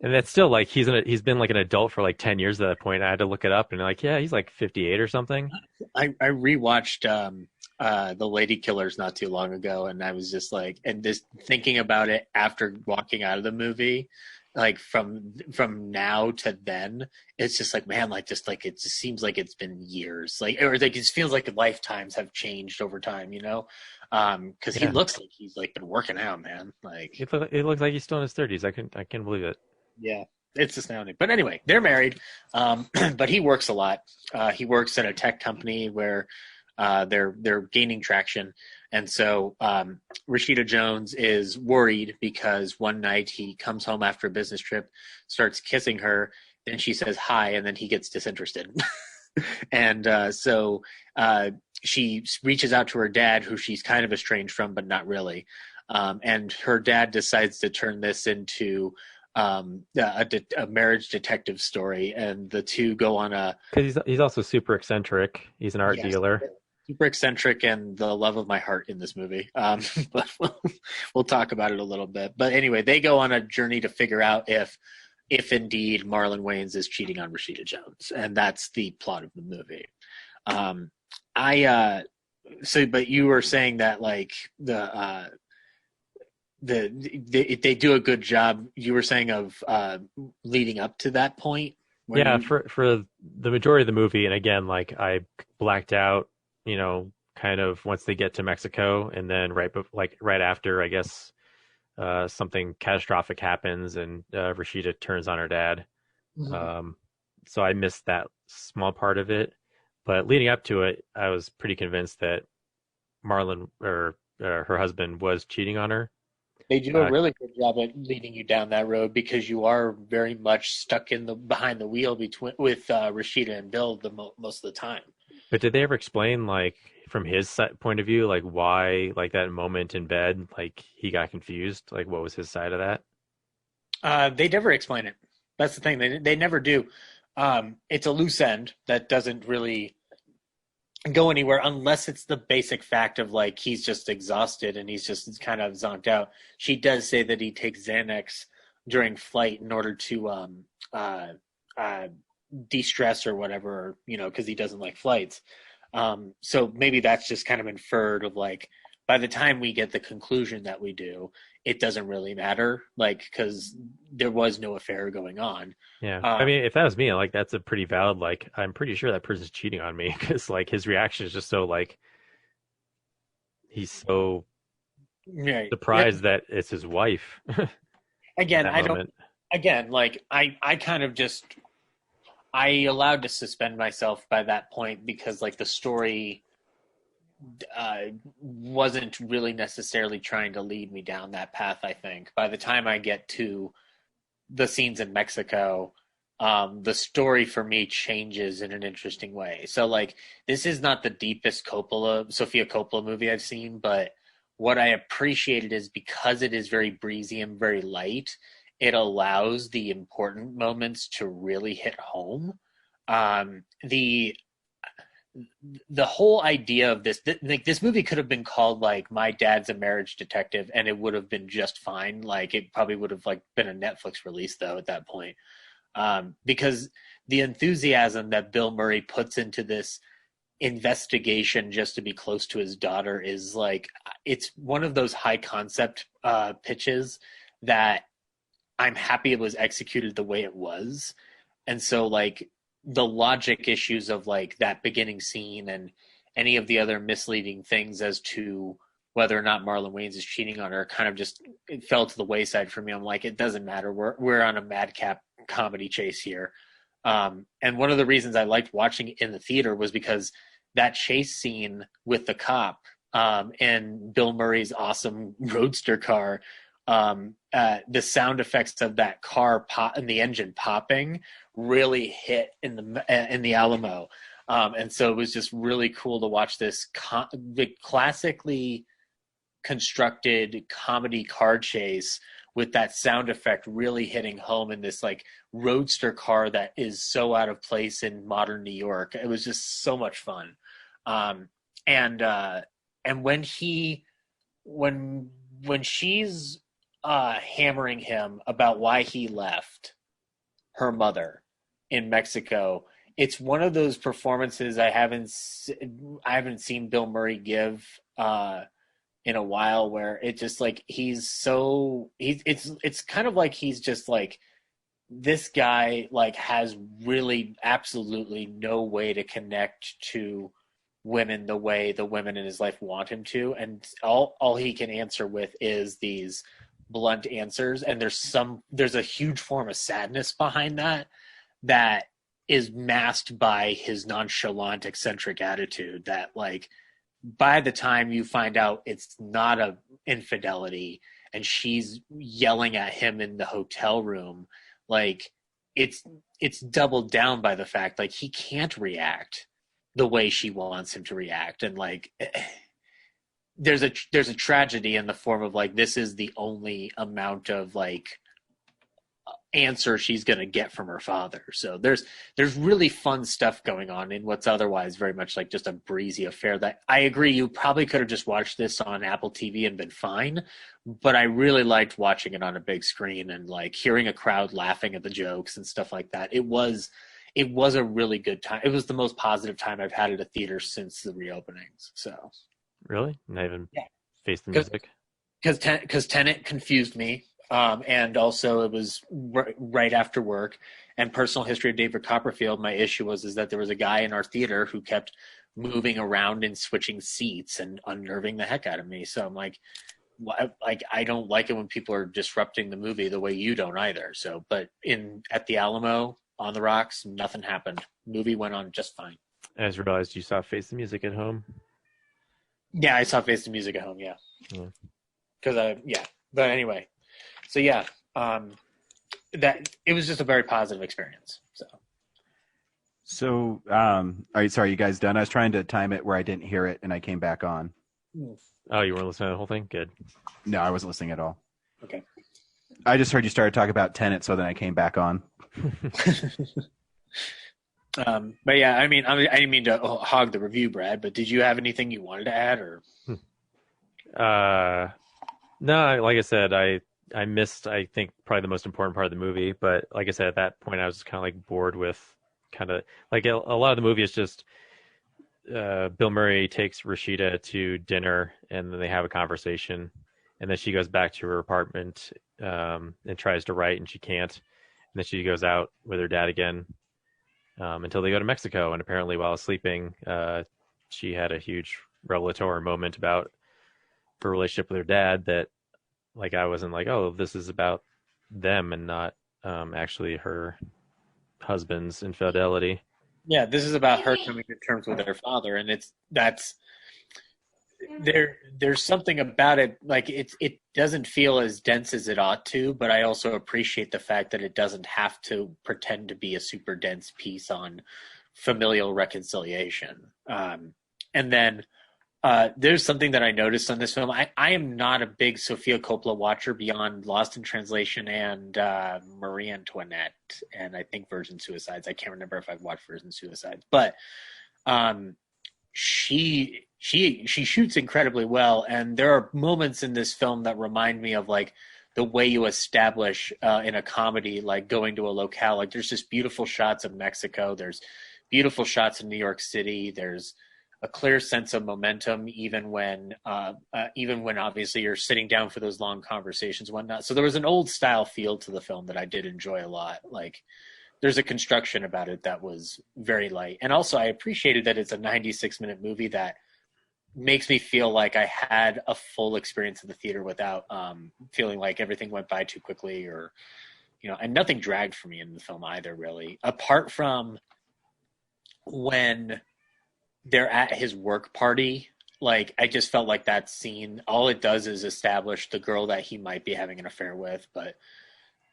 and that's still like he's been like an adult for like 10 years at that point. I had to look it up, and like yeah, he's like 58 or something. I rewatched The Lady Killers not too long ago, and I was just like, and just thinking about it after walking out of the movie, like from now to then, it's just like, man, like just like it just seems like it's been years, like, or like it just feels like lifetimes have changed over time, you know, because he looks like he's like been working out, man. Like it looks like he's still in his 30s. I can't believe it. Yeah, it's astounding. But anyway, they're married, but he works a lot. He works at a tech company where they're gaining traction. And so Rashida Jones is worried because one night he comes home after a business trip, starts kissing her, then she says hi, and then he gets disinterested. And so she reaches out to her dad, who she's kind of estranged from, but not really. And her dad decides to turn this into a marriage detective story, and the two go on a... Because he's also super eccentric. He's an art dealer. Super eccentric and the love of my heart in this movie. But we'll talk about it a little bit. But anyway, they go on a journey to figure out if indeed Marlon Wayans is cheating on Rashida Jones, and that's the plot of the movie. But you were saying that like they do a good job. You were saying of leading up to that point. Yeah, for the majority of the movie, and again, like I blacked out, you know, kind of once they get to Mexico, and then right after, I guess, something catastrophic happens, and Rashida turns on her dad. Mm-hmm. So I missed that small part of it, but leading up to it, I was pretty convinced that Marlon or her husband was cheating on her. They do a really good job at leading you down that road, because you are very much stuck behind the wheel with Rashida and Bill most of the time. But did they ever explain, like, from his point of view, like why, like that moment in bed, like he got confused? Like, what was his side of that? They never explain it. That's the thing. They never do. It's a loose end that doesn't really go anywhere unless it's the basic fact of like he's just exhausted and he's just kind of zonked out. She does say that he takes Xanax during flight in order to de-stress or whatever, because he doesn't like flights. So maybe that's just kind of inferred of like, by the time we get the conclusion that we do, it doesn't really matter, like, because there was no affair going on. Yeah. I mean, if that was me, like, that's a pretty valid, like, I'm pretty sure that person's cheating on me, because, like, his reaction is just so, like, he's so surprised that it's his wife. Again, I kind of just, I allowed to suspend myself by that point because, like, the story wasn't really necessarily trying to lead me down that path. I think by the time I get to the scenes in Mexico, the story for me changes in an interesting way. So like, this is not the deepest Sofia Coppola movie I've seen, but what I appreciated is because it is very breezy and very light, it allows the important moments to really hit home. The whole idea of this movie could have been called like My Dad's a Marriage Detective, and it would have been just fine. Like, it probably would have like been a Netflix release though at that point, because the enthusiasm that Bill Murray puts into this investigation just to be close to his daughter is like, it's one of those high concept pitches that I'm happy it was executed the way it was. And so like, the logic issues of like that beginning scene and any of the other misleading things as to whether or not Marlon Wayans is cheating on her kind of just, it fell to the wayside for me. I'm like, it doesn't matter. We're on a madcap comedy chase here. And one of the reasons I liked watching it in the theater was because that chase scene with the cop and Bill Murray's awesome roadster car, the sound effects of that car and the engine popping really hit in the Alamo, and so it was just really cool to watch this the classically constructed comedy car chase with that sound effect really hitting home in this like roadster car that is so out of place in modern New York. It was just so much fun, and when she's hammering him about why he left her mother in Mexico, it's one of those performances I haven't seen Bill Murray give in a while, where it just like it's kind of like he's just like, this guy like has really absolutely no way to connect to women the way the women in his life want him to, and all he can answer with is these blunt answers, and there's a huge form of sadness behind that is masked by his nonchalant, eccentric attitude that like, by the time you find out it's not a infidelity and she's yelling at him in the hotel room, like it's doubled down by the fact like he can't react the way she wants him to react, and like there's a tragedy in the form of like, this is the only amount of like answer she's going to get from her father. So there's really fun stuff going on in what's otherwise very much like just a breezy affair that I agree you probably could have just watched this on Apple TV and been fine, but I really liked watching it on a big screen and like hearing a crowd laughing at the jokes and stuff like that. It was a really good time. It was the most positive time I've had at a theater since the reopenings. So really? Not even Face the Music? Because Tenet confused me. And also it was right after work, and Personal History of David Copperfield. My issue was that there was a guy in our theater who kept moving around and switching seats and unnerving the heck out of me. So I'm like I don't like it when people are disrupting the movie the way you don't either. So, but at the Alamo on the rocks, nothing happened. Movie went on just fine. I just realized you saw Face the Music at home. Yeah, I saw Face the Music at home. Yeah. But anyway. So yeah, that it was just a very positive experience. So, all right, sorry, you guys done? I was trying to time it where I didn't hear it, and I came back on. Oh, you weren't listening to the whole thing? Good. No, I wasn't listening at all. Okay. I just heard you started talking about Tenet, so then I came back on. But yeah, I mean, I didn't mean to hog the review, Brad. But did you have anything you wanted to add, or? No, like I said, I missed, I think, probably the most important part of the movie. But like I said, at that point, I was kind of like bored with kind of like a lot of the movie is just Bill Murray takes Rashida to dinner and then they have a conversation. And then she goes back to her apartment and tries to write and she can't. And then she goes out with her dad again until they go to Mexico. And apparently while sleeping, she had a huge revelatory moment about her relationship with her dad that like I wasn't like, oh, this is about them and not actually her husband's infidelity. Yeah, this is about her coming to terms with her father, and there's something about it, like it doesn't feel as dense as it ought to, but I also appreciate the fact that it doesn't have to pretend to be a super dense piece on familial reconciliation. And then there's something that I noticed on this film. I am not a big Sofia Coppola watcher beyond Lost in Translation and Marie Antoinette, and I think Virgin Suicides. I can't remember if I've watched Virgin Suicides, but she shoots incredibly well, and there are moments in this film that remind me of like the way you establish in a comedy, like going to a locale. Like there's just beautiful shots of Mexico. There's beautiful shots in New York City. There's a clear sense of momentum, even when obviously you're sitting down for those long conversations and whatnot. So there was an old style feel to the film that I did enjoy a lot. Like there's a construction about it that was very light. And also I appreciated that it's a 96-minute movie that makes me feel like I had a full experience in the theater without feeling like everything went by too quickly or, and nothing dragged for me in the film either, really, apart from when they're at his work party. Like, I just felt like that scene, all it does is establish the girl that he might be having an affair with, but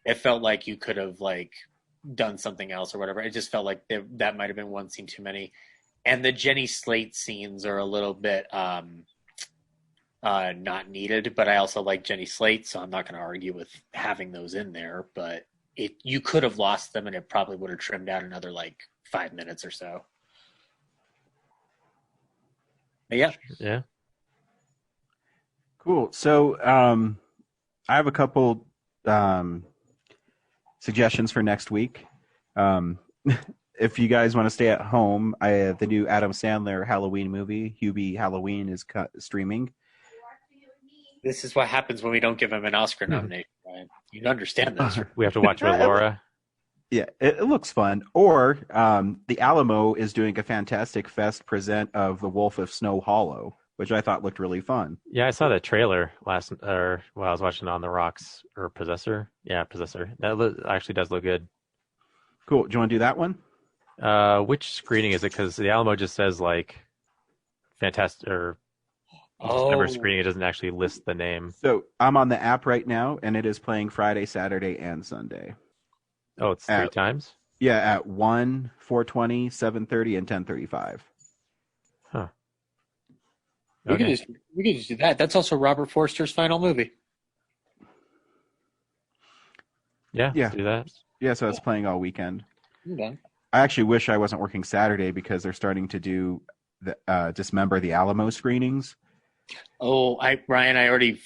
it felt like you could have like done something else or whatever. It just felt like that might have been one scene too many. And the Jenny Slate scenes are a little bit not needed, but I also like Jenny Slate, so I'm not going to argue with having those in there, but you could have lost them and it probably would have trimmed out another like 5 minutes or so. But yeah. Cool. So I have a couple suggestions for next week. If you guys want to stay at home, the new Adam Sandler Halloween movie, Hubie Halloween, is streaming. This is what happens when we don't give him an Oscar nomination, Ryan. You understand this. We have to watch with Laura. Yeah, it looks fun. Or the Alamo is doing a Fantastic Fest present of The Wolf of Snow Hollow, which I thought looked really fun. Yeah, I saw that trailer while I was watching On the Rocks, or Possessor. Yeah, Possessor. That actually does look good. Cool. Do you want to do that one? Which screening is it? Because the Alamo just says like Fantastic or December screening. It doesn't actually list the name. So I'm on the app right now, and it is playing Friday, Saturday, and Sunday. Oh, it's 3 times? Yeah, at 1, 4:20, 7:30, and 10:35. Huh. We could just do that. That's also Robert Forster's final movie. Yeah, let's do that. Yeah, so it's playing all weekend. Okay. I actually wish I wasn't working Saturday because they're starting to do the Dismember the Alamo screenings. Oh, Ryan, I already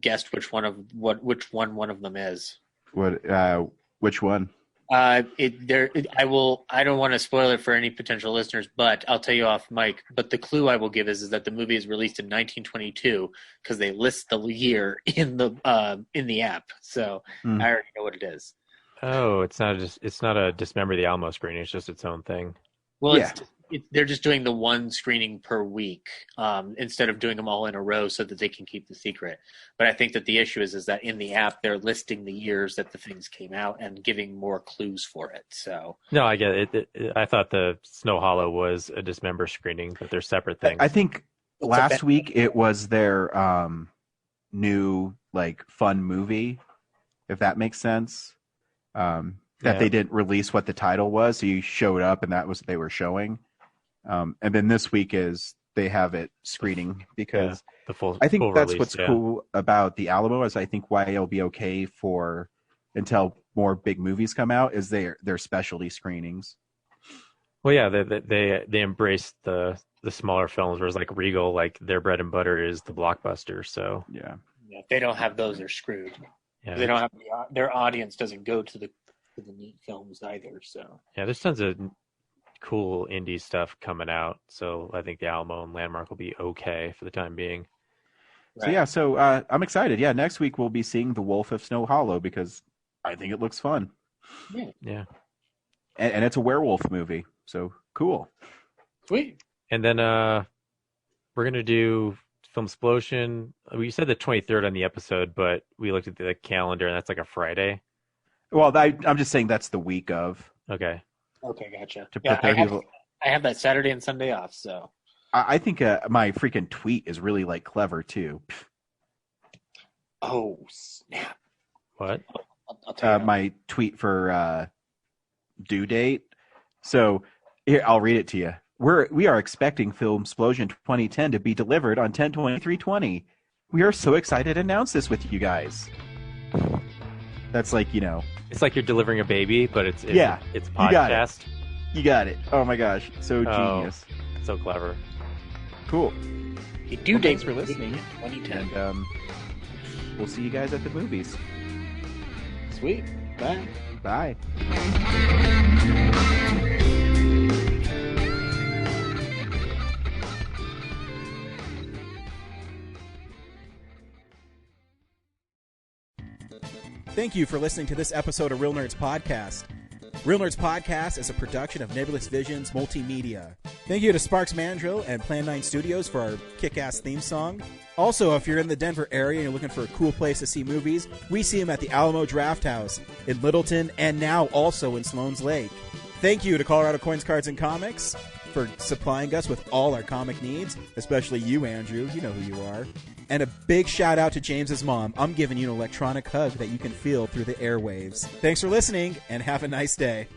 guessed which one of them is. Which one? I don't want to spoil it for any potential listeners, but I'll tell you off mic. But the clue I will give is that the movie is released in 1922 because they list the year in the app. So I already know what it is. Oh, it's not a Dismember the Alamo screening. It's just its own thing. Well, yeah. They're just doing the one screening per week instead of doing them all in a row so that they can keep the secret. But I think that the issue is that in the app, they're listing the years that the things came out and giving more clues for it. So no, I get it. I thought the Snow Hollow was a Dismember screening, but they're separate things. I think last week it was their new like fun movie, if that makes sense. That they didn't release what the title was, so you showed up and that was what they were showing. And then this week is they have it screening because I think that's what's cool about the Alamo is I think why it'll be okay for until more big movies come out is their specialty screenings. Well, yeah, they embrace the smaller films, whereas like Regal, like their bread and butter is the blockbuster. So yeah, if they don't have those, they're screwed. Yeah. They don't have their audience doesn't go to the neat films either. So yeah, there's tons of cool indie stuff coming out. So I think the Alamo and Landmark will be okay for the time being. So I'm excited. Yeah, next week we'll be seeing The Wolf of Snow Hollow because I think it looks fun. Yeah. And it's a werewolf movie, so cool. Sweet. And then we're gonna do Film Explosion. We said the 23rd on the episode, but we looked at the calendar and that's like a Friday. Well, I'm just saying that's the week of. Okay. Okay, gotcha. To prepare people. I have that Saturday and Sunday off, so. I think my freaking tweet is really like clever too. Oh snap! What? I'll tell you. My tweet for due date. So here, I'll read it to you. We are expecting Film Explosion 2010 to be delivered on 10/23/20. We are so excited to announce this with you guys. That's like, it's like you're delivering a baby, but it's podcast. You got it. Oh my gosh, so genius, so clever. Cool. Thanks for listening. 2010. And we'll see you guys at the movies. Sweet. Bye. Bye. Thank you for listening to this episode of Real Nerds Podcast. Real Nerds Podcast is a production of Nebulous Visions Multimedia. Thank you to Sparks Mandrill and Plan 9 Studios for our kick-ass theme song. Also, if you're in the Denver area and you're looking for a cool place to see movies, we see them at the Alamo Drafthouse in Littleton and now also in Sloan's Lake. Thank you to Colorado Coins, Cards, and Comics for supplying us with all our comic needs, especially you, Andrew. You know who you are. And a big shout out to James's mom. I'm giving you an electronic hug that you can feel through the airwaves. Thanks for listening, and have a nice day.